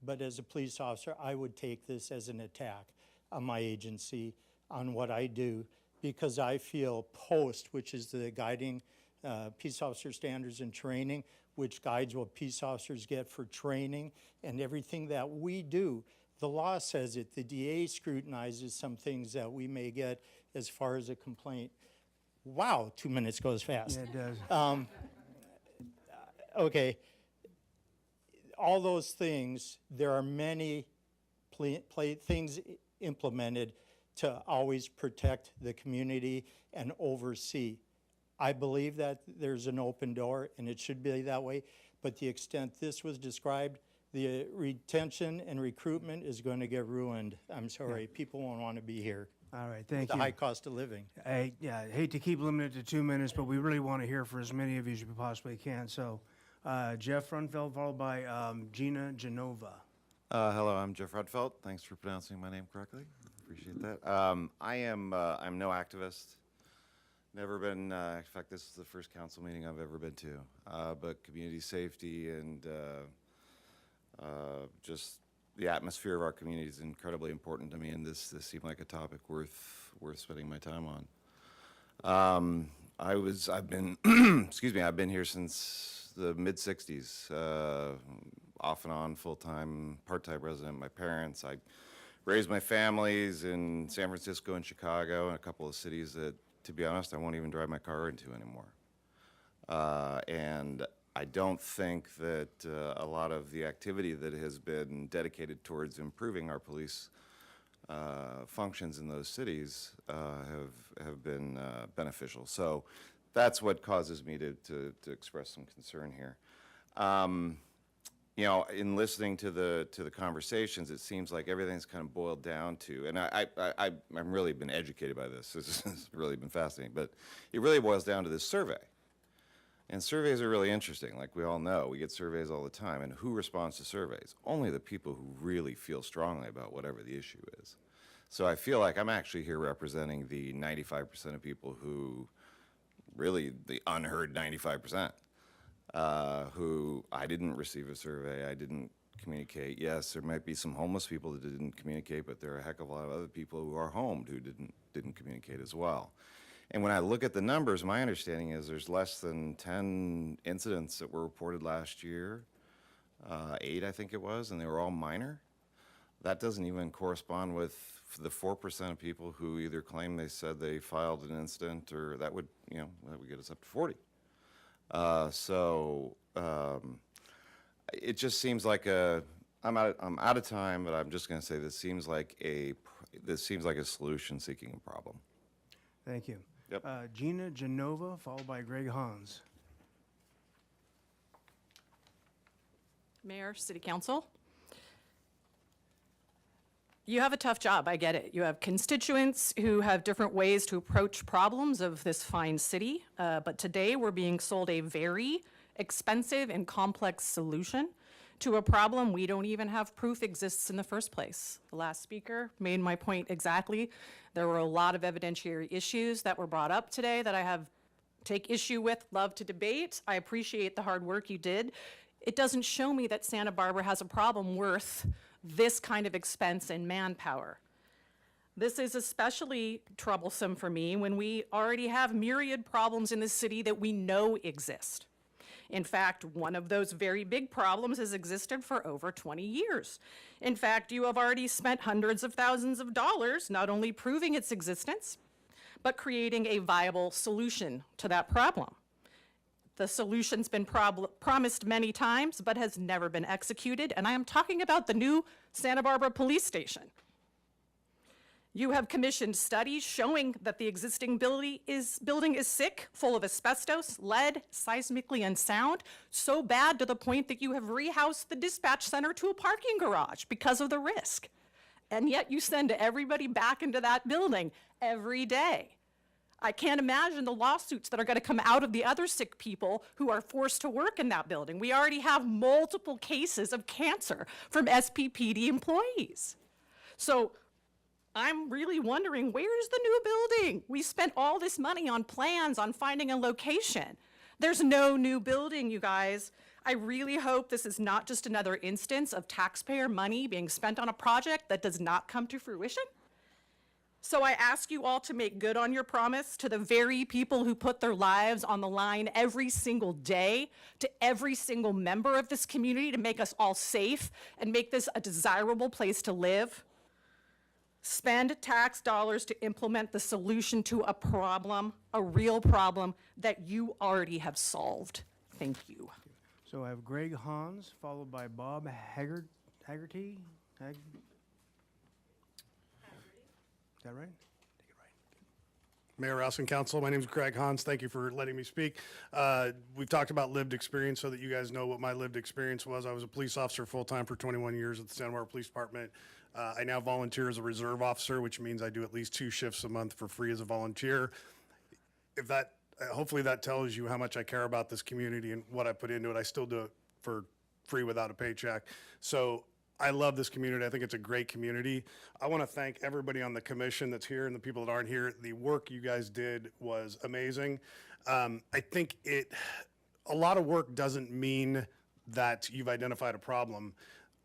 but as a police officer, I would take this as an attack on my agency, on what I do, because I feel POST, which is the guiding peace officer standards and training, which guides what peace officers get for training and everything that we do. The law says it. The DA scrutinizes some things that we may get as far as a complaint. Wow, 2 minutes goes fast. Yeah, it does. Okay. All those things, there are many things implemented to always protect the community and oversee. I believe that there's an open door, and it should be that way, but the extent this was described, the retention and recruitment is going to get ruined. I'm sorry, people won't want to be here. All right, thank The you. high cost of living. I hate to keep limited to 2 minutes, but we really want to hear from as many of you as we possibly can. So Jeff Runfeld, followed by Gina Genova. Hello, I'm Jeff Rudfeld. Thanks for pronouncing my name correctly. Appreciate that. I'm no activist. Never been, in fact, this is the first council meeting I've ever been to. But community safety and just the atmosphere of our community is incredibly important to me, and this seemed like a topic worth spending my time on. I've been, excuse me, I've been here since the mid-'60s, off and on, full-time, part-time resident. My parents, I raised my families in San Francisco and Chicago and a couple of cities that, to be honest, I won't even drive my car into anymore. And I don't think that a lot of the activity that has been dedicated towards improving our police functions in those cities have been beneficial. So that's what causes me to express some concern here. You know, in listening to the conversations, it seems like everything's kind of boiled down to, and I'm really been educated by this. This has really been fascinating, but it really boils down to this survey. And surveys are really interesting. Like we all know, we get surveys all the time. And who responds to surveys? Only the people who really feel strongly about whatever the issue is. So I feel like I'm actually here representing the 95% of people who, really the unheard 95%. Who I didn't receive a survey, I didn't communicate. Yes, there might be some homeless people that didn't communicate, but there are a heck of a lot of other people who are homed who didn't communicate as well. And when I look at the numbers, my understanding is there's less than 10 incidents that were reported last year, 8 I think it was, and they were all minor. That doesn't even correspond with the 4% of people who either claim they said they filed an incident, or that would get us up to 40. It just seems like I'm out of time, but I'm just going to say this seems like a solution seeking a problem. Thank you. Yep. Gina Genova, followed by Greg Hans. Mayor, City Council. You have a tough job, I get it. You have constituents who have different ways to approach problems of this fine city, but today we're being sold a very expensive and complex solution to a problem we don't even have proof exists in the first place. The last speaker made my point exactly. There were a lot of evidentiary issues that were brought up today that I take issue with, love to debate. I appreciate the hard work you did. It doesn't show me that Santa Barbara has a problem worth this kind of expense and manpower. This is especially troublesome for me when we already have myriad problems in the city that we know exist. In fact, one of those very big problems has existed for over 20 years. In fact, you have already spent hundreds of thousands of dollars not only proving its existence, but creating a viable solution to that problem. The solution's been promised many times, but has never been executed, and I am talking about the new Santa Barbara Police Station. You have commissioned studies showing that the existing building is sick, full of asbestos, lead, seismically unsound, so bad to the point that you have rehoused the dispatch center to a parking garage because of the risk. And yet you send everybody back into that building every day. I can't imagine the lawsuits that are going to come out of the other sick people who are forced to work in that building. We already have multiple cases of cancer from SPPD employees. So I'm really wondering, where's the new building? We spent all this money on plans, on finding a location. There's no new building, you guys. I really hope this is not just another instance of taxpayer money being spent on a project that does not come to fruition. So I ask you all to make good on your promise to the very people who put their lives on the line every single day, to every single member of this community, to make us all safe and make this a desirable place to live. Spend tax dollars to implement the solution to a problem, a real problem that you already have solved. Thank you. So I have Greg Hans, followed by Bob Haggerty. Is that right? Take it right. Mayor Rouse and Council, my name is Greg Hans. Thank you for letting me speak. We've talked about lived experience so that you guys know what my lived experience was. I was a police officer full-time for 21 years at the Santa Barbara Police Department. I now volunteer as a reserve officer, which means I do at least 2 shifts a month for free as a volunteer. Hopefully that tells you how much I care about this community and what I put into it. I still do it for free without a paycheck. So I love this community. I think it's a great community. I want to thank everybody on the commission that's here and the people that aren't here. The work you guys did was amazing. I think a lot of work doesn't mean that you've identified a problem.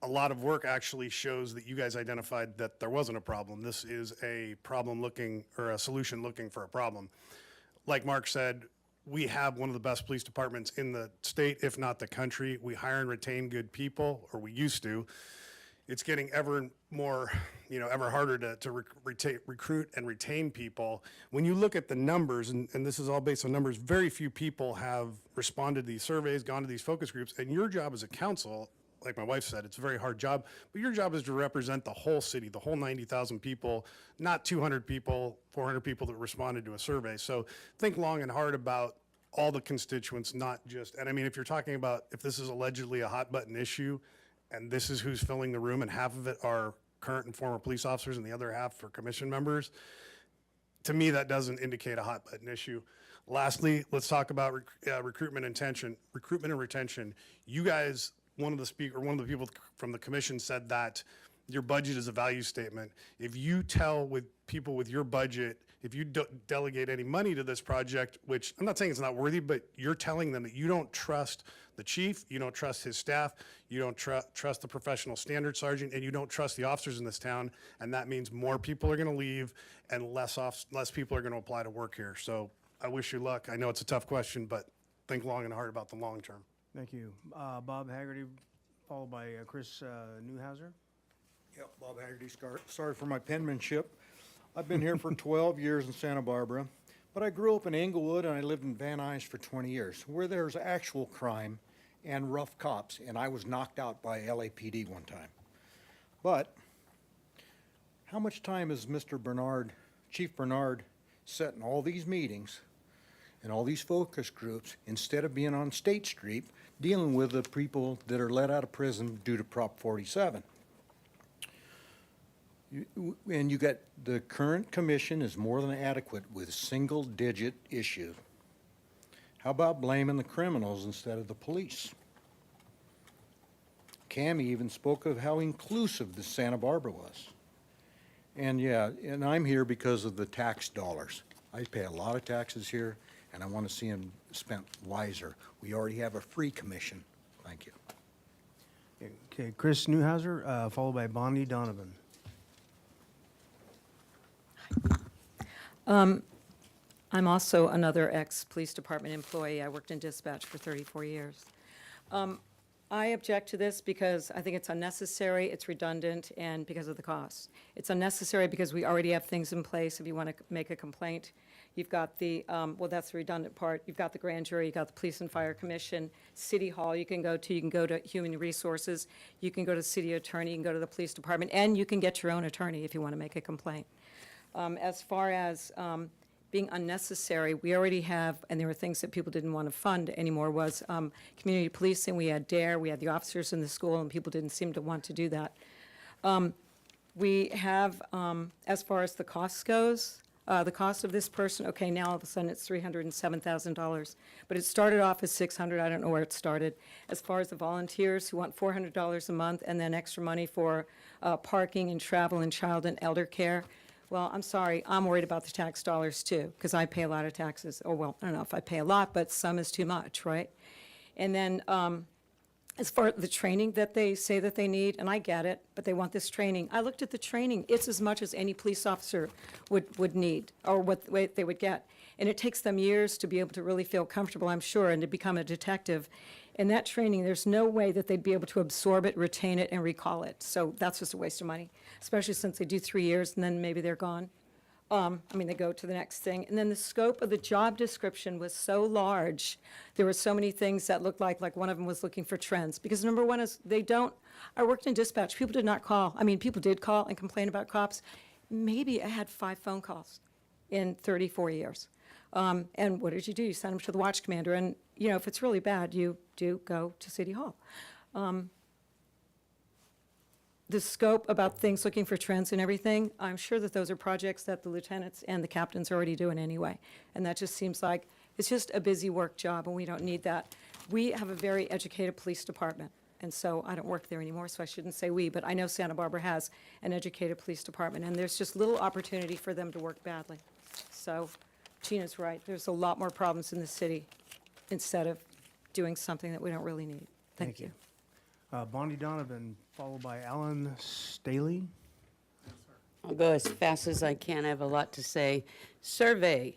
A lot of work actually shows that you guys identified that there wasn't a problem. This is a problem looking, or a solution looking for a problem. Like Mark said, we have one of the best police departments in the state, if not the country. We hire and retain good people, or we used to. It's getting ever harder to recruit and retain people. When you look at the numbers, and this is all based on numbers, very few people have responded to these surveys, gone to these focus groups, and your job as a council, like my wife said, it's a very hard job, but your job is to represent the whole city, the whole 90,000 people, not 200 people, 400 people that responded to a survey. So think long and hard about all the constituents, not just, and I mean, if you're talking about, if this is allegedly a hot button issue, and this is who's filling the room, and half of it are current and former police officers, and the other half are commission members, to me, that doesn't indicate a hot button issue. Lastly, let's talk about recruitment and retention. You guys, one of the people from the commission said that your budget is a value statement. If you tell with people with your budget, if you delegate any money to this project, which I'm not saying it's not worthy, but you're telling them that you don't trust the chief, you don't trust his staff, you don't trust the professional standard sergeant, and you don't trust the officers in this town, and that means more people are going to leave and less people are going to apply to work here. So I wish you luck. I know it's a tough question, but think long and hard about the long term. Thank you. Bob Haggerty, followed by Chris Newhouser. Yep, Bob Haggerty, sorry for my penmanship. I've been here for 12 years in Santa Barbara, but I grew up in Englewood and I lived in Van Nuys for 20 years, where there's actual crime and rough cops, and I was knocked out by LAPD one time. But how much time has Mr. Bernard, Chief Bernard, set in all these meetings and all these focus groups instead of being on State Street dealing with the people that are let out of prison due to Prop 47? And you got the current commission is more than adequate with single-digit issue. How about blaming the criminals instead of the police? Cammie even spoke of how inclusive the Santa Barbara was. And yeah, and I'm here because of the tax dollars. I pay a lot of taxes here, and I want to see them spent wiser. We already have a free commission. Thank you. Okay, Chris Newhouser, followed by Bonnie Donovan. I'm also another ex-police department employee. I worked in dispatch for 34 years. I object to this because I think it's unnecessary, it's redundant, and because of the cost. It's unnecessary because we already have things in place. If you want to make a complaint, you've got the, well, that's the redundant part. You've got the grand jury, you've got the police and fire commission, city hall you can go to human resources, you can go to the city attorney, you can go to the police department, and you can get your own attorney if you want to make a complaint. As far as being unnecessary, we already have, and there were things that people didn't want to fund anymore, was community policing. We had DARE, we had the officers in the school, and people didn't seem to want to do that. We have, as far as the cost goes, the cost of this person, okay, now all of a sudden it's $307,000, but it started off as $600. I don't know where it started. As far as the volunteers who want $400 a month and then extra money for parking and travel and child and elder care, well, I'm sorry, I'm worried about the tax dollars too, because I pay a lot of taxes. Oh, well, I don't know if I pay a lot, but some is too much, right? And then as far as the training that they say that they need, and I get it, but they want this training. I looked at the training. It's as much as any police officer would need, or what they would get. And it takes them years to be able to really feel comfortable, I'm sure, and to become a detective. In that training, there's no way that they'd be able to absorb it, retain it, and recall it. So that's just a waste of money, especially since they do 3 years and then maybe they're gone. They go to the next thing. And then the scope of the job description was so large. There were so many things that looked like one of them was looking for trends. Because number one is I worked in dispatch. People did not call. People did call and complain about cops. Maybe I had 5 phone calls in 34 years. And what did you do? You sent them to the watch commander. And, if it's really bad, you do go to City Hall. The scope about things looking for trends and everything, I'm sure that those are projects that the lieutenants and the captains are already doing anyway. And that just seems like it's just a busy work job, and we don't need that. We have a very educated police department. And so I don't work there anymore, so I shouldn't say we, but I know Santa Barbara has an educated police department, and there's just little opportunity for them to work badly. So Gina's right. There's a lot more problems in the city instead of doing something that we don't really need. Thank you. Bonnie Donovan, followed by Alan Staley. I'll go as fast as I can. I have a lot to say. Survey,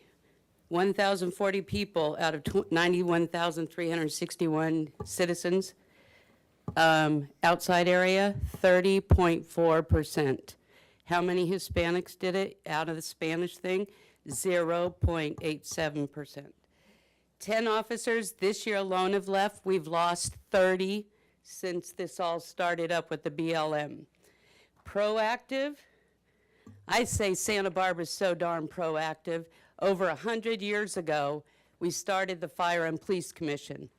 1,040 people out of 91,361 citizens. Outside area, 30.4%. How many Hispanics did it out of the Spanish thing? 0.87%. 10 officers this year alone have left. We've lost 30 since this all started up with the BLM. Proactive, I say Santa Barbara's so darn proactive. Over 100 years ago, we started the Fire and Police Commission.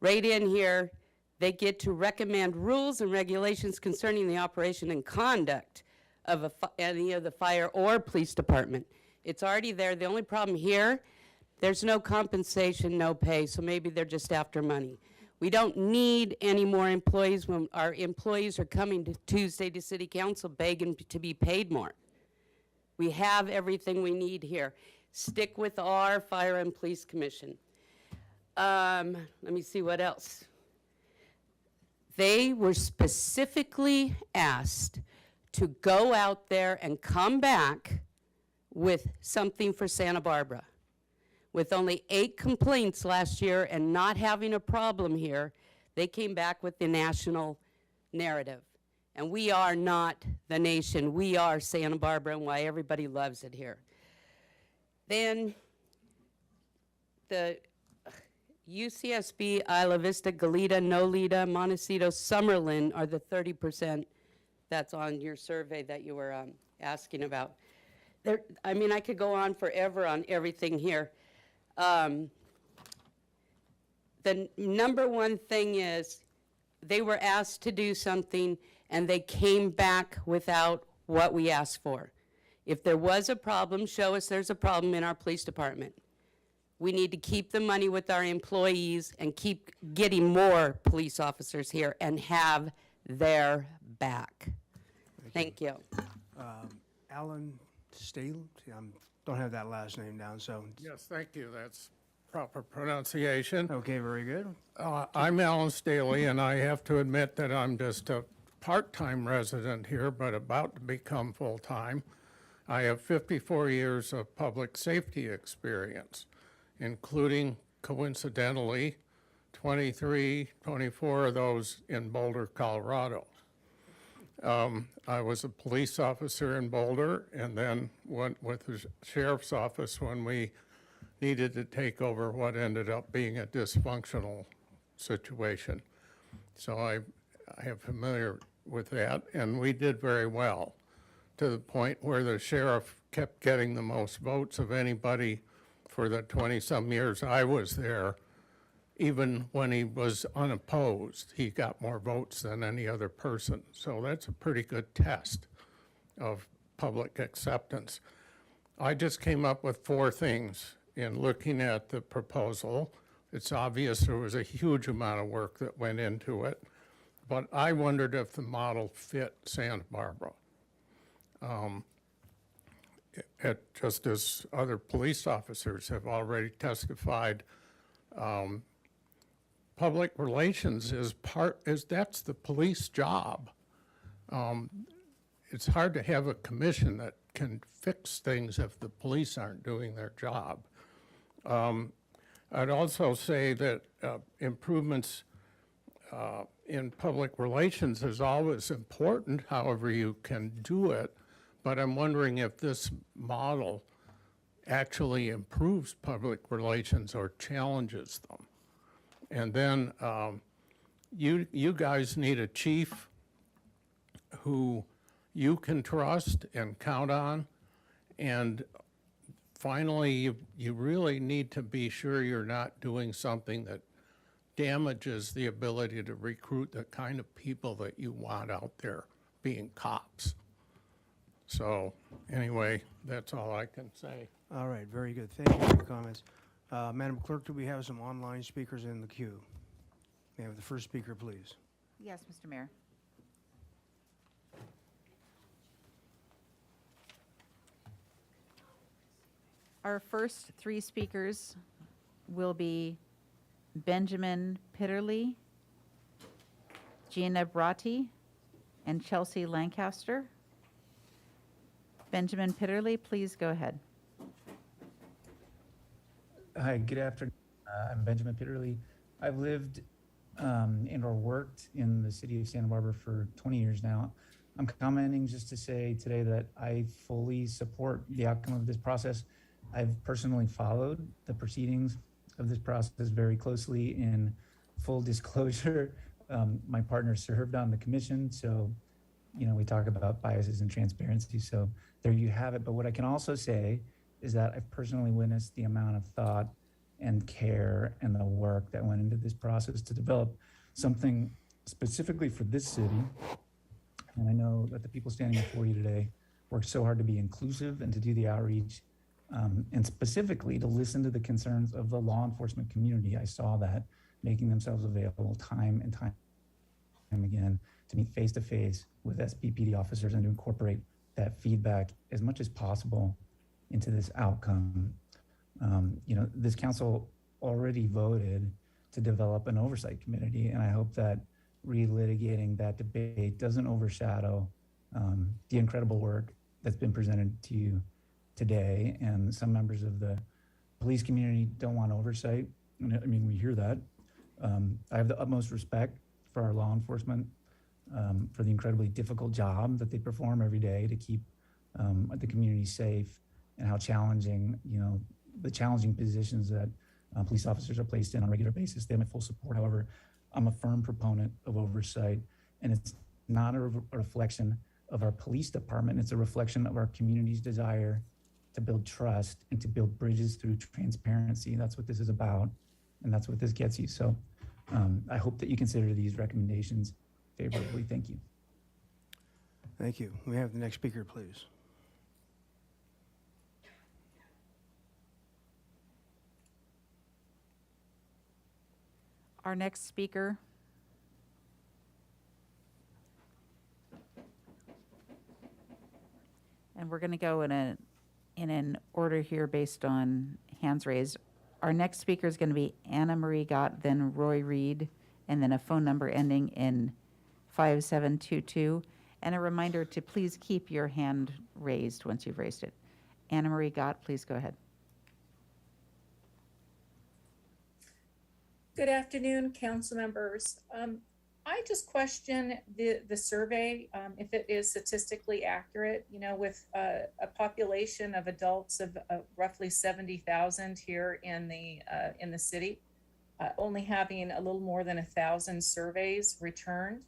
Right in here, they get to recommend rules and regulations concerning the operation and conduct of any of the fire or police department. It's already there. The only problem here, there's no compensation, no pay, so maybe they're just after money. We don't need any more employees when our employees are coming to Tuesday to city council begging to be paid more. We have everything we need here. Stick with our fire and police commission. Let me see what else. They were specifically asked to go out there and come back with something for Santa Barbara. With only 8 complaints last year and not having a problem here, they came back with the national narrative. And we are not the nation. We are Santa Barbara, and why everybody loves it here. Then the UCSB, Isla Vista, Goleta, Nolita, Montecito, Summerlin are the 30% that's on your survey that you were asking about. I mean, I could go on forever on everything here. The number one thing is they were asked to do something and they came back without what we asked for. If there was a problem, show us there's a problem in our police department. We need to keep the money with our employees and keep getting more police officers here and have their back. Thank you. Alan Staley, I don't have that last name down, so. Yes, thank you. That's proper pronunciation. Okay, very good. I'm Alan Staley, and I have to admit that I'm just a part-time resident here, but about to become full-time. I have 54 years of public safety experience, including, coincidentally, 24 of those in Boulder, Colorado. I was a police officer in Boulder and then went with the sheriff's office when we needed to take over what ended up being a dysfunctional situation. So I am familiar with that, and we did very well, to the point where the sheriff kept getting the most votes of anybody for the 20-some years I was there. Even when he was unopposed, he got more votes than any other person. So that's a pretty good test of public acceptance. I just came up with 4 things in looking at the proposal. It's obvious there was a huge amount of work that went into it, but I wondered if the model fit Santa Barbara. Just as other police officers have already testified, public relations that's the police job. It's hard to have a commission that can fix things if the police aren't doing their job. I'd also say that improvements in public relations is always important, however you can do it, but I'm wondering if this model actually improves public relations or challenges them. And then you guys need a chief who you can trust and count on. And finally, you really need to be sure you're not doing something that damages the ability to recruit the kind of people that you want out there being cops. So anyway, that's all I can say. All right, very good. Thank you for your comments. Madam Clerk, do we have some online speakers in the queue? May I have the first speaker, please? Yes, Mr. Mayor. Our first 3 speakers will be Benjamin Pitterly, Gina Bratti, and Chelsea Lancaster. Benjamin Pitterly, please go ahead. Hi, good afternoon. I'm Benjamin Pitterly. I've lived and or worked in the city of Santa Barbara for 20 years now. I'm commenting just to say today that I fully support the outcome of this process. I've personally followed the proceedings of this process very closely. In full disclosure, my partner served on the commission, so we talk about biases and transparency, so there you have it. But what I can also say is that I've personally witnessed the amount of thought and care and the work that went into this process to develop something specifically for this city. And I know that the people standing before you today worked so hard to be inclusive and to do the outreach, and specifically to listen to the concerns of the law enforcement community. I saw that making themselves available time and time again to meet face to face with SBPD officers and to incorporate that feedback as much as possible into this outcome. This council already voted to develop an oversight committee, and I hope that relitigating that debate doesn't overshadow the incredible work that's been presented to you today. And some members of the police community don't want oversight. I mean, we hear that. I have the utmost respect for our law enforcement, for the incredibly difficult job that they perform every day to keep the community safe, and how challenging, the challenging positions that police officers are placed in on a regular basis. They have my full support. However, I'm a firm proponent of oversight, and it's not a reflection of our police department. It's a reflection of our community's desire to build trust and to build bridges through transparency. That's what this is about, and that's what this gets you. So I hope that you consider these recommendations favorably. Thank you. Thank you. We have the next speaker, please. Our next speaker and we're going to go in an order here based on hands raised. Our next speaker is going to be Anna Marie Gott, then Roy Reed, and then a phone number ending in 5722. And a reminder to please keep your hand raised once you've raised it. Anna Marie Gott, please go ahead. Good afternoon, council members. I just question the survey, if it is statistically accurate, with a population of adults of roughly 70,000 here in the city, only having a little more than 1,000 surveys returned,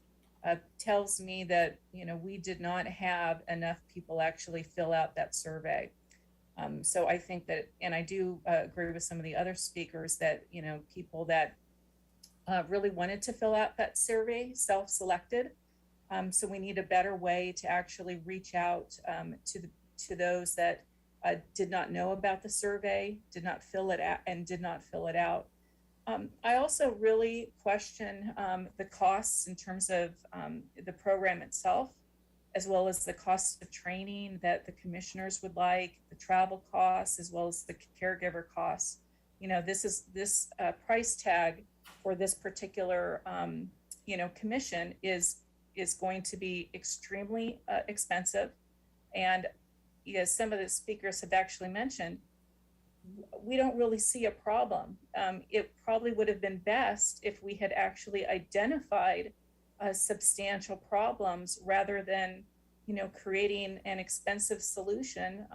tells me that, we did not have enough people actually fill out that survey. So I think that, and I do agree with some of the other speakers that, people that really wanted to fill out that survey self-selected. So we need a better way to actually reach out to those that did not know about the survey, did not fill it out, and did not fill it out. I also really question the costs in terms of the program itself, as well as the cost of training that the commissioners would like, the travel costs, as well as the caregiver costs. This price tag for this particular, commission is going to be extremely expensive. And as some of the speakers have actually mentioned, we don't really see a problem. It probably would have been best if we had actually identified substantial problems rather than, creating an expensive solution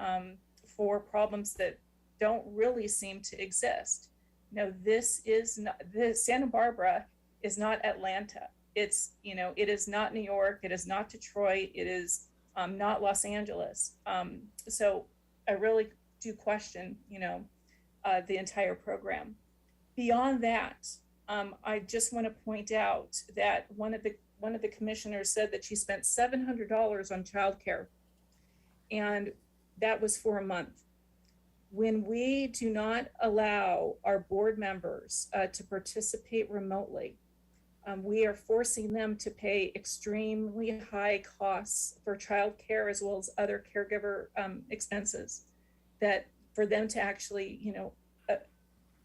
for problems that don't really seem to exist. This is not, Santa Barbara is not Atlanta. It's, it is not New York. It is not Detroit. It is not Los Angeles. So I really do question, the entire program. Beyond that, I just want to point out that one of the commissioners said that she spent $700 on childcare, and that was for a month. When we do not allow our board members to participate remotely, we are forcing them to pay extremely high costs for childcare as well as other caregiver expenses, that for them to actually,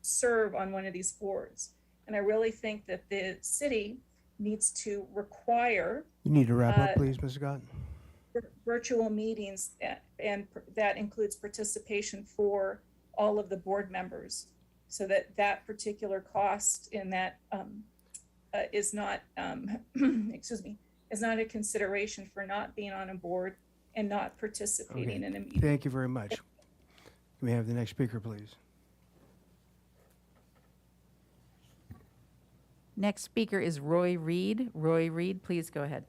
serve on one of these boards. And I really think that the city needs to require. You need to wrap up, please, Ms. Gott. Virtual meetings, and that includes participation for all of the board members, so that particular cost in that is not, excuse me, is not a consideration for not being on a board and not participating in a meeting. Thank you very much. Can we have the next speaker, please? Next speaker is Roy Reed. Roy Reed, please go ahead.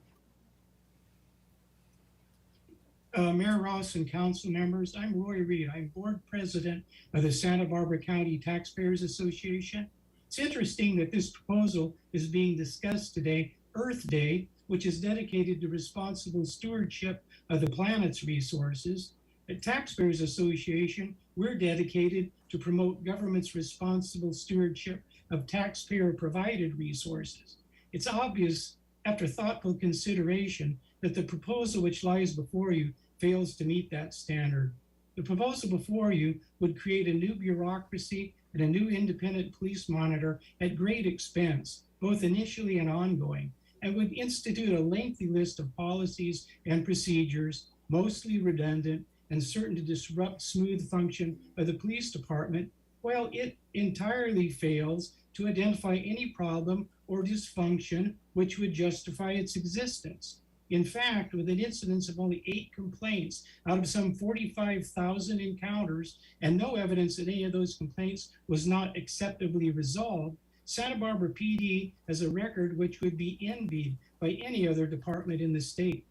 Mayor Ross and council members, I'm Roy Reed. I'm board president of the Santa Barbara County Taxpayers Association. It's interesting that this proposal is being discussed today, Earth Day, which is dedicated to responsible stewardship of the planet's resources. At Taxpayers Association, we're dedicated to promote government's responsible stewardship of taxpayer-provided resources. It's obvious, after thoughtful consideration, that the proposal which lies before you fails to meet that standard. The proposal before you would create a new bureaucracy and a new independent police monitor at great expense, both initially and ongoing, and would institute a lengthy list of policies and procedures, mostly redundant and certain to disrupt smooth function of the police department, while it entirely fails to identify any problem or dysfunction which would justify its existence. In fact, with an incidence of only 8 complaints out of some 45,000 encounters and no evidence that any of those complaints was not acceptably resolved, Santa Barbara PD has a record which would be envied by any other department in the state.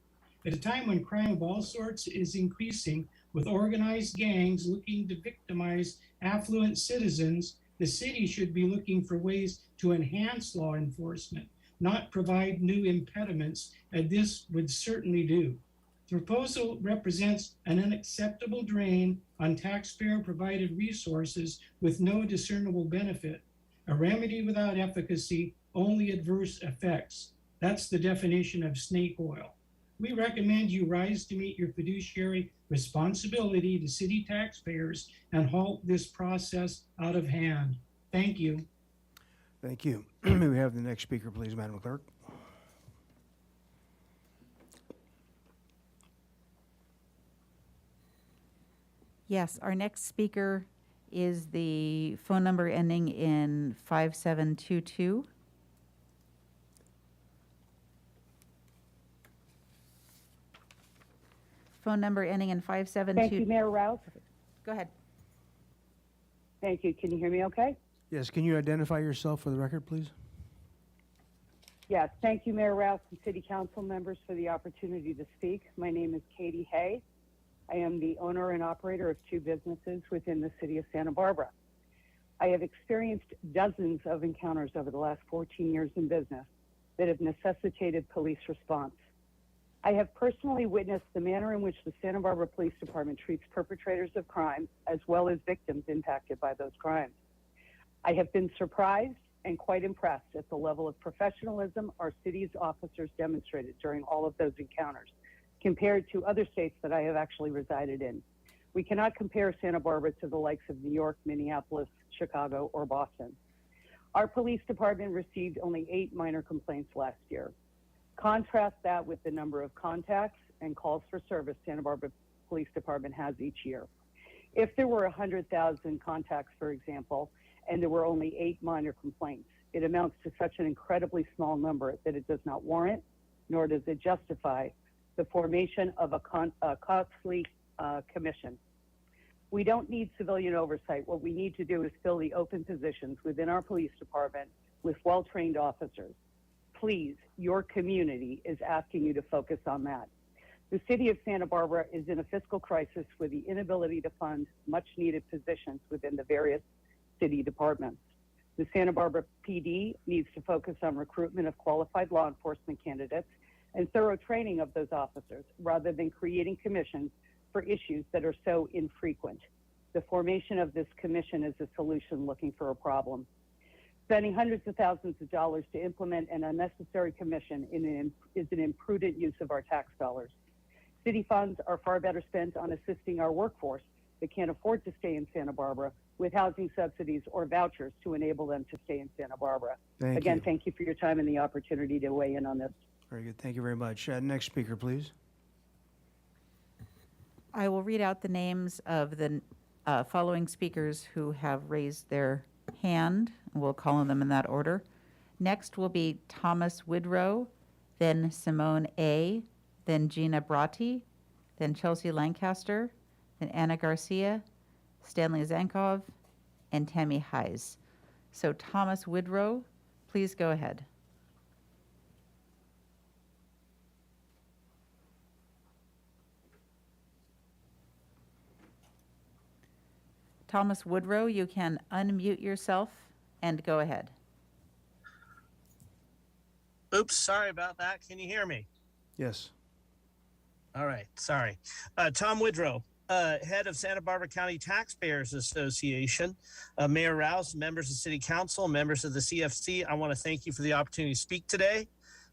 At a time when crime of all sorts is increasing, with organized gangs looking to victimize affluent citizens, the city should be looking for ways to enhance law enforcement, not provide new impediments, and this would certainly do. The proposal represents an unacceptable drain on taxpayer-provided resources with no discernible benefit. A remedy without efficacy, only adverse effects. That's the definition of snake oil. We recommend you rise to meet your fiduciary responsibility to city taxpayers and halt this process out of hand. Thank you. Thank you. May we have the next speaker, please, Madam Clerk? Yes, our next speaker is the phone number ending in 5722. Phone number ending in 572. Thank you, Mayor Rouse. Go ahead. Thank you. Can you hear me okay? Yes, can you identify yourself for the record, please? Yes. Thank you, Mayor Rouse and City Council members for the opportunity to speak. My name is Katie Hay. I am the owner and operator of 2 businesses within the city of Santa Barbara. I have experienced dozens of encounters over the last 14 years in business that have necessitated police response. I have personally witnessed the manner in which the Santa Barbara Police Department treats perpetrators of crime as well as victims impacted by those crimes. I have been surprised and quite impressed at the level of professionalism our city's officers demonstrated during all of those encounters compared to other states that I have actually resided in. We cannot compare Santa Barbara to the likes of New York, Minneapolis, Chicago, or Boston. Our police department received only 8 minor complaints last year. Contrast that with the number of contacts and calls for service Santa Barbara Police Department has each year. If there were 100,000 contacts, for example, and there were only 8 minor complaints, it amounts to such an incredibly small number that it does not warrant, nor does it justify, the formation of a costly commission. We don't need civilian oversight. What we need to do is fill the open positions within our police department with well-trained officers. Please, your community is asking you to focus on that. The city of Santa Barbara is in a fiscal crisis with the inability to fund much needed positions within the various city departments. The Santa Barbara PD needs to focus on recruitment of qualified law enforcement candidates and thorough training of those officers rather than creating commissions for issues that are so infrequent. The formation of this commission is a solution looking for a problem. Spending hundreds of thousands of dollars to implement an unnecessary commission is an imprudent use of our tax dollars. City funds are far better spent on assisting our workforce that can't afford to stay in Santa Barbara with housing subsidies or vouchers to enable them to stay in Santa Barbara. Again, thank you for your time and the opportunity to weigh in on this. Very good. Thank you very much. Next speaker, please. I will read out the names of the following speakers who have raised their hand. We'll call on them in that order. Next will be Thomas Woodrow, then Simone A., then Gina Bratti, then Chelsea Lancaster, then Anna Garcia, Stanley Zankov, and Tammy Hayes. So Thomas Woodrow, please go ahead. Thomas Woodrow, you can unmute yourself and go ahead. Oops, sorry about that. Can you hear me? Yes. All right, sorry. Tom Woodrow, head of Santa Barbara County Taxpayers Association, Mayor Rouse, members of City Council, members of the CFC, I want to thank you for the opportunity to speak today.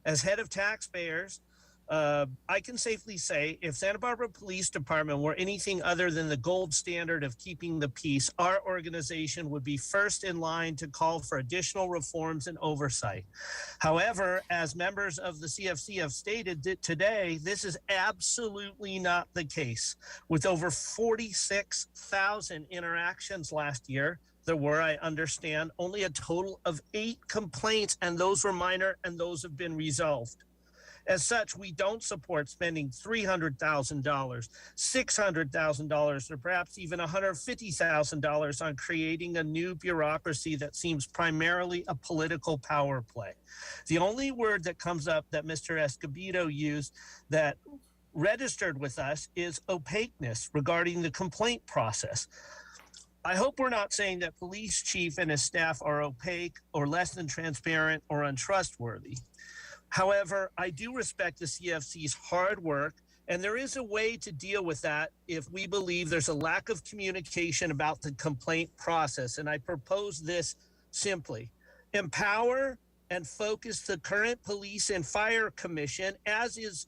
As head of taxpayers, I can safely say if Santa Barbara Police Department were anything other than the gold standard of keeping the peace, our organization would be first in line to call for additional reforms and oversight. However, as members of the CFC have stated today, this is absolutely not the case. With over 46,000 interactions last year, there were, I understand, only a total of 8 complaints, and those were minor, and those have been resolved. As such, we don't support spending $300,000, $600,000, or perhaps even $150,000 on creating a new bureaucracy that seems primarily a political power play. The only word that comes up that Mr. Escobedo used that registered with us is opaqueness regarding the complaint process. I hope we're not saying that police chief and his staff are opaque or less than transparent or untrustworthy. However, I do respect the CFC's hard work, and there is a way to deal with that if we believe there's a lack of communication about the complaint process. And I propose this simply: empower and focus the current police and fire commission, as is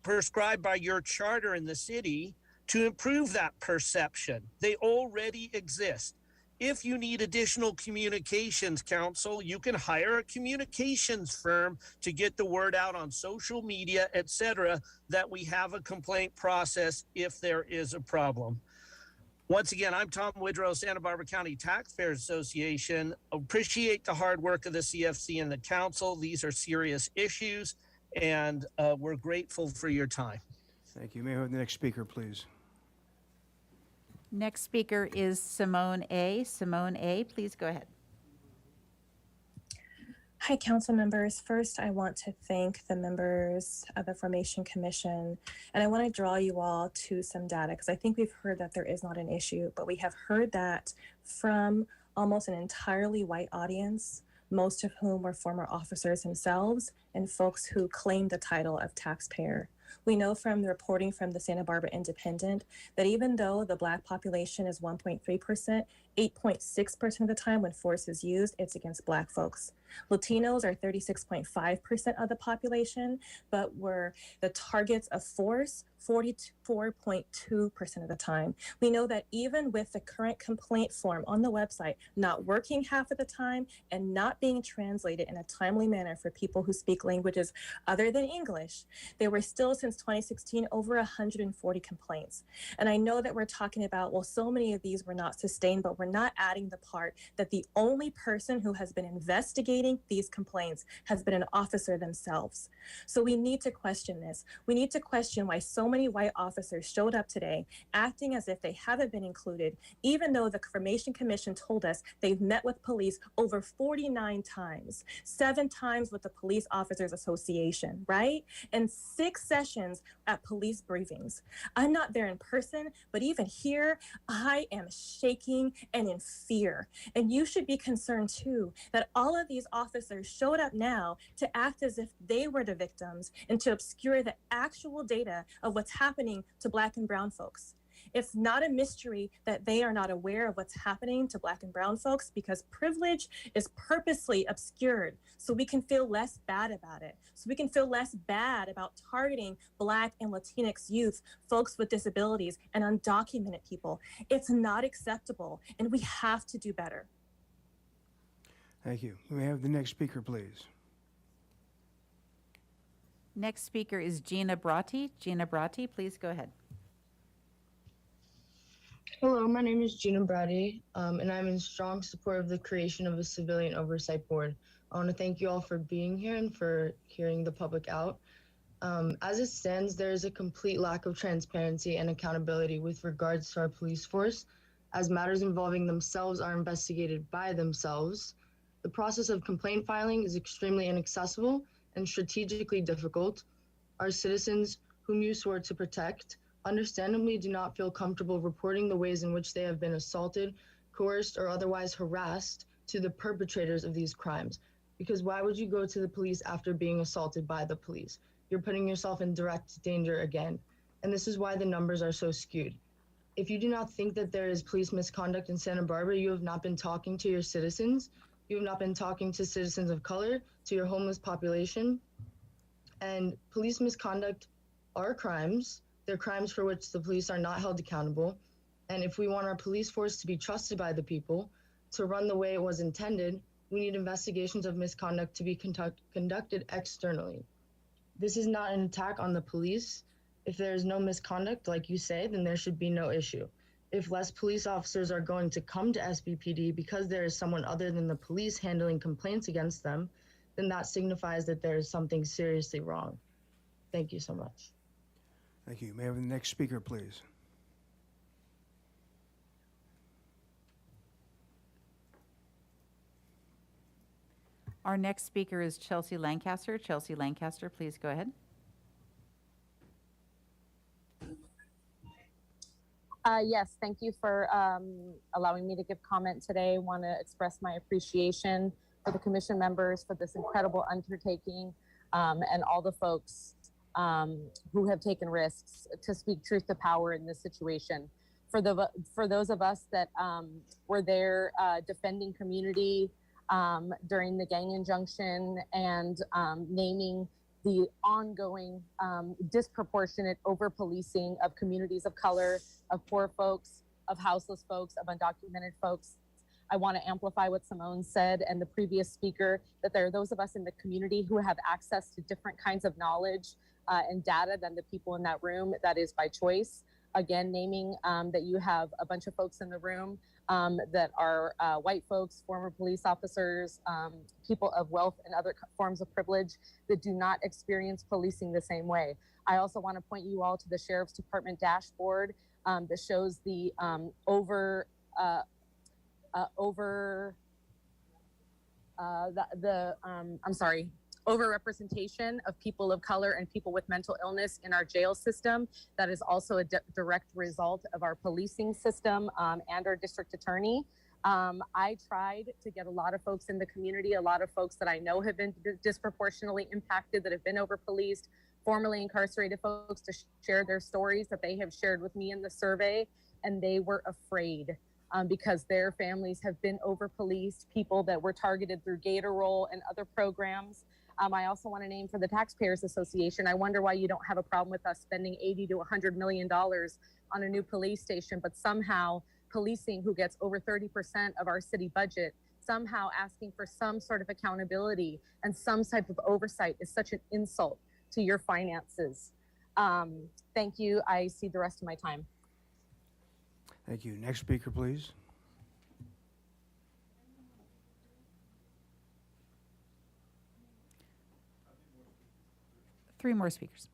prescribed by your charter in the city, to improve that perception. They already exist. If you need additional communications counsel, you can hire a communications firm to get the word out on social media, etc., that we have a complaint process if there is a problem. Once again, I'm Tom Widrow, Santa Barbara County Taxpayers Association. Appreciate the hard work of the CFC and the council. These are serious issues, and we're grateful for your time. Thank you. May I have the next speaker, please? Next speaker is Simone A. Simone A., please go ahead. Hi, council members. First, I want to thank the members of the Formation Commission, and I want to draw you all to some data because I think we've heard that there is not an issue, but we have heard that from almost an entirely white audience, most of whom were former officers themselves and folks who claim the title of taxpayer. We know from the reporting from the Santa Barbara Independent that even though the Black population is 1.3%, 8.6% of the time when force is used, it's against Black folks. Latinos are 36.5% of the population, but were the targets of force 44.2% of the time. We know that even with the current complaint form on the website not working half of the time and not being translated in a timely manner for people who speak languages other than English, there were still, since 2016, over 140 complaints. And I know that we're talking about, well, so many of these were not sustained, but we're not adding the part that the only person who has been investigating these complaints has been an officer themselves. So we need to question this. We need to question why so many white officers showed up today acting as if they haven't been included, even though the Formation Commission told us they've met with police over 49 times, 7 times with the Police Officers Association, right? And 6 sessions at police briefings. I'm not there in person, but even here, I am shaking and in fear. And you should be concerned too, that all of these officers showed up now to act as if they were the victims and to obscure the actual data of what's happening to Black and brown folks. It's not a mystery that they are not aware of what's happening to Black and brown folks because privilege is purposely obscured so we can feel less bad about it. So we can feel less bad about targeting Black and Latinx youth, folks with disabilities, and undocumented people. It's not acceptable, and we have to do better. Thank you. May we have the next speaker, please? Next speaker is Gina Bratti. Gina Bratti, please go ahead. Hello, my name is Gina Bratti, and I'm in strong support of the creation of a civilian oversight board. I want to thank you all for being here and for hearing the public out. As it stands, there is a complete lack of transparency and accountability with regards to our police force, as matters involving themselves are investigated by themselves. The process of complaint filing is extremely inaccessible and strategically difficult. Our citizens, whom you swore to protect, understandably do not feel comfortable reporting the ways in which they have been assaulted, coerced, or otherwise harassed to the perpetrators of these crimes. Because why would you go to the police after being assaulted by the police? You're putting yourself in direct danger again. And this is why the numbers are so skewed. If you do not think that there is police misconduct in Santa Barbara, you have not been talking to your citizens. You have not been talking to citizens of color, to your homeless population. And police misconduct are crimes. They're crimes for which the police are not held accountable. And if we want our police force to be trusted by the people, to run the way it was intended, we need investigations of misconduct to be conducted externally. This is not an attack on the police. If there is no misconduct, like you say, then there should be no issue. If less police officers are going to come to SBPD because there is someone other than the police handling complaints against them, then that signifies that there is something seriously wrong. Thank you so much. Thank you. May I have the next speaker, please? Our next speaker is Chelsea Lancaster. Chelsea Lancaster, please go ahead. Yes, thank you for allowing me to give comment today. Want to express my appreciation for the commission members for this incredible undertaking and all the folks who have taken risks to speak truth to power in this situation. For those of us that were there defending community during the gang injunction and naming the ongoing disproportionate over-policing of communities of color, of poor folks, of houseless folks, of undocumented folks. I want to amplify what Simone said and the previous speaker, that there are those of us in the community who have access to different kinds of knowledge and data than the people in that room. That is by choice. Again, naming that you have a bunch of folks in the room that are white folks, former police officers, people of wealth and other forms of privilege that do not experience policing the same way. I also want to point you all to the Sheriff's Department dashboard that shows the overrepresentation of people of color and people with mental illness in our jail system. That is also a direct result of our policing system and our district attorney. I tried to get a lot of folks in the community, a lot of folks that I know have been disproportionately impacted, that have been over-policed, formerly incarcerated folks, to share their stories that they have shared with me in the survey, and they were afraid because their families have been over-policed, people that were targeted through Gator Roll and other programs. I also want to name for the Taxpayers Association. I wonder why you don't have a problem with us spending $80 to $100 million on a new police station, but somehow policing, who gets over 30% of our city budget, somehow asking for some sort of accountability and some type of oversight is such an insult to your finances. Thank you. I see the rest of my time. Thank you. Next speaker, please. Three more speakers.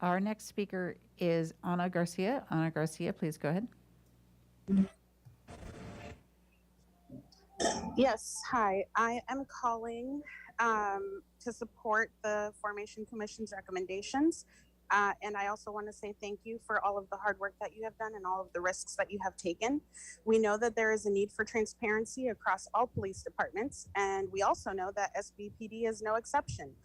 Our next speaker is Ana Garcia. Ana Garcia, please go ahead. Yes, hi. I am calling to support the Formation Commission's recommendations. And I also want to say thank you for all of the hard work that you have done and all of the risks that you have taken. We know that there is a need for transparency across all police departments, and we also know that SBPD is no exception.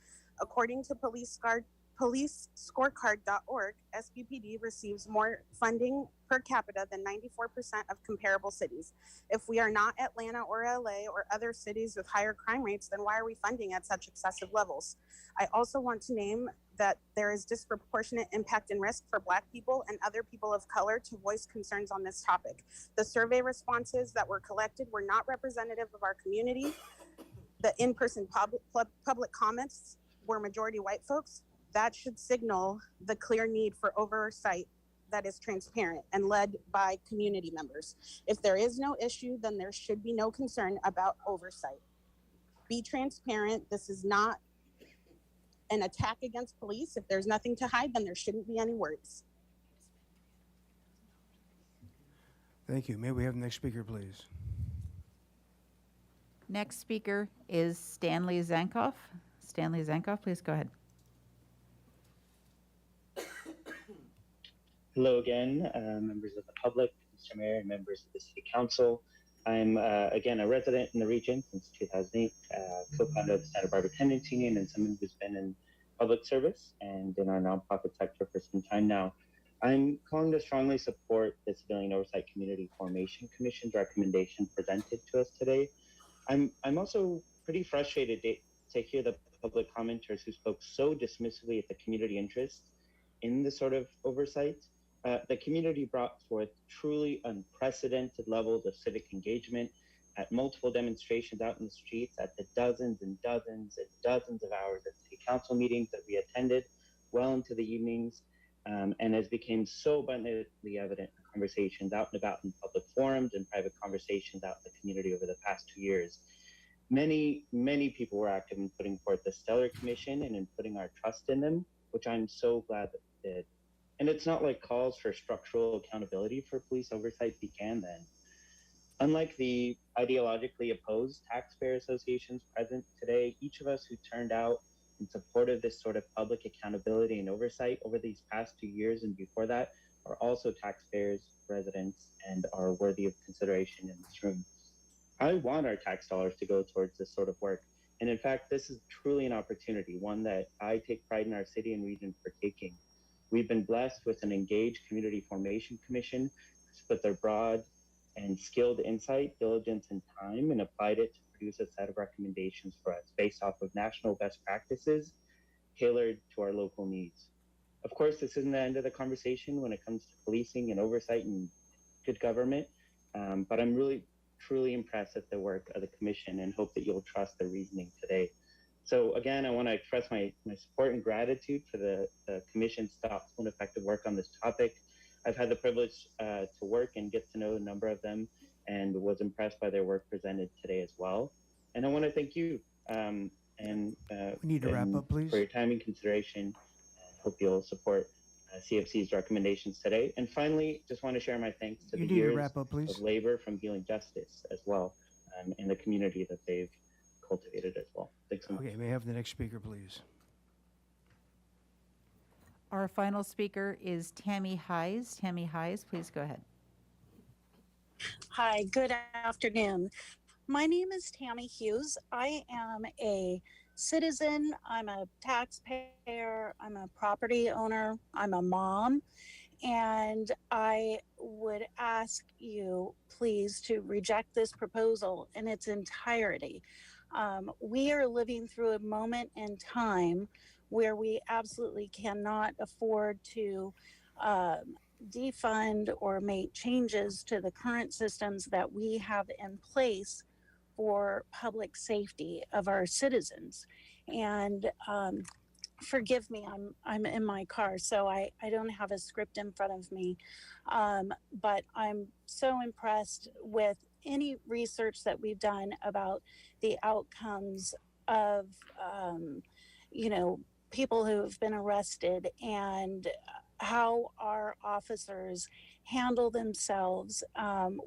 According to PoliceScorecard.org, SBPD receives more funding per capita than 94% of comparable cities. If we are not Atlanta or LA or other cities with higher crime rates, then why are we funding at such excessive levels? I also want to name that there is disproportionate impact and risk for Black people and other people of color to voice concerns on this topic. The survey responses that were collected were not representative of our community. The in-person public comments were majority white folks. That should signal the clear need for oversight that is transparent and led by community members. If there is no issue, then there should be no concern about oversight. Be transparent. This is not an attack against police. If there's nothing to hide, then there shouldn't be any words. Thank you. May we have the next speaker, please? Next speaker is Stanley Zankoff. Stanley Zankoff, please go ahead. Hello again, members of the public, Mr. Mayor, and members of the City Council. I'm, again, a resident in the region since 2008, co-founder of the Santa Barbara Tenants Union, and someone who's been in public service and in our nonprofit sector for some time now. I'm calling to strongly support the Civilian Oversight Community Formation Commission's recommendation presented to us today. I'm also pretty frustrated to hear the public commenters who spoke so dismissively at the community interest in this sort of oversight. The community brought forth truly unprecedented levels of civic engagement at multiple demonstrations out in the streets, at the dozens and dozens and dozens of hours of city council meetings that we attended well into the evenings, and as became so abundantly evident in conversations out and about in public forums and private conversations out in the community over the past 2 years. Many, many people were active in putting forth the stellar commission and in putting our trust in them, which I'm so glad that they did. And it's not like calls for structural accountability for police oversight began then. Unlike the ideologically opposed taxpayer associations present today, each of us who turned out in support of this sort of public accountability and oversight over these past 2 years and before that are also taxpayers, residents, and are worthy of consideration in this room. I want our tax dollars to go towards this sort of work. And in fact, this is truly an opportunity, one that I take pride in our city and region for taking. We've been blessed with an engaged Community Formation Commission who's put their broad and skilled insight, diligence, and time and applied it to produce a set of recommendations for us based off of national best practices tailored to our local needs. Of course, this isn't the end of the conversation when it comes to policing and oversight and good government, but I'm really truly impressed at the work of the commission and hope that you'll trust their reasoning today. So again, I want to express my support and gratitude for the commission's thoughtful and effective work on this topic. I've had the privilege to work and get to know a number of them and was impressed by their work presented today as well. And I want to thank you We need to wrap up, please. for your time and consideration. I hope you'll support CFC's recommendations today. And finally, just want to share my thanks to You the need to years wrap up, please. of labor from Healing Justice as well, and the community that they've cultivated as well. Thanks so much. Okay, may I have the next speaker, please? Our final speaker is Tammy Hayes. Tammy Hayes, please go ahead. Hi, good afternoon. My name is Tammy Hughes. I am a citizen, I'm a taxpayer, I'm a property owner, I'm a mom, and I would ask you please to reject this proposal in its entirety. We are living through a moment in time where we absolutely cannot afford to defund or make changes to the current systems that we have in place for public safety of our citizens. And forgive me, I'm in my car, so I don't have a script in front of me. But I'm so impressed with any research that we've done about the outcomes of, people who have been arrested and how our officers handle themselves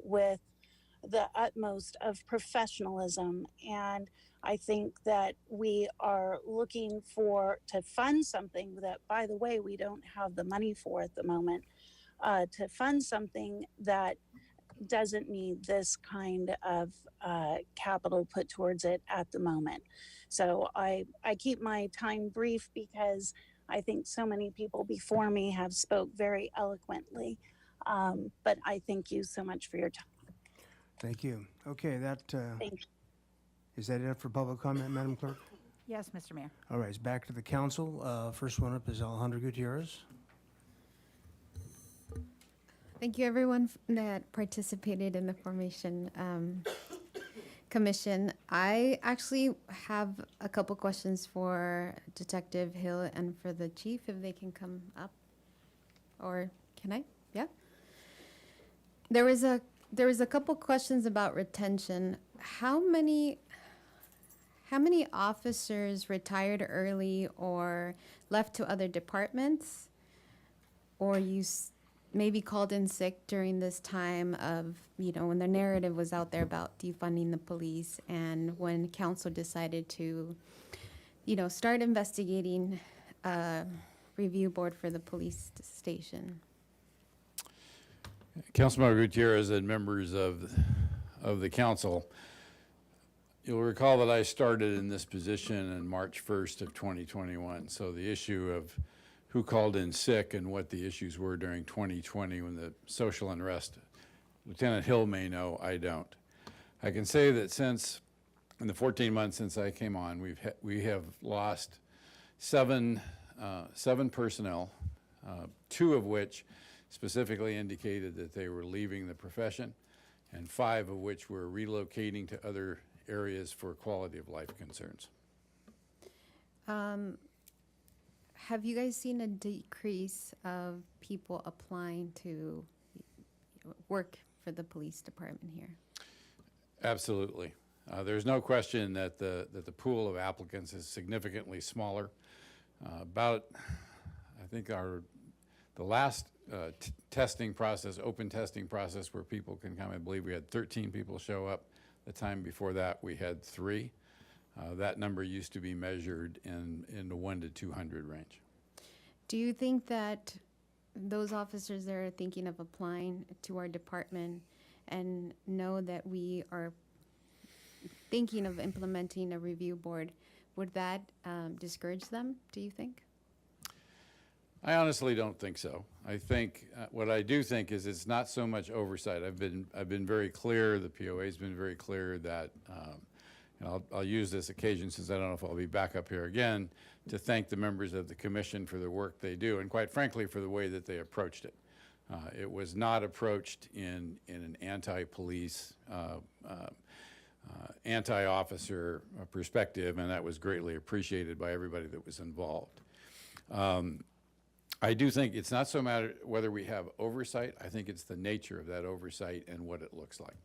with the utmost of professionalism. And I think that we are looking to fund something that, by the way, we don't have the money for at the moment, to fund something that doesn't need this kind of capital put towards it at the moment. So I keep my time brief because I think so many people before me have spoke very eloquently. But I thank you so much for your time. Thank you. Okay, Thank you. is that it for public comment, Madam Clerk? Yes, Mr. Mayor. All right, it's back to the council. First one up is Alejandra Gutierrez. Thank you, everyone that participated in the Formation Commission. I actually have a couple questions for Detective Hill and for the chief, if they can come up. Or can I? Yeah. There was a couple questions about retention. How many officers retired early or left to other departments, or maybe called in sick during this time of, when the narrative was out there about defunding the police, and when council decided to, start investigating a review board for the police station? Councilmember Gutierrez and members of the council, you'll recall that I started in this position on March 1st of 2021. So the issue of who called in sick and what the issues were during 2020 when the social unrest. Lieutenant Hill may know, I don't. I can say that since, in the 14 months since I came on, we have lost seven personnel, two of which specifically indicated that they were leaving the profession, and 5 of which were relocating to other areas for quality of life concerns. Have you guys seen a decrease of people applying to work for the police department here? Absolutely. There's no question that the pool of applicants is significantly smaller. I think the last testing process, open testing process where people can come, I believe we had 13 people show up. The time before that, we had 3. That number used to be measured in the 1 to 200 range. Do you think that those officers that are thinking of applying to our department and know that we are thinking of implementing a review board, would that discourage them, do you think? I honestly don't think so. I think what I do think is it's not so much oversight. I've been very clear. The POA's been very clear that and I'll use this occasion, since I don't know if I'll be back up here again, to thank the members of the commission for the work they do, and quite frankly for the way that they approached it. It was not approached in an anti-police, anti-officer perspective, and that was greatly appreciated by everybody that was involved. I do think it's not so matter whether we have oversight. I think it's the nature of that oversight and what it looks like.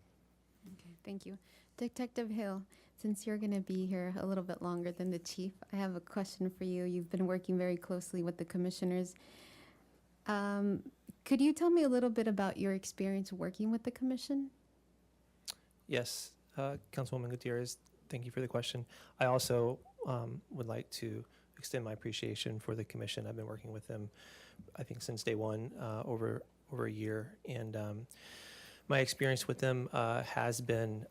Okay, thank you. Detective Hill, since you're going to be here a little bit longer than the chief, I have a question for you. You've been working very closely with the commissioners. Could you tell me a little bit about your experience working with the commission? Yes, Councilwoman Gutierrez, thank you for the question. I also would like to extend my appreciation for the commission. I've been working with them, I think, since day one, over a year, and my experience with them has been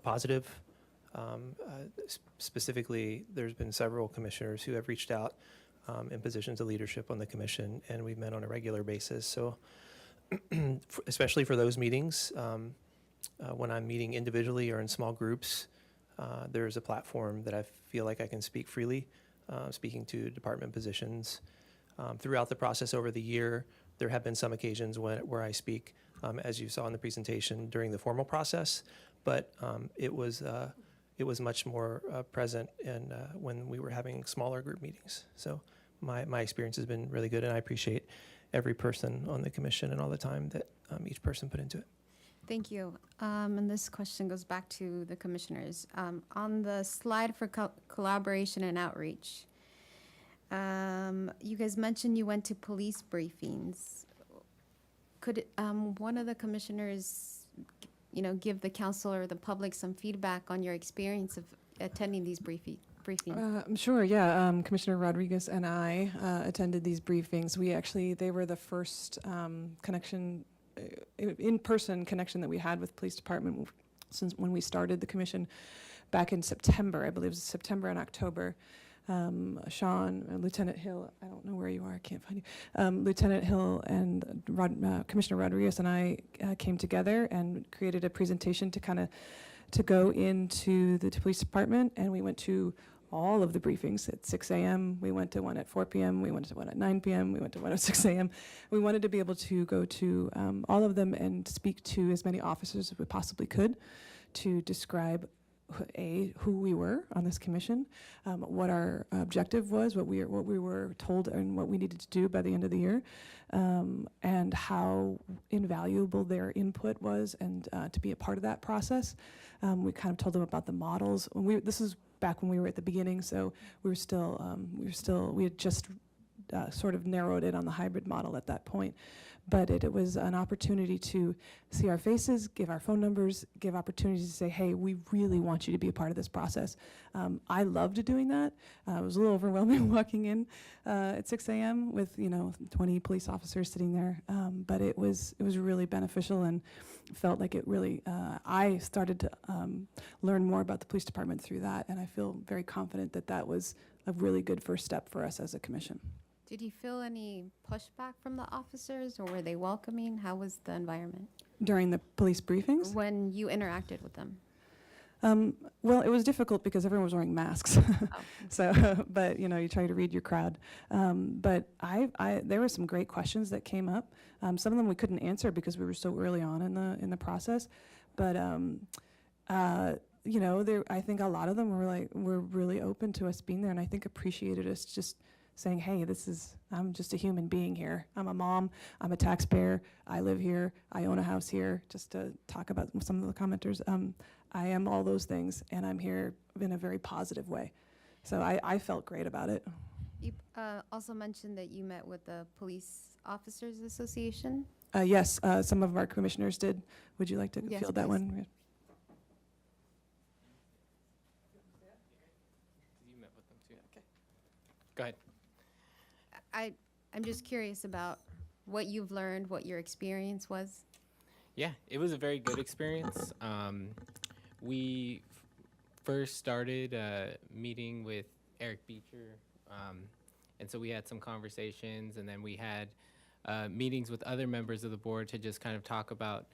positive. Specifically, there's been several commissioners who have reached out in positions of leadership on the commission, and we've met on a regular basis. So especially for those meetings, when I'm meeting individually or in small groups, there's a platform that I feel like I can speak freely, speaking to department positions. Throughout the process over the year, there have been some occasions where I speak, as you saw in the presentation, during the formal process, but it was much more present when we were having smaller group meetings. So my experience has been really good, and I appreciate every person on the commission and all the time that each person put into it. Thank you. And this question goes back to the commissioners. On the slide for collaboration and outreach, you guys mentioned you went to police briefings. Could one of the commissioners, give the council or the public some feedback on your experience of attending these briefings? Sure, yeah. Commissioner Rodriguez and I attended these briefings. They were the first in-person connection that we had with police department since when we started the commission back in September. I believe it was September and October. Sean, Lieutenant Hill, I don't know where you are, I can't find you. Lieutenant Hill and Commissioner Rodriguez and I came together and created a presentation to go into the police department, and we went to all of the briefings at 6 a.m. We went to one at 4 p.m. We went to one at 9 p.m. We went to one at 6 a.m. We wanted to be able to go to all of them and speak to as many officers as we possibly could to describe who we were on this commission, what our objective was, what we were told and what we needed to do by the end of the year, and how invaluable their input was, and to be a part of that process. We kind of told them about the models. This is back when we were at the beginning, so we had just sort of narrowed it on the hybrid model at that point. But it was an opportunity to see our faces, give our phone numbers, give opportunities to say, hey, we really want you to be a part of this process. I loved doing that. It was a little overwhelming walking in at 6 a.m. with 20 police officers sitting there, but it was really beneficial, and felt like it really, I started to learn more about the police department through that, and I feel very confident that that was a really good first step for us as a commission. Did you feel any pushback from the officers, or were they welcoming? How was the environment During the police briefings? when you interacted with them? Well, it was difficult because everyone was wearing masks. So, but you know, you try to read your crowd. But there were some great questions that came up. Some of them we couldn't answer because we were so early on in the process. But you know, I think a lot of them were really open to us being there, and I think appreciated us just saying, hey, I'm just a human being here. I'm a mom, I'm a taxpayer, I live here, I own a house here, just to talk about some of the commenters. I am all those things, and I'm here in a very positive way. So I felt great about it. You also mentioned that you met with the Police Officers Association. Yes, some of our commissioners did. Would you like to Yes, field that please. one? You met with them too. Okay. Go ahead. I'm just curious about what you've learned, what your experience was. Yeah, it was a very good experience. We first started meeting with Eric Beecher, and so we had some conversations, and then we had meetings with other members of the board to just kind of talk about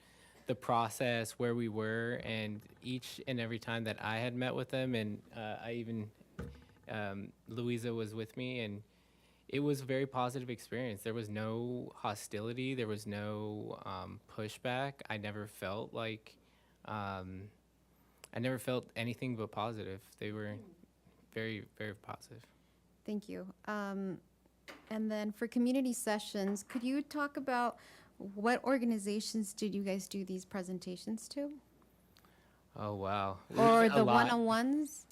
the process, where we were, and each and every time that I had met with them, and Louisa was with me, and it was a very positive experience. There was no hostility. There was no pushback. I never felt like, I never felt anything but positive. They were very, very positive. Thank you. And then for community sessions, could you talk about what organizations did you guys do these presentations to? Oh, wow. Or A the lot. one-on-ones?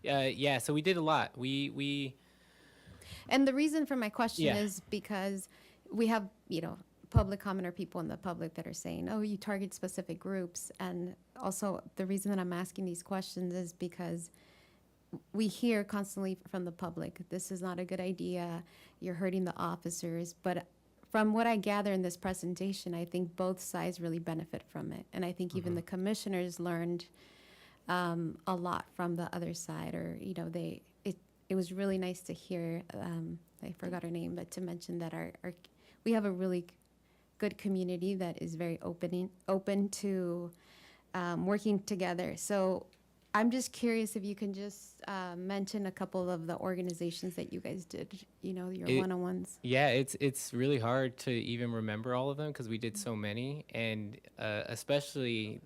Yeah, so we did a lot. We And the reason for my question Yeah. is because we have, you know, public comment or people in the public that are saying, oh, you target specific groups. And also the reason that I'm asking these questions is because we hear constantly from the public, this is not a good idea, you're hurting the officers. But from what I gather in this presentation, I think both sides really benefit from it. And I think even the commissioners learned a lot from the other side, or, you know, it was really nice to hear, I forgot her name, but to mention that we have a really good community that is very open to working together. So I'm just curious if you can just mention a couple of the organizations that you guys did, you know, your one-on-ones. Yeah, it's really hard to even remember all of them because we did so many, and especially,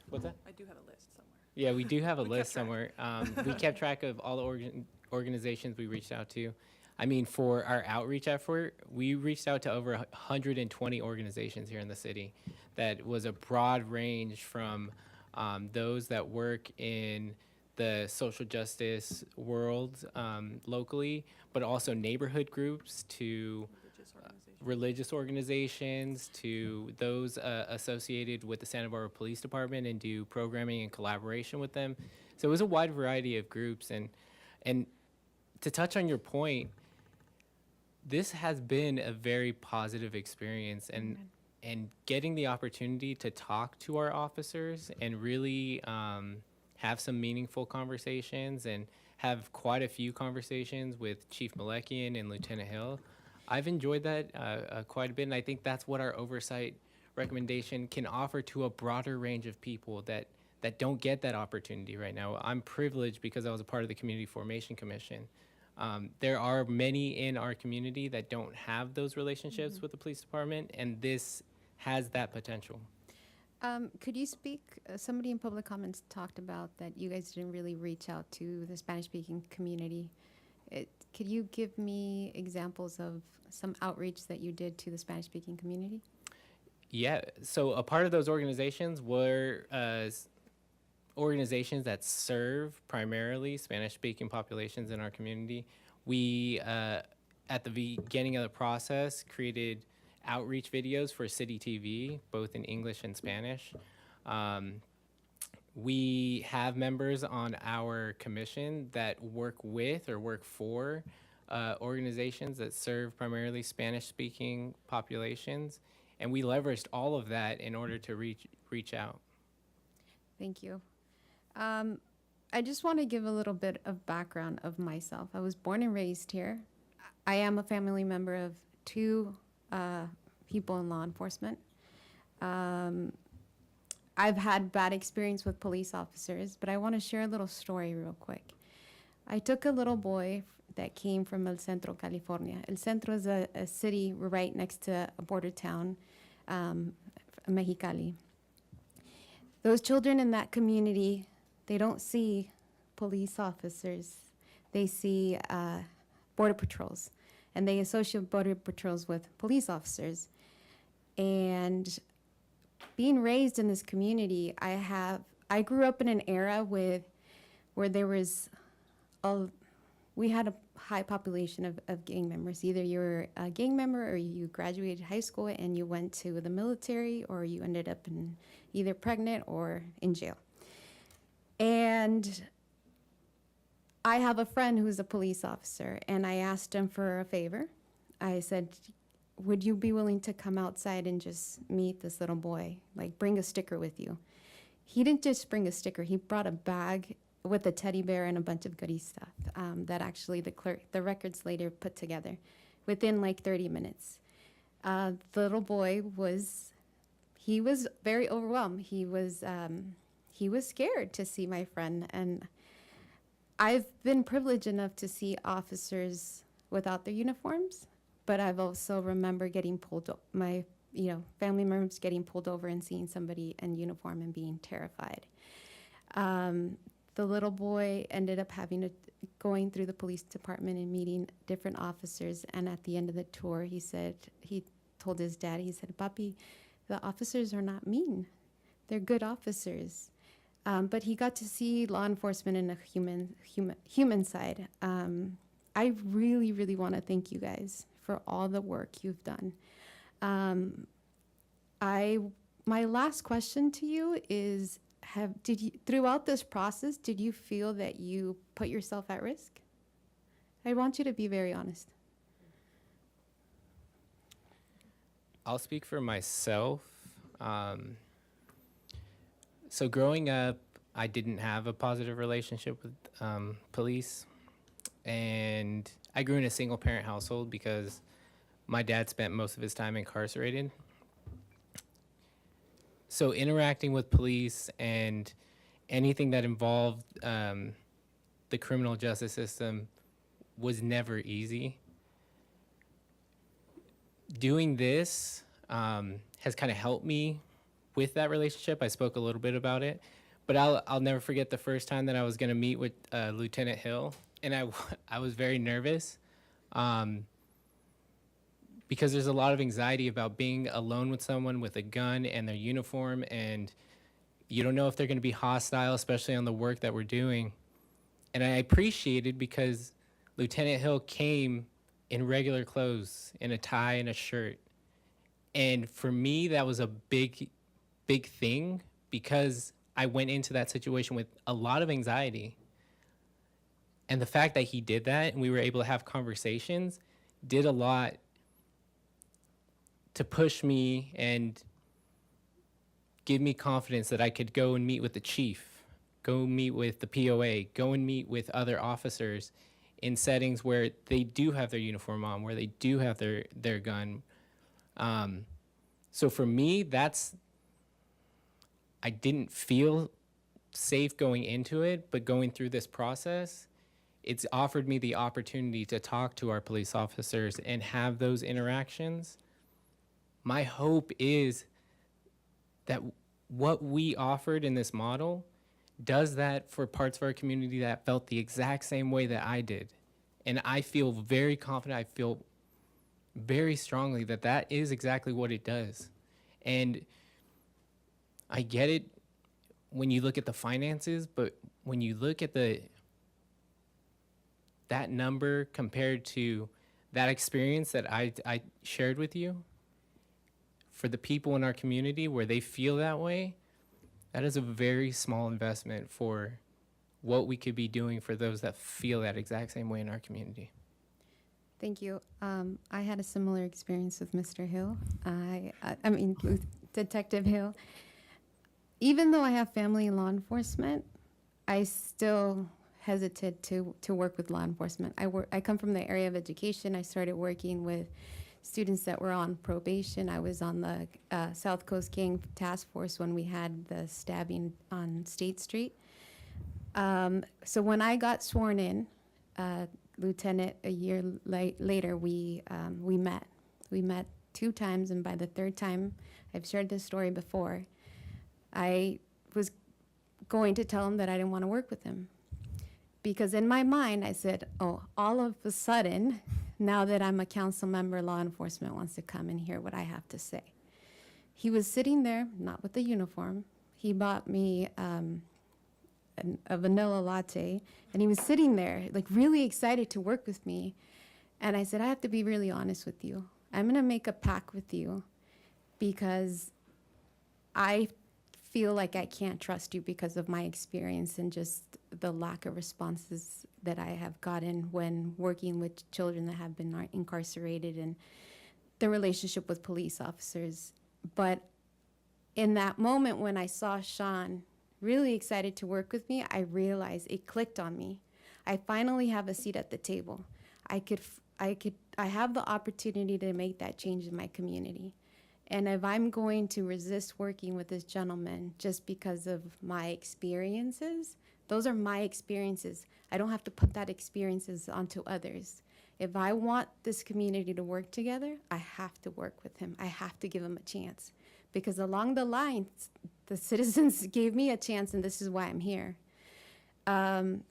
what's that? I do have a list somewhere. Yeah, we do have a list somewhere. We kept track of all the organizations we reached out to. I mean, for our outreach effort, we reached out to over 120 organizations here in the city. That was a broad range from those that work in the social justice world locally, but also neighborhood groups, to religious organizations, to those associated with the Santa Barbara Police Department and do programming and collaboration with them. So it was a wide variety of groups. And to touch on your point, this has been a very positive experience, and getting the opportunity to talk to our officers and really have some meaningful conversations, and have quite a few conversations with Chief Malekian and Lieutenant Hill. I've enjoyed that quite a bit, and I think that's what our oversight recommendation can offer to a broader range of people that don't get that opportunity right now. I'm privileged because I was a part of the Community Formation Commission. There are many in our community that don't have those relationships with the police department, and this has that potential. Could you speak, somebody in public comments talked about that you guys didn't really reach out to the Spanish-speaking community. Could you give me examples of some outreach that you did to the Spanish-speaking community? Yeah, so a part of those organizations were organizations that serve primarily Spanish-speaking populations in our community. We, at the beginning of the process, created outreach videos for City TV, both in English and Spanish. We have members on our commission that work with or work for organizations that serve primarily Spanish-speaking populations, and we leveraged all of that in order to reach out. Thank you. I just want to give a little bit of background of myself. I was born and raised here. I am a family member of two people in law enforcement. I've had bad experience with police officers, but I want to share a little story real quick. I took a little boy that came from El Centro, California. El Centro is a city right next to a border town, Mexicali. Those children in that community, they don't see police officers. They see border patrols, and they associate border patrols with police officers. And being raised in this community, I grew up in an era where there was we had a high population of gang members. Either you were a gang member or you graduated high school and you went to the military, or you ended up in either pregnant or in jail. And I have a friend who's a police officer, and I asked him for a favor. I said, would you be willing to come outside and just meet this little boy? Like, bring a sticker with you. He didn't just bring a sticker. He brought a bag with a teddy bear and a bunch of goodie stuff that actually the records later put together within like 30 minutes. The little boy was very overwhelmed. He was scared to see my friend. And I've been privileged enough to see officers without their uniforms, but I've also remember getting family members getting pulled over and seeing somebody in uniform and being terrified. The little boy ended up going through the police department and meeting different officers. And at the end of the tour, he told his dad, he said, "Papi, the officers are not mean. They're good officers." But he got to see law enforcement in a human side. I really, really want to thank you guys for all the work you've done. My last question to you is, throughout this process, did you feel that you put yourself at risk? I want you to be very honest. I'll speak for myself. So growing up, I didn't have a positive relationship with police. And I grew in a single parent household because my dad spent most of his time incarcerated. So interacting with police and anything that involved the criminal justice system was never easy. Doing this has kind of helped me with that relationship. I spoke a little bit about it, but I'll never forget the first time that I was going to meet with Lieutenant Hill, and I was very nervous because there's a lot of anxiety about being alone with someone with a gun and their uniform, and you don't know if they're going to be hostile, especially on the work that we're doing. And I appreciated because Lieutenant Hill came in regular clothes, in a tie and a shirt. And for me, that was a big thing because I went into that situation with a lot of anxiety. And the fact that he did that and we were able to have conversations did a lot to push me and give me confidence that I could go and meet with the chief, go meet with the POA, go and meet with other officers in settings where they do have their uniform on, where they do have their gun. So for me, I didn't feel safe going into it, but going through this process, it's offered me the opportunity to talk to our police officers and have those interactions. My hope is that what we offered in this model does that for parts of our community that felt the exact same way that I did. And I feel very confident, I feel very strongly that that is exactly what it does. And I get it when you look at the finances, but when you look at that number compared to that experience that I shared with you, for the people in our community where they feel that way, that is a very small investment for what we could be doing for those that feel that exact same way in our community. Thank you. I had a similar experience with Mr. Hill. I mean, with Detective Hill. Even though I have family in law enforcement, I still hesitant to work with law enforcement. I come from the area of education. I started working with students that were on probation. I was on the South Coast Gang Task Force when we had the stabbing on State Street. So when I got sworn in, Lieutenant, a year later, we met. We met 2 times, and by the 3rd time, I've shared this story before, I was going to tell him that I didn't want to work with him. Because in my mind, I said, oh, all of a sudden, now that I'm a council member, law enforcement wants to come and hear what I have to say. He was sitting there, not with the uniform. He bought me a vanilla latte, and he was sitting there, like really excited to work with me. And I said, I have to be really honest with you. I'm going to make a pact with you because I feel like I can't trust you because of my experience and just the lack of responses that I have gotten when working with children that have been incarcerated and the relationship with police officers. But in that moment when I saw Sean really excited to work with me, I realized it clicked on me. I finally have a seat at the table. I have the opportunity to make that change in my community. And if I'm going to resist working with this gentleman just because of my experiences, those are my experiences. I don't have to put that experiences onto others. If I want this community to work together, I have to work with him. I have to give him a chance. Because along the lines, the citizens gave me a chance, and this is why I'm here.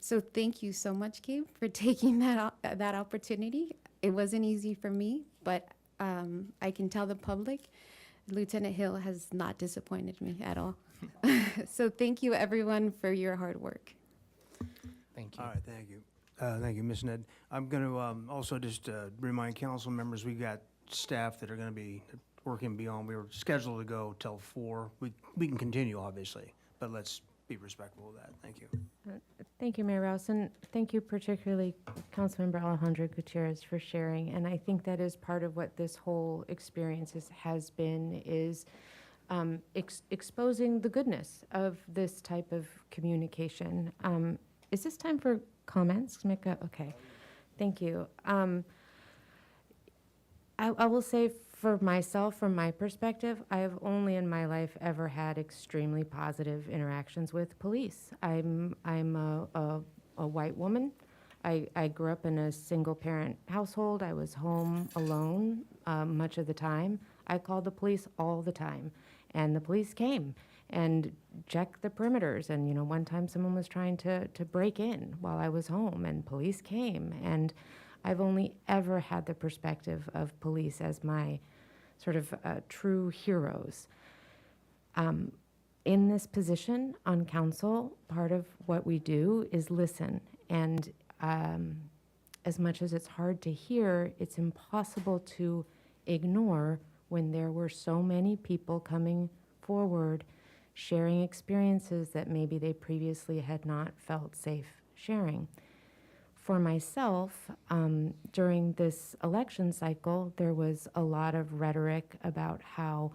So thank you so much, Gabe, for taking that opportunity. It wasn't easy for me, but I can tell the public, Lieutenant Hill has not disappointed me at all. So thank you, everyone, for your hard work. Thank you. All right, thank you. Thank you, Ms. Ned. I'm going to also just remind council members, we got staff that are going to be working beyond. We were scheduled to go till 4. We can continue, obviously, but let's be respectful of that. Thank you. Thank you, Mayor Rouse, and thank you particularly Councilmember Alejandro Gutierrez for sharing. And I think that is part of what this whole experience has been, is exposing the goodness of this type of communication. Is this time for comments, Mika? Okay, thank you. I will say for myself, from my perspective, I have only in my life ever had extremely positive interactions with police. I'm a white woman. I grew up in a single parent household. I was home alone much of the time. I called the police all the time, and the police came and checked the perimeters. And, you know, one time someone was trying to break in while I was home, and police came. And I've only ever had the perspective of police as my sort of true heroes. In this position on council, part of what we do is listen. And as much as it's hard to hear, it's impossible to ignore when there were so many people coming forward, sharing experiences that maybe they previously had not felt safe sharing. For myself, during this election cycle, there was a lot of rhetoric about how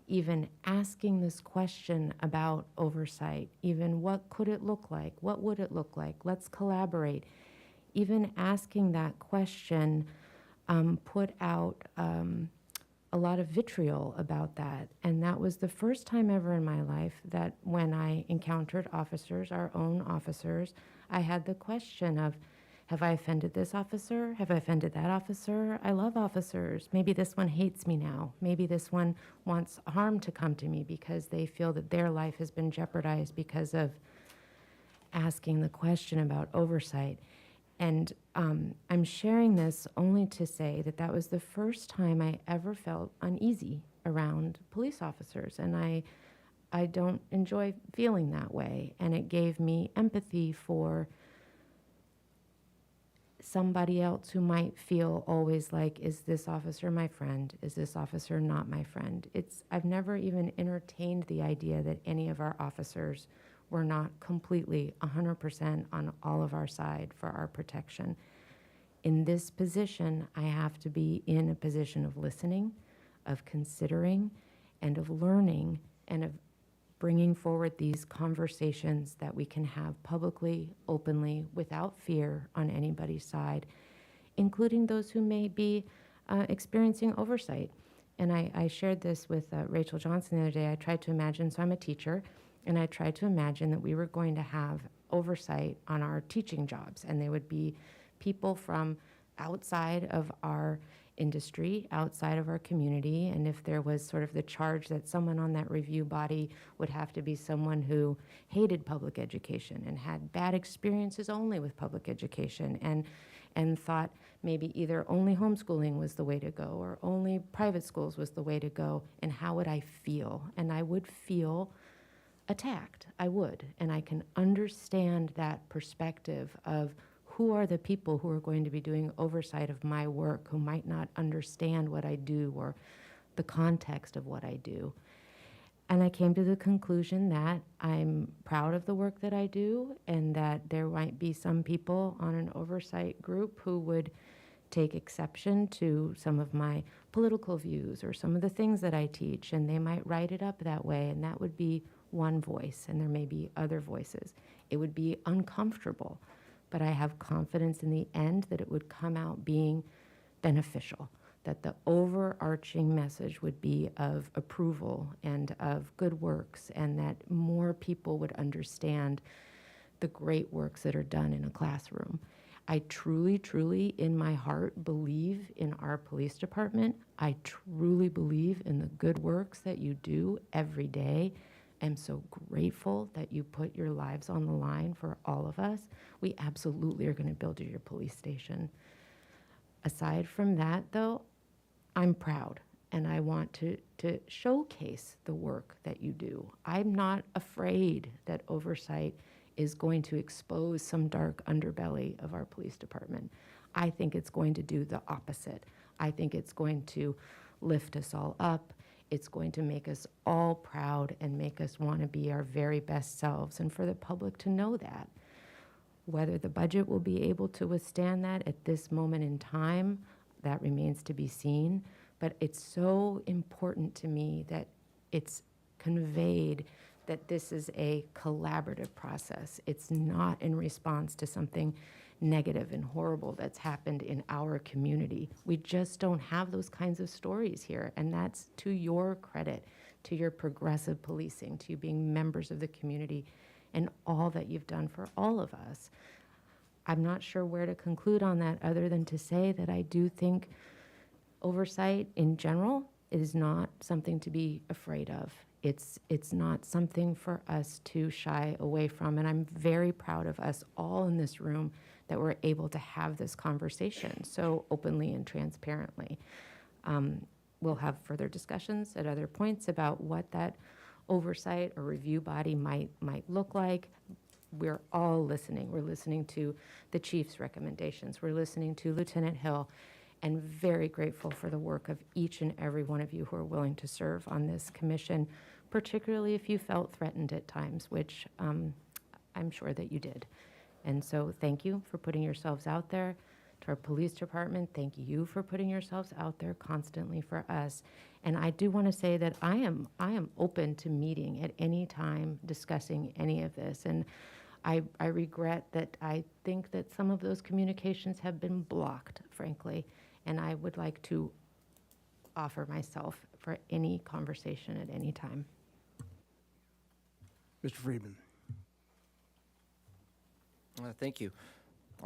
even asking this question about oversight, even what could it look like? What would it look like? Let's collaborate. Even asking that question put out a lot of vitriol about that. And that was the first time ever in my life that when I encountered officers, our own officers, I had the question of, have I offended this officer? Have I offended that officer? I love officers. Maybe this one hates me now. Maybe this one wants harm to come to me because they feel that their life has been jeopardized because of asking the question about oversight. And I'm sharing this only to say that that was the first time I ever felt uneasy around police officers. And I don't enjoy feeling that way. And it gave me empathy for somebody else who might feel always like, is this officer my friend? Is this officer not my friend? I've never even entertained the idea that any of our officers were not completely 100% on all of our side for our protection. In this position, I have to be in a position of listening, of considering, and of learning, and of bringing forward these conversations that we can have publicly, openly, without fear on anybody's side, including those who may be experiencing oversight. And I shared this with Rachel Johnson the other day. I tried to imagine, so I'm a teacher, and I tried to imagine that we were going to have oversight on our teaching jobs, and they would be people from outside of our industry, outside of our community, and if there was sort of the charge that someone on that review body would have to be someone who hated public education and had bad experiences only with public education and thought maybe either only homeschooling was the way to go or only private schools was the way to go, and how would I feel? And I would feel attacked. I would. And I can understand that perspective of who are the people who are going to be doing oversight of my work, who might not understand what I do or the context of what I do. And I came to the conclusion that I'm proud of the work that I do, and that there might be some people on an oversight group who would take exception to some of my political views or some of the things that I teach, and they might write it up that way, and that would be one voice, and there may be other voices. It would be uncomfortable, but I have confidence in the end that it would come out being beneficial, that the overarching message would be of approval and of good works, and that more people would understand the great works that are done in a classroom. I truly, truly, in my heart, believe in our police department. I truly believe in the good works that you do every day. I'm so grateful that you put your lives on the line for all of us. We absolutely are going to build your police station. Aside from that, though, I'm proud, and I want to showcase the work that you do. I'm not afraid that oversight is going to expose some dark underbelly of our police department. I think it's going to do the opposite. I think it's going to lift us all up. It's going to make us all proud and make us want to be our very best selves, and for the public to know that. Whether the budget will be able to withstand that at this moment in time, that remains to be seen. But it's so important to me that it's conveyed that this is a collaborative process. It's not in response to something negative and horrible that's happened in our community. We just don't have those kinds of stories here, and that's to your credit, to your progressive policing, to you being members of the community, and all that you've done for all of us. I'm not sure where to conclude on that other than to say that I do think oversight in general is not something to be afraid of. It's not something for us to shy away from, and I'm very proud of us all in this room that we're able to have this conversation so openly and transparently. We'll have further discussions at other points about what that oversight or review body might look like. We're all listening. We're listening to the chief's recommendations. We're listening to Lieutenant Hill, and very grateful for the work of each and every one of you who are willing to serve on this commission, particularly if you felt threatened at times, which I'm sure that you did. And so thank you for putting yourselves out there. To our police department, thank you for putting yourselves out there constantly for us. And I do want to say that I am open to meeting at any time, discussing any of this. And I regret that I think that some of those communications have been blocked, frankly. And I would like to offer myself for any conversation at any time. Mr. Friedman. Thank you.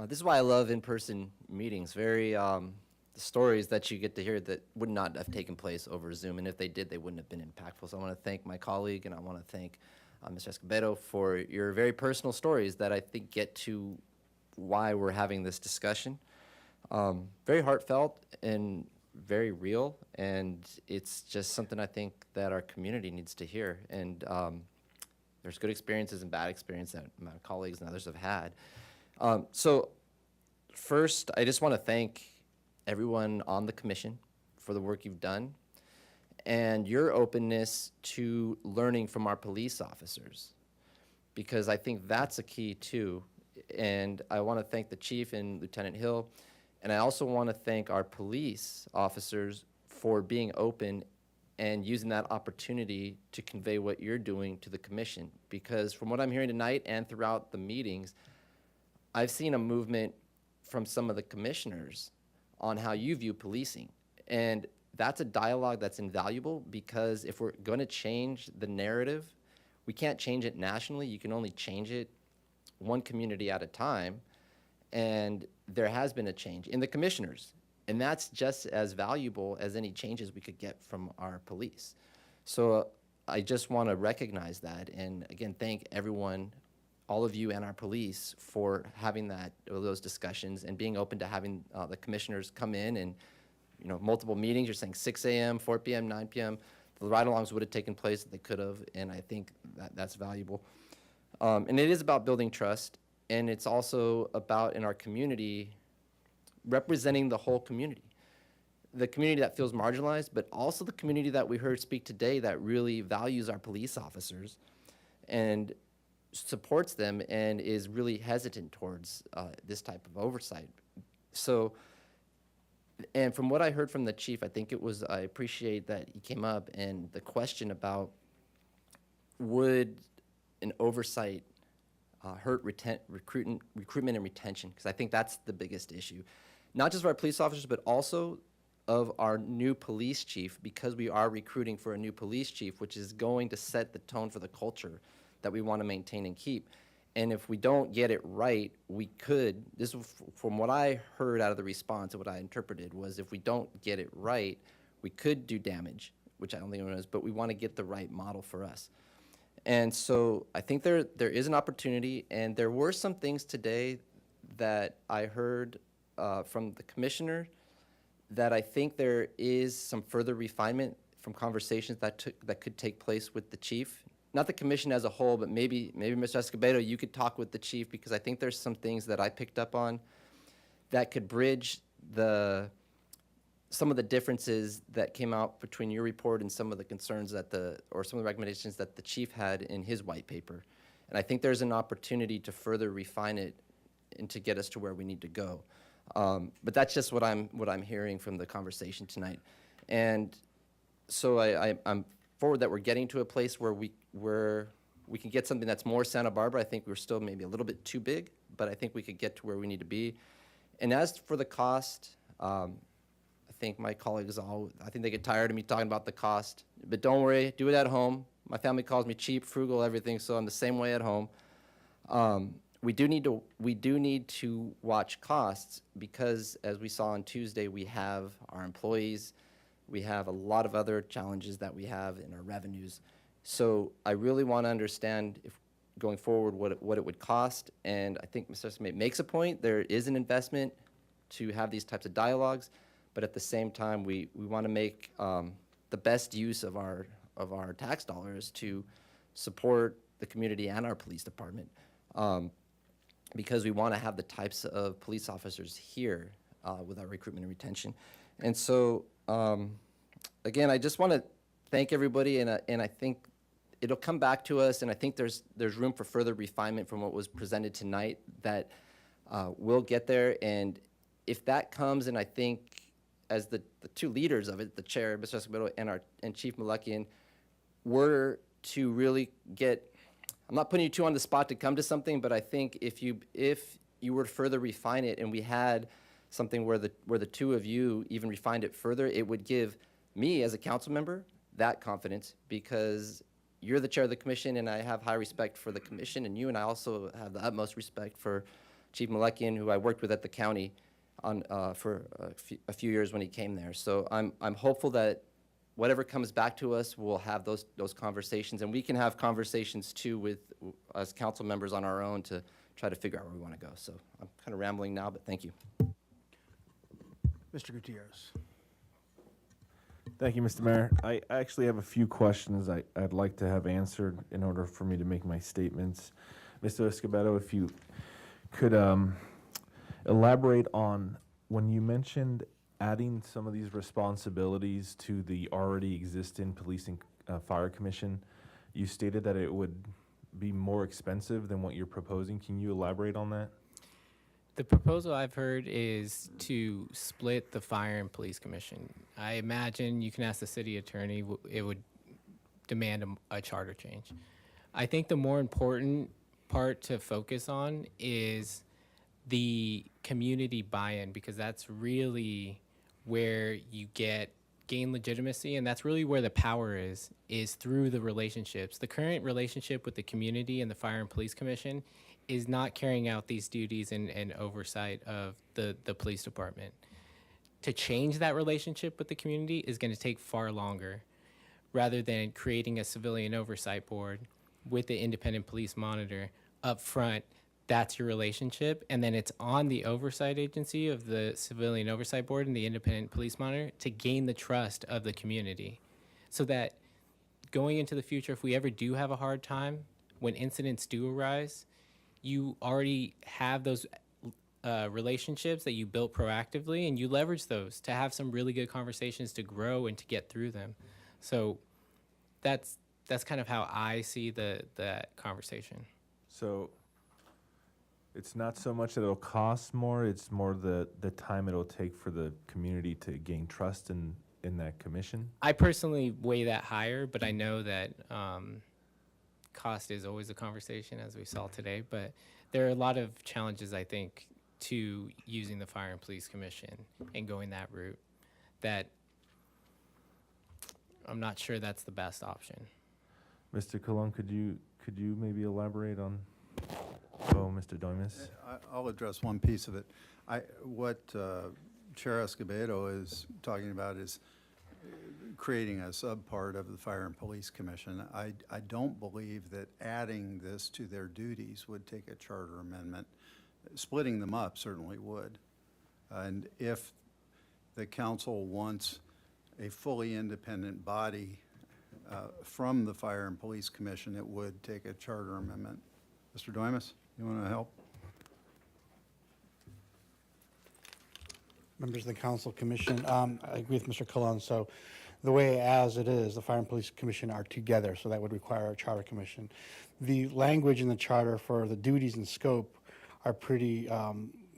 This is why I love in-person meetings. The stories that you get to hear that would not have taken place over Zoom, and if they did, they wouldn't have been impactful. So I want to thank my colleague, and I want to thank Mr. Escobedo for your very personal stories that I think get to why we're having this discussion. Very heartfelt and very real, and it's just something I think that our community needs to hear. And there's good experiences and bad experiences that my colleagues and others have had. So first, I just want to thank everyone on the commission for the work you've done and your openness to learning from our police officers, because I think that's a key too. And I want to thank the chief and Lieutenant Hill, and I also want to thank our police officers for being open and using that opportunity to convey what you're doing to the commission. Because from what I'm hearing tonight and throughout the meetings, I've seen a movement from some of the commissioners on how you view policing. And that's a dialogue that's invaluable, because if we're going to change the narrative, we can't change it nationally. You can only change it one community at a time. And there has been a change in the commissioners. And that's just as valuable as any changes we could get from our police. So I just want to recognize that. And again, thank everyone, all of you and our police, for having those discussions and being open to having the commissioners come in and, multiple meetings. You're saying 6 a.m., 4 p.m., 9 p.m. The ride-alongs would have taken place, they could have, and I think that's valuable. And it is about building trust, and it's also about, in our community, representing the whole community. The community that feels marginalized, but also the community that we heard speak today that really values our police officers and supports them and is really hesitant towards this type of oversight. So, and from what I heard from the chief, I appreciate that he came up and the question about, would an oversight hurt recruitment and retention? Because I think that's the biggest issue. Not just of our police officers, but also of our new police chief, because we are recruiting for a new police chief, which is going to set the tone for the culture that we want to maintain and keep. And if we don't get it right, from what I heard out of the response and what I interpreted, was if we don't get it right, we could do damage, which I don't think anyone knows, but we want to get the right model for us. And so I think there is an opportunity, and there were some things today that I heard from the commissioner that I think there is some further refinement from conversations that could take place with the chief. Not the commission as a whole, but maybe Mr. Escobedo, you could talk with the chief, because I think there's some things that I picked up on that could bridge some of the differences that came out between your report and some of the concerns or some of the recommendations that the chief had in his white paper. And I think there's an opportunity to further refine it and to get us to where we need to go. But that's just what I'm hearing from the conversation tonight. And so I'm forward that we're getting to a place where we can get something that's more Santa Barbara. I think we're still maybe a little bit too big, but I think we could get to where we need to be. And as for the cost, I think my colleagues I think they get tired of me talking about the cost, but don't worry, do it at home. My family calls me cheap, frugal, everything, so I'm the same way at home. We do need to watch costs, because as we saw on Tuesday, we have our employees, we have a lot of other challenges that we have in our revenues. So I really want to understand, if going forward, what it would cost. And I think Mr. Escobedo makes a point. There is an investment to have these types of dialogues, but at the same time, we want to make the best use of our tax dollars to support the community and our police department, because we want to have the types of police officers here with our recruitment and retention. And so, again, I just want to thank everybody, and I think it'll come back to us, and I think there's room for further refinement from what was presented tonight that we'll get there. And if that comes, and I think as the two leaders of it, the chair, Mr. Escobedo, and Chief Malakian, were to really I'm not putting you two on the spot to come to something, but I think if you were to further refine it, and we had something where the two of you even refined it further, it would give me as a council member that confidence, because you're the chair of the commission, and I have high respect for the commission and you, and I also have the utmost respect for Chief Malakian, who I worked with at the county for a few years when he came there. So I'm hopeful that whatever comes back to us, we'll have those conversations, and we can have conversations too with as council members on our own to try to figure out where we want to go. So I'm kind of rambling now, but thank you. Mr. Gutierrez. Thank you, Mr. Mayor. I actually have a few questions I'd like to have answered in order for me to make my statements. Mr. Escobedo, if you could elaborate on when you mentioned adding some of these responsibilities to the already existing Police and Fire Commission, you stated that it would be more expensive than what you're proposing. Can you elaborate on that? The proposal I've heard is to split the fire and police commission. I imagine you can ask the city attorney, it would demand a charter change. I think the more important part to focus on is the community buy-in, because that's really where you gain legitimacy, and that's really where the power is through the relationships. The current relationship with the community and the Fire and Police Commission is not carrying out these duties and oversight of the police department. To change that relationship with the community is going to take far longer, rather than creating a civilian oversight board with the independent police monitor up front. That's your relationship, and then it's on the oversight agency of the civilian oversight board and the independent police monitor to gain the trust of the community, so that going into the future, if we ever do have a hard time, when incidents do arise, you already have those relationships that you built proactively, and you leverage those to have some really good conversations to grow and to get through them. So that's kind of how I see that conversation. So it's not so much that it'll cost more, it's more the time it'll take for the community to gain trust in that commission? I personally weigh that higher, but I know that cost is always a conversation, as we saw today. But there are a lot of challenges, I think, to using the Fire and Police Commission and going that route, that I'm not sure that's the best option. Mr. Colon, could you maybe elaborate on? Oh, Mr. Doimus. I'll address one piece of it. What Chair Escobedo is talking about is creating a subpart of the Fire and Police Commission. I don't believe that adding this to their duties would take a charter amendment. Splitting them up certainly would. And if the council wants a fully independent body from the Fire and Police Commission, it would take a charter amendment. Mr. Doimus, you want to help? Members of the Council Commission, I agree with Mr. Colon. So the way as it is, the Fire and Police Commission are together, so that would require a charter commission. The language in the charter for the duties and scope are pretty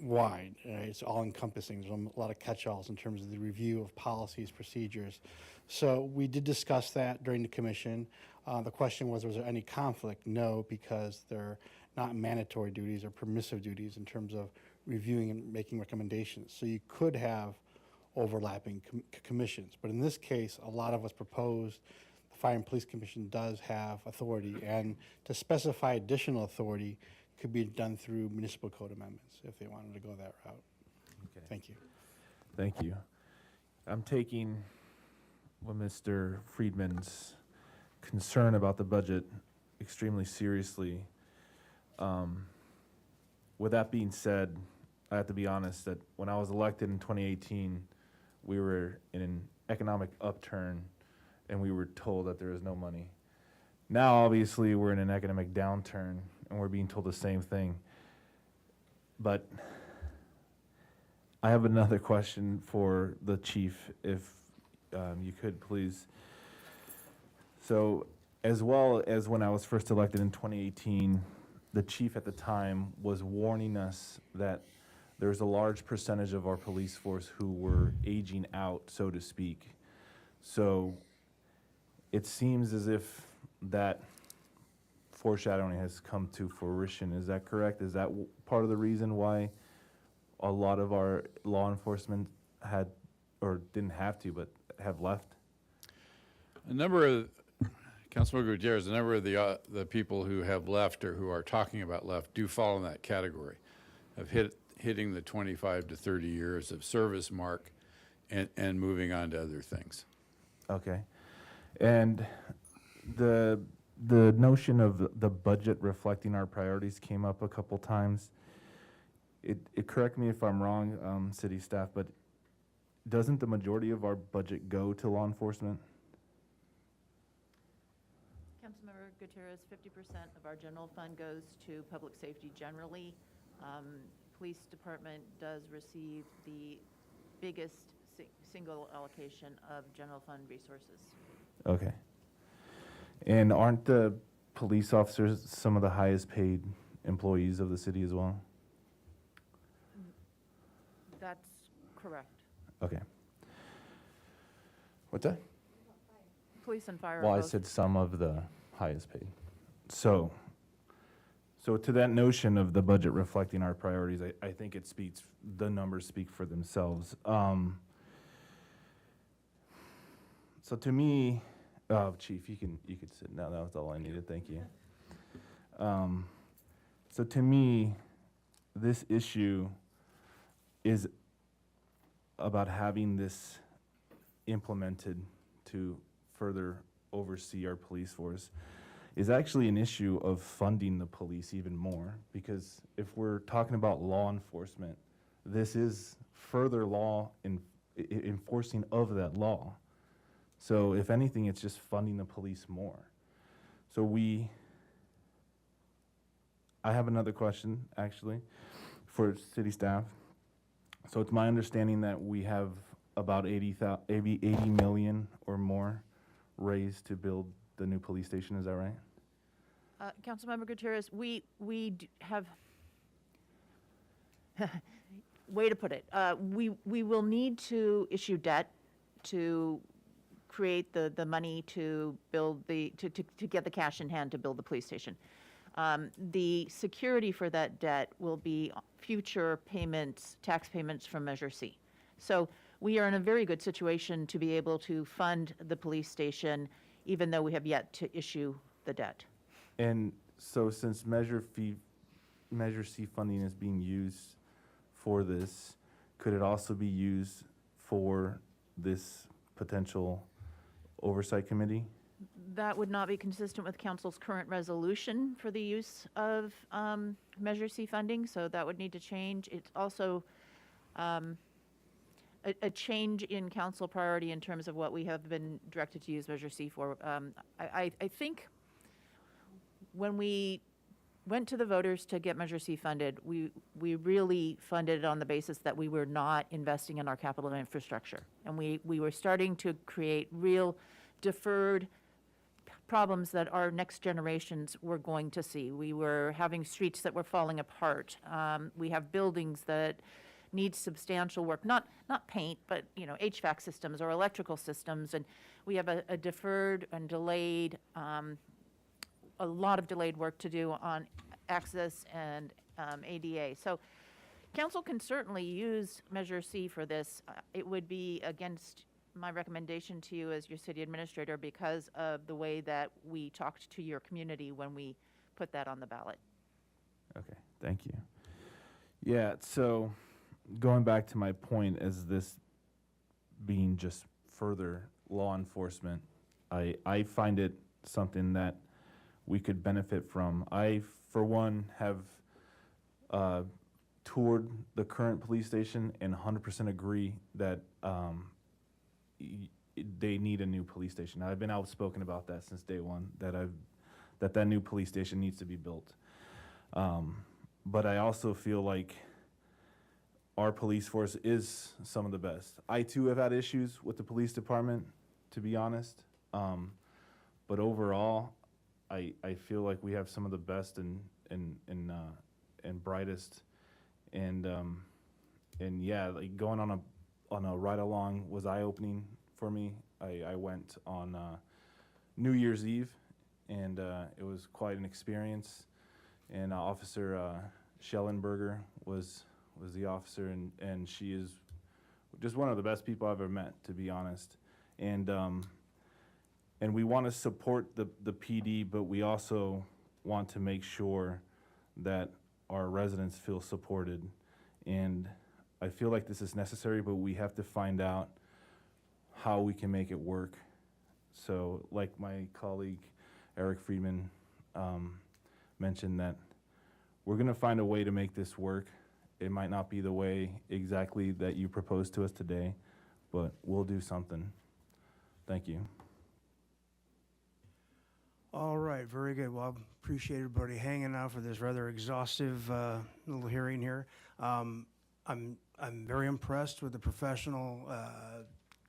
wide. It's all encompassing. There's a lot of catch-alls in terms of the review of policies, procedures. So we did discuss that during the commission. The question was there any conflict? No, because they're not mandatory duties or permissive duties in terms of reviewing and making recommendations. So you could have overlapping commissions. But in this case, a lot of us proposed the Fire and Police Commission does have authority, and to specify additional authority could be done through municipal code amendments if they wanted to go that route. Okay. Thank you. Thank you. I'm taking Mr. Friedman's concern about the budget extremely seriously. With that being said, I have to be honest that when I was elected in 2018, we were in an economic upturn and we were told that there is no money. Now, obviously, we're in an economic downturn and we're being told the same thing. But I have another question for the chief, if you could please. So, as well as when I was first elected in 2018, the chief at the time was warning us that there's a large percentage of our police force who were aging out, so to speak. So it seems as if that foreshadowing has come to fruition. Is that correct? Is that part of the reason why a lot of our law enforcement had, or didn't have to, but have left? A number of, Councilmember Gutierrez, a number of the people who have left or who are talking about left do fall in that category of hitting the 25 to 30 years of service mark and moving on to other things. Okay. And the notion of the budget reflecting our priorities came up a couple times. It correct me if I'm wrong, city staff, but doesn't the majority of our budget go to law enforcement? Councilmember Gutierrez, 50% of our general fund goes to public safety generally. Police department does receive the biggest single allocation of general fund resources. Okay. And aren't the police officers some of the highest paid employees of the city as well? That's correct. Okay. What's that? Police and fire. Well, are I both- said some of the highest paid. So to that notion of the budget reflecting our priorities, I think it speaks, the numbers speak for themselves. So to me, Chief, you could sit now. That was all I needed. Thank you. So to me, this issue is about having this implemented to further oversee our police force is actually an issue of funding the police even more, because if we're talking about law enforcement, this is further law enforcing of that law. So if anything, it's just funding the police more. So I have another question actually for city staff. So it's my understanding that we have about 80 million or more raised to build the new police station, is that right? Councilmember Gutierrez, we have, way to put it, we will need to issue debt to create the money to build to get the cash in hand to build the police station. The security for that debt will be future payments, tax payments from Measure C. So we are in a very good situation to be able to fund the police station, even though we have yet to issue the debt. And so since Measure C funding is being used for this, could it also be used for this potential oversight committee? That would not be consistent with council's current resolution for the use of Measure C funding, so that would need to change. It's also a change in council priority in terms of what we have been directed to use Measure C for. I think when we went to the voters to get Measure C funded, we really funded it on the basis that we were not investing in our capital infrastructure. And we were starting to create real deferred problems that our next generations were going to see. We were having streets that were falling apart. We have buildings that need substantial work, not paint, but HVAC systems or electrical systems. And we have a deferred and delayed, a lot of delayed work to do on access and ADA. So council can certainly use Measure C for this. It would be against my recommendation to you as your city administrator because of the way that we talked to your community when we put that on the ballot. Okay, thank you. Yeah, so going back to my point as this being just further law enforcement, I find it something that we could benefit from. I, for one, have toured the current police station and 100% agree that they need a new police station. I've been outspoken about that since day one, that new police station needs to be built. But I also feel like our police force is some of the best. I too have had issues with the police department, to be honest. But overall, I feel like we have some of the best and brightest, and yeah, like going on a ride along was eye opening for me. I went on New Year's Eve, and it was quite an experience. And Officer Schellenberger was the officer, and she is just one of the best people I've ever met, to be honest. And we want to support the PD, but we also want to make sure that our residents feel supported. And I feel like this is necessary, but we have to find out how we can make it work. So like my colleague Eric Friedman mentioned, that we're going to find a way to make this work. It might not be the way exactly that you proposed to us today, but we'll do something. Thank you. All right, very good. Well, I appreciate everybody hanging out for this rather exhaustive little hearing here. I'm very impressed with the professional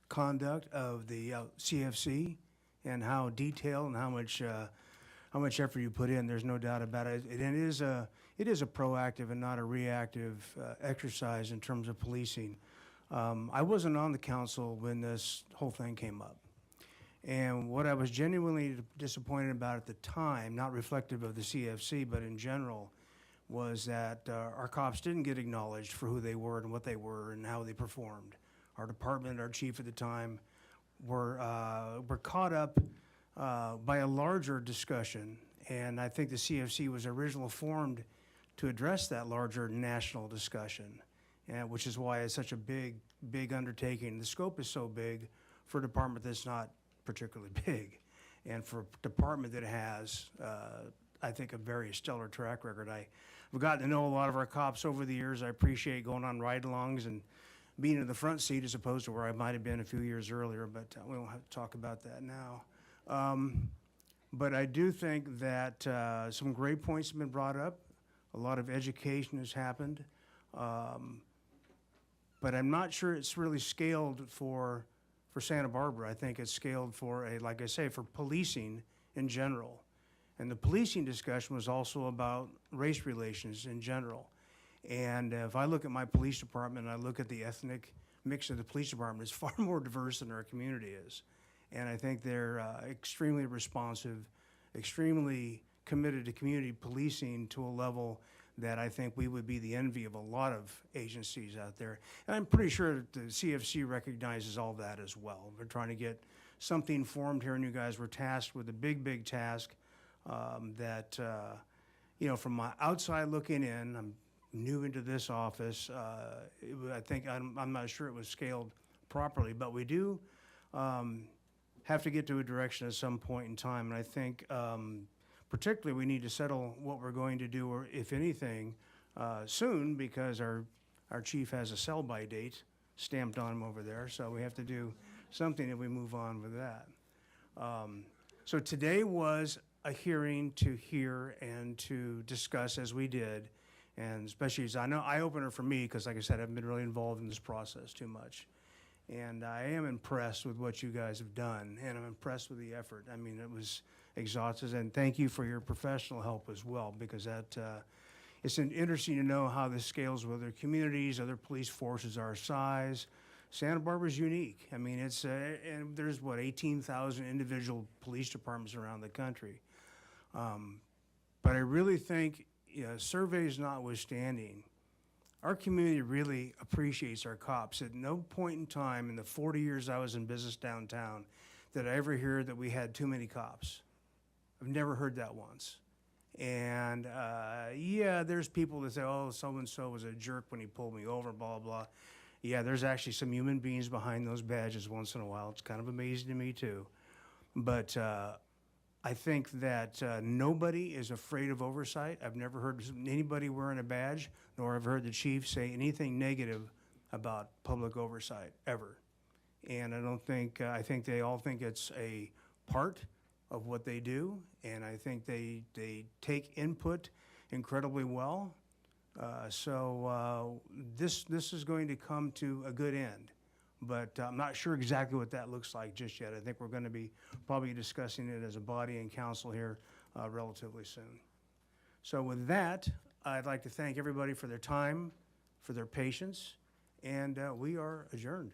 conduct of the CFC and how detailed and how how much effort you put in. There's no doubt about it. It is a proactive and not a reactive exercise in terms of policing. I wasn't on the council when this whole thing came up. And what I was genuinely disappointed about at the time, not reflective of the CFC, but in general, was that our cops didn't get acknowledged for who they were and what they were and how they performed. Our department, our chief at the time, were caught up by a larger discussion, and I think the CFC was originally formed to address that larger national discussion, and which is why it's such a big undertaking. The scope is so big for a department that's not particularly big, and for a department that has, I think, a very stellar track record. I've gotten to know a lot of our cops over the years. I appreciate going on ride-alongs and being in the front seat as opposed to where I might have been a few years earlier, but we don't have to talk about that now. But I do think that some great points have been brought up. A lot of education has happened. But I'm not sure it's really scaled for Santa Barbara. I think it's scaled for like I say, for policing in general. And the policing discussion was also about race relations in general. And if I look at my police department and I look at the ethnic mix of the police department, it's far more diverse than our community is. And I think they're extremely responsive, extremely committed to community policing to a level that I think we would be the envy of a lot of agencies out there. And I'm pretty sure that the CFC recognizes all that as well. We're trying to get something formed here, and you guys were tasked with a big task that, from my outside looking in, I'm new into this office. I think I'm not sure it was scaled properly, but we do have to get to a direction at some point in time. And I think particularly we need to settle what we're going to do, or if anything, soon, because our chief has a sell-by date stamped on him over there. So we have to do something if we move on with that. So today was a hearing to hear and to discuss as we did. And especially as I know, eye-opener for me, because like I said, I haven't been really involved in this process too much. And I am impressed with what you guys have done, and I'm impressed with the effort. I mean, it was exhaustive, and thank you for your professional help as well, because that it's interesting to know how this scales with other communities, other police forces our size. Santa Barbara's unique. I mean, it's and there's 18,000 individual police departments around the country. But I really think, surveys notwithstanding, our community really appreciates our cops. At no point in time in the 40 years I was in business downtown did I ever hear that we had too many cops. I've never heard that once. And there's people that say, oh, so-and-so was a jerk when he pulled me over, blah, blah. Yeah, there's actually some human beings behind those badges once in a while. It's kind of amazing to me too. But I think that nobody is afraid of oversight. I've never heard anybody wearing a badge, nor have heard the chief say anything negative about public oversight, ever. And I think they all think it's a part of what they do, and I think they take input incredibly well. So this is going to come to a good end. But I'm not sure exactly what that looks like just yet. I think we're going to be probably discussing it as a body and council here relatively soon. So with that, I'd like to thank everybody for their time, for their patience, and we are adjourned.